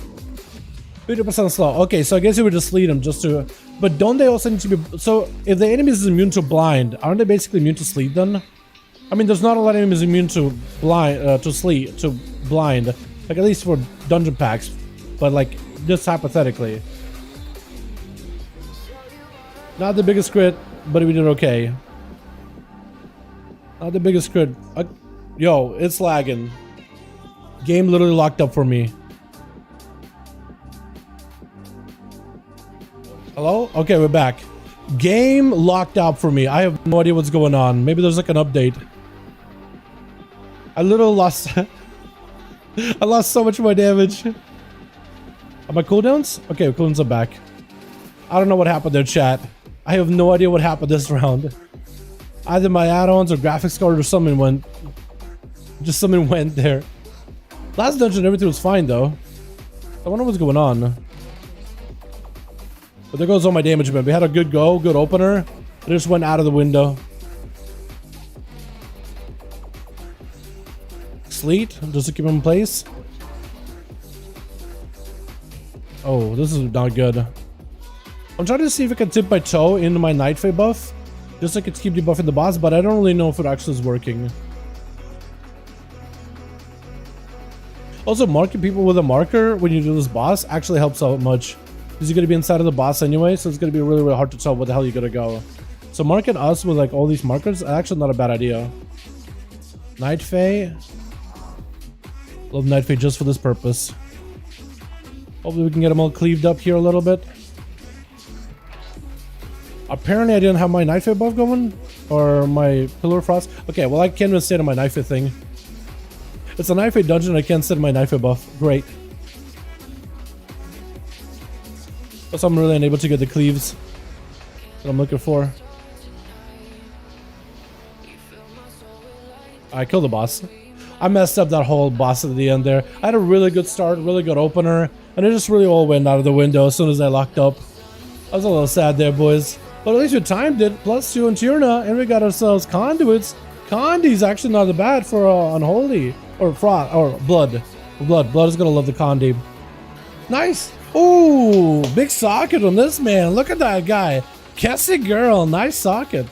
50% slow. Okay, so I guess you would just lead them just to. But don't they also need to be? So if the enemy is immune to blind, aren't they basically immune to sleep then? I mean, there's not a lot of enemies immune to blind, to sleep, to blind. Like at least for dungeon packs, but like just hypothetically. Not the biggest crit, but we did okay. Not the biggest crit. Yo, it's lagging. Game literally locked up for me. Hello? Okay, we're back. Game locked up for me. I have no idea what's going on. Maybe there's like an update. I literally lost. I lost so much of my damage. Are my cooldowns? Okay, cooldowns are back. I don't know what happened there, chat. I have no idea what happened this round. Either my add-ons or graphics card or something went. Just something went there. Last dungeon, everything was fine though. I wonder what's going on. But there goes all my damage, man. We had a good go, good opener. It just went out of the window. Sleet, just to keep him in place. Oh, this is not good. I'm trying to see if I can tip my toe into my Nightfade buff. Just so I can keep debuffing the boss, but I don't really know if it actually is working. Also, marking people with a marker when you do this boss actually helps out much. Because you're going to be inside of the boss anyway, so it's going to be really, really hard to tell where the hell you're going to go. So marking us with like all these markers is actually not a bad idea. Nightfade. Love Nightfade just for this purpose. Hopefully we can get them all cleaved up here a little bit. Apparently I didn't have my Nightfade buff going. Or my Pillar of Frost. Okay, well I can't even set on my Nightfade thing. It's a Nightfade dungeon, I can't set my Nightfade buff. Great. So I'm really unable to get the cleaves that I'm looking for. I killed the boss. I messed up that whole boss at the end there. I had a really good start, really good opener, and it just really all went out of the window as soon as I locked up. I was a little sad there, boys. But at least we timed it. +2 on Tierna, and we got ourselves conduits. Condi's actually not that bad for Unholy. Or Frost, or Blood. Blood is gonna love the Condi. Nice! Ooh, big socket on this man. Look at that guy. Cassie girl, nice socket.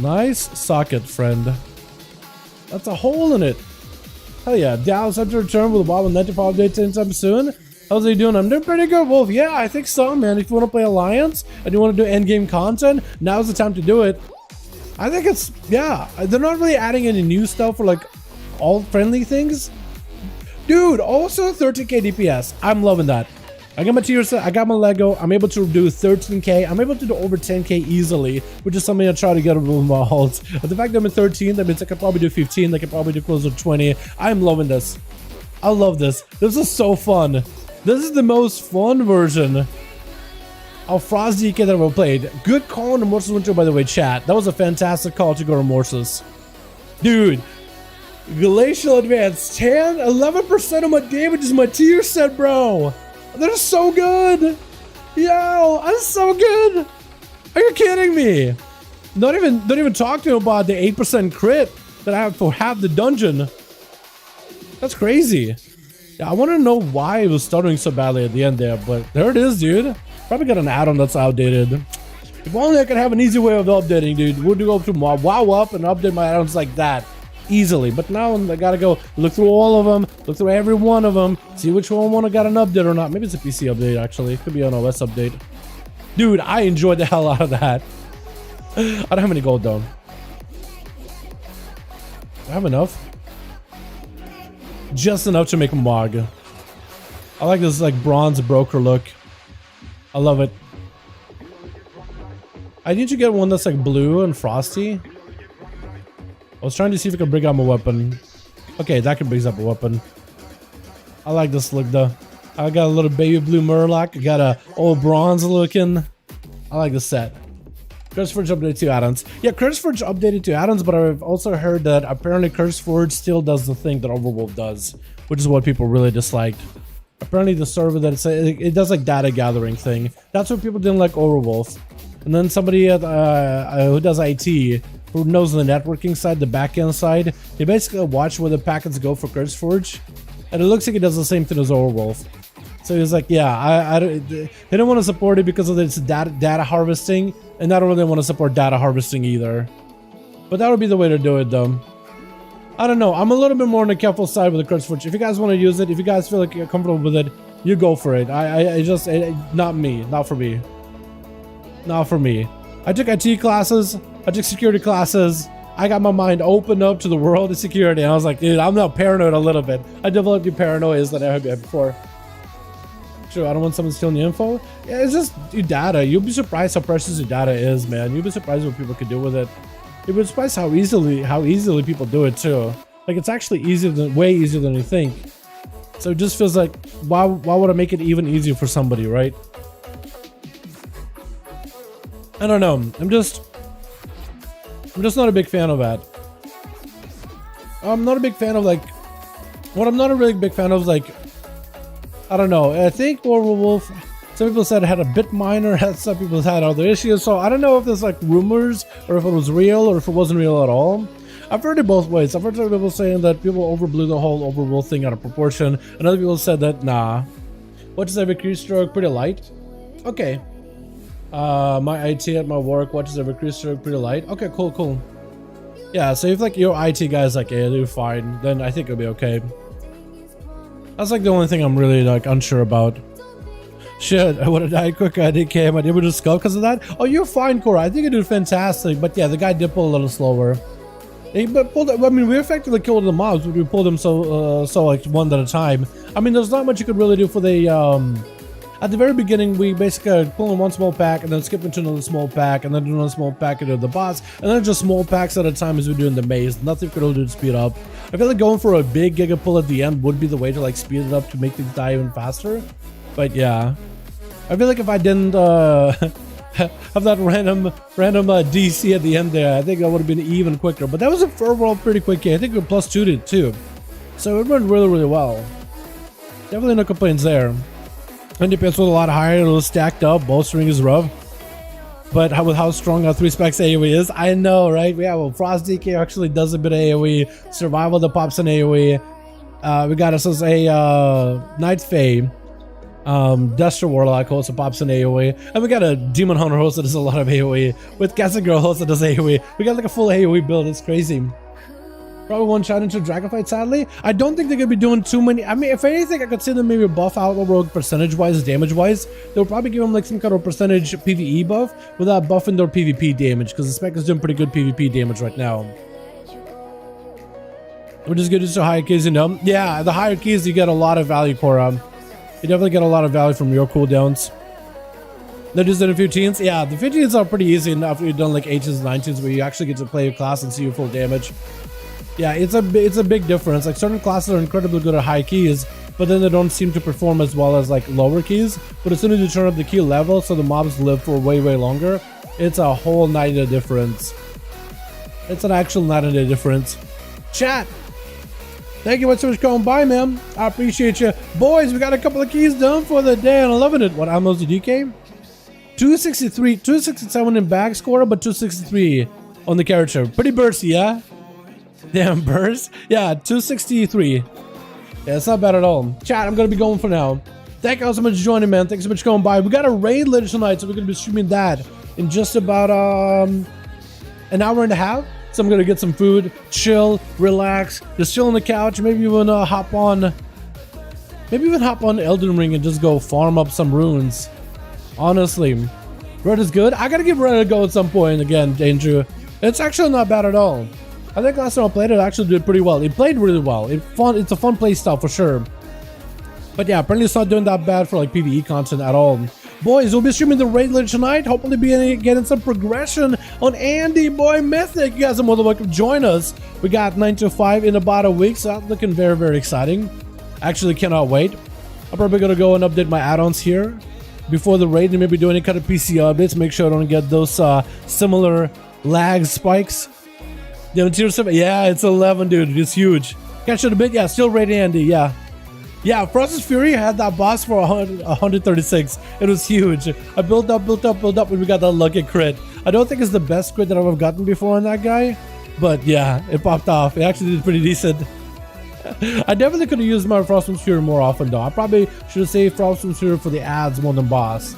Nice socket, friend. That's a hole in it. Hell yeah, Dallas have to return with a Bob 95 update anytime soon. How's he doing? I'm doing pretty good, Wolf. Yeah, I think so, man. If you want to play Alliance and you want to do endgame content, now's the time to do it. I think it's, yeah, they're not really adding any new stuff for like all friendly things. Dude, also 13k DPS. I'm loving that. I got my tier set, I got my Lego, I'm able to do 13k, I'm able to do over 10k easily, which is something I try to get over my ults. But the fact that I'm at 13, that means I could probably do 15, I could probably do closer to 20. I'm loving this. I love this. This is so fun. This is the most fun version of Frost DK that I've ever played. Good call on the Morses Winter, by the way, chat. That was a fantastic call to go to Morses. Dude, Glacial Advance, 10, 11% of my damage is my tier set, bro. They're so good. Yo, that's so good. Are you kidding me? Don't even talk to him about the 8% crit that I have for half the dungeon. That's crazy. Yeah, I want to know why it was stuttering so badly at the end there, but there it is, dude. Probably got an add-on that's outdated. If only I could have an easy way of updating, dude. We'll go to my WoW up and update my add-ons like that. Easily, but now I gotta go look through all of them, look through every one of them, see which one I got an update or not. Maybe it's a PC update, actually. It could be an OS update. Dude, I enjoyed the hell out of that. I don't have any gold though. Do I have enough? Just enough to make a Mog. I like this like bronze broker look. I love it. I need to get one that's like blue and frosty. I was trying to see if I could bring up a weapon. Okay, that can bring up a weapon. I like this look though. I got a little baby blue Murloc. I got a old bronze looking. I like the set. CurseForge updated to add-ons. Yeah, CurseForge updated to add-ons, but I've also heard that apparently CurseForge still does the thing that Overwolf does, which is what people really disliked. Apparently the server that it does like data gathering thing. That's what people didn't like Overwolf. And then somebody at, who does IT, who knows the networking side, the backend side, they basically watch where the packets go for CurseForge, and it looks like it does the same thing as Overwolf. So he's like, yeah, they don't want to support it because of its data harvesting, and I don't really want to support data harvesting either. But that would be the way to do it, though. I don't know. I'm a little bit more on the careful side with the CurseForge. If you guys want to use it, if you guys feel like you're comfortable with it, you go for it. Not me, not for me. Not for me. I took IT classes. I took security classes. I got my mind opened up to the world of security, and I was like, dude, I'm not paranoid a little bit. I developed the paranoia that I had before. Sure, I don't want someone stealing the info. Yeah, it's just your data. You'll be surprised how precious your data is, man. You'll be surprised what people can do with it. You'll be surprised how easily people do it too. Like, it's actually way easier than you think. So it just feels like, why would I make it even easier for somebody, right? I don't know. I'm just not a big fan of that. I'm not a big fan of like, what I'm not a really big fan of is like, I don't know. I think Warwolf, some people said it had a bit minor, some people had other issues. So I don't know if there's like rumors or if it was real or if it wasn't real at all. I've heard it both ways. I've heard some people saying that people overblew the whole Overwolf thing out of proportion, and other people said that nah. Watches every crew stroke pretty light. Okay. My IT at my work watches every crew stroke pretty light. Okay, cool. Yeah, so if like your IT guy's like, yeah, they're fine, then I think it'll be okay. That's like the only thing I'm really like unsure about. Shit, I would have died quicker. I didn't care. Am I able to skull because of that? Oh, you're fine, Cora. I think you did fantastic. But yeah, the guy did pull a little slower. I mean, we effectively killed the mobs, but we pulled them so like one at a time. I mean, there's not much you could really do for the at the very beginning, we basically pull in one small pack and then skip into another small pack and then do another small pack into the boss, and then just small packs at a time as we do in the maze. Nothing we could really do to speed up. I feel like going for a big giga pull at the end would be the way to like speed it up to make things die even faster. But yeah, I feel like if I didn't have that random DC at the end there, I think that would have been even quicker. But that was a overall pretty quick game. I think we were +2 to it too, so it went really well. Definitely no complaints there. And DPS was a lot higher, a little stacked up. Bolstering is rough, but with how strong our 3 specs AoE is, I know, right? Yeah, well, Frost DK actually does a bit of AoE. Survival that pops in AoE. We got ourselves a Night Fae. Duster Warlock also pops in AoE, and we got a Demon Hunter host that does a lot of AoE, with Castle Girl host that does AoE. We got like a full AoE build. It's crazy. Probably won't shot into Dragonflight, sadly. I don't think they're going to be doing too many. I mean, if anything, I could see them maybe buff out overall percentage-wise, damage-wise. They'll probably give them like some kind of percentage PvE buff without buffing their PvP damage, because the spec is doing pretty good PvP damage right now. We're just good to higher keys, you know? Yeah, the higher keys, you get a lot of value, Cora. You definitely get a lot of value from your cooldowns. They just did a few teens. Yeah, the 15s are pretty easy after you've done like 18s and 19s, where you actually get to play your class and see your full damage. Yeah, it's a big difference. Like certain classes are incredibly good at high keys, but then they don't seem to perform as well as like lower keys. But as soon as you turn up the key level, so the mobs live for way longer, it's a whole night and day difference. It's an actual night and day difference. Chat, thank you so much for going by, man. I appreciate you. Boys, we got a couple of keys done for the day and I'm loving it. What ammos did you DK? 263, 267 in bag score, but 263 on the character. Pretty bursty, yeah? Damn, burst. Yeah, 263. Yeah, it's not bad at all. Chat, I'm gonna be going for now. Thank you all so much for joining, man. Thanks so much for going by. We got a raid later tonight, so we're gonna be streaming that in just about an hour and a half. So I'm gonna get some food, chill, relax, just chill on the couch. Maybe even hop on Elden Ring and just go farm up some runes. Honestly, Red is good. I gotta give Red a go at some point again, Andrew. It's actually not bad at all. I think last time I played it, I actually did pretty well. It played really well. It's a fun play style for sure. But yeah, apparently it's not doing that bad for like PvE content at all. Boys, we'll be streaming the raid later tonight. Hopefully be getting some progression on Andy Boy Mythic. You guys are more than welcome to join us. We got 9 to 5 in about a week, so that's looking very exciting. Actually cannot wait. I'm probably gonna go and update my add-ons here before the raid and maybe do any kind of PC updates. Make sure I don't get those similar lag spikes. Yeah, tier 7. Yeah, it's 11, dude. It's huge. Catch it a bit. Yeah, still raiding Andy. Yeah. Yeah, Frost's Fury had that boss for 136. It was huge. I built up, and we got that lucky crit. I don't think it's the best crit that I've ever gotten before on that guy, but yeah, it popped off. It actually did pretty decent. I definitely could have used my Frost's Fury more often, though. I probably should have saved Frost's Fury for the ads more than boss.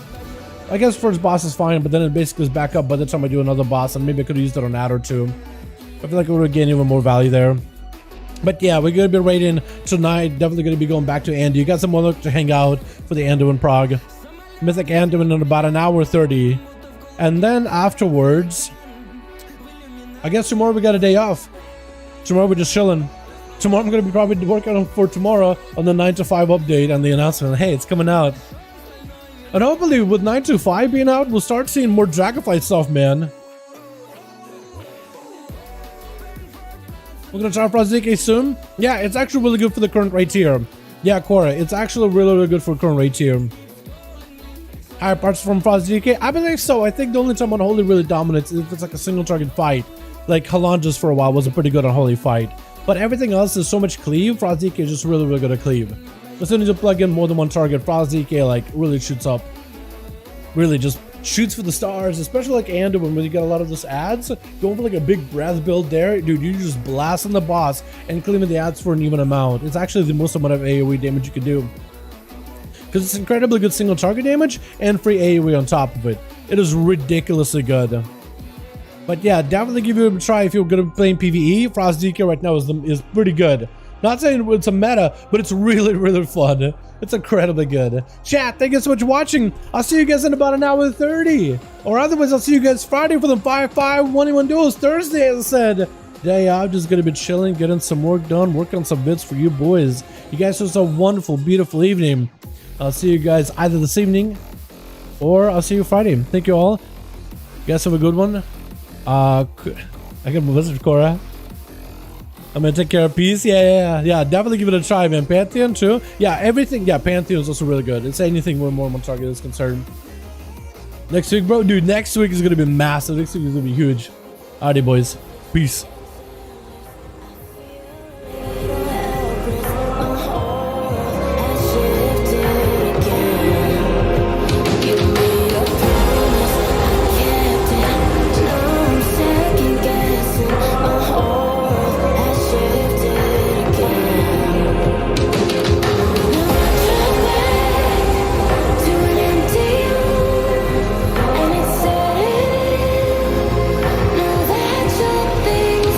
I guess first boss is fine, but then it basically is back up by the time I do another boss, and maybe I could have used it on ad or two. I feel like it would have gained even more value there. But yeah, we're going to be raiding tonight. Definitely going to be going back to Andy. You got some more to hang out for the Anduin Prague. Mythic Anduin in about an hour 30. And then afterwards, I guess tomorrow we got a day off. Tomorrow we're just chilling. Tomorrow I'm going to be probably working on for tomorrow on the 9 to 5 update and the announcement. Hey, it's coming out. And hopefully with 9 to 5 being out, we'll start seeing more Dragonflight stuff, man. We're gonna try Frost DK soon. Yeah, it's actually really good for the current rate tier. Yeah, Cora, it's actually really good for current rate tier. Higher parts from Frost DK? I believe so. I think the only time Unholy really dominates is if it's like a single target fight. Like Halanjas for a while was a pretty good Unholy fight. But everything else is so much cleave. Frost DK is just really good at cleave. As soon as you plug in more than one target, Frost DK like really shoots up. Really just shoots for the stars, especially like Anduin when you get a lot of those ads. Going for like a big breath build there, dude, you just blast on the boss and cleaning the ads for an even amount. It's actually the most amount of AoE damage you can do. Because it's incredibly good single target damage and free AoE on top of it. It is ridiculously good. But yeah, definitely give it a try if you're going to be playing PvE. Frost DK right now is pretty good. Not saying it's a meta, but it's really fun. It's incredibly good. Chat, thank you so much for watching. I'll see you guys in about an hour 30. Or otherwise, I'll see you guys Friday for the 5-5-1-1 duels. Thursday, as I said. Today, I'm just going to be chilling, getting some work done, working on some bits for you boys. You guys have a wonderful, beautiful evening. I'll see you guys either this evening or I'll see you Friday. Thank you all. You guys have a good one. I got my visit, Cora. I'm gonna take care of peace. Yeah, definitely give it a try, man. Pantheon too. Yeah, everything. Yeah, Pantheon is also really good. It's anything where more one target is concerned. Next week, bro, dude. Next week is gonna be massive. Next week is gonna be huge. Alrighty, boys. Peace. Things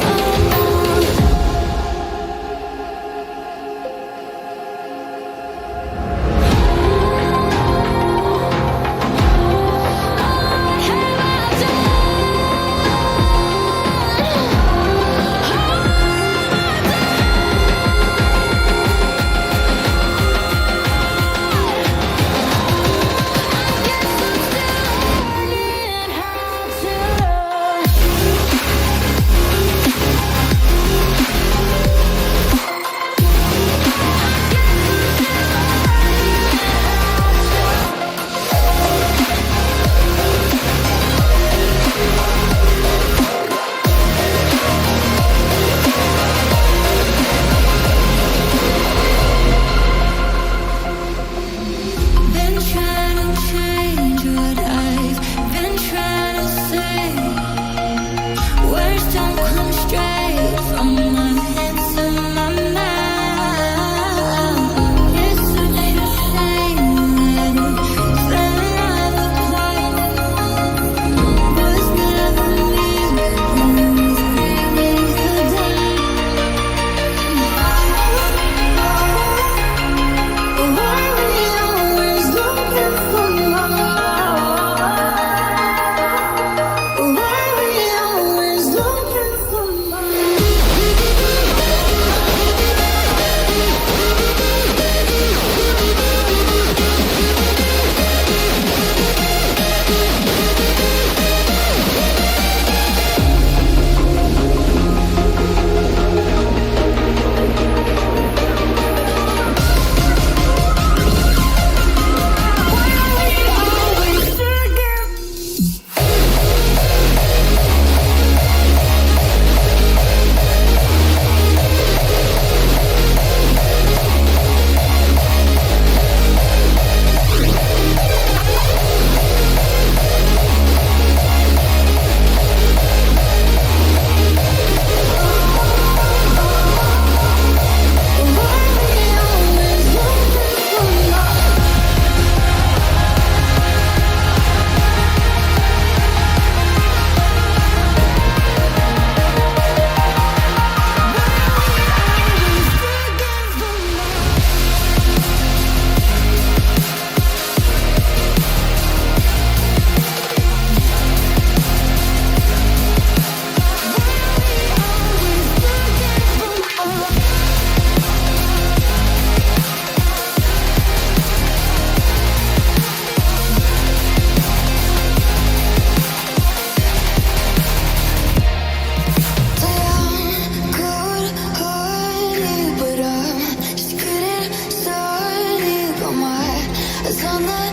As long as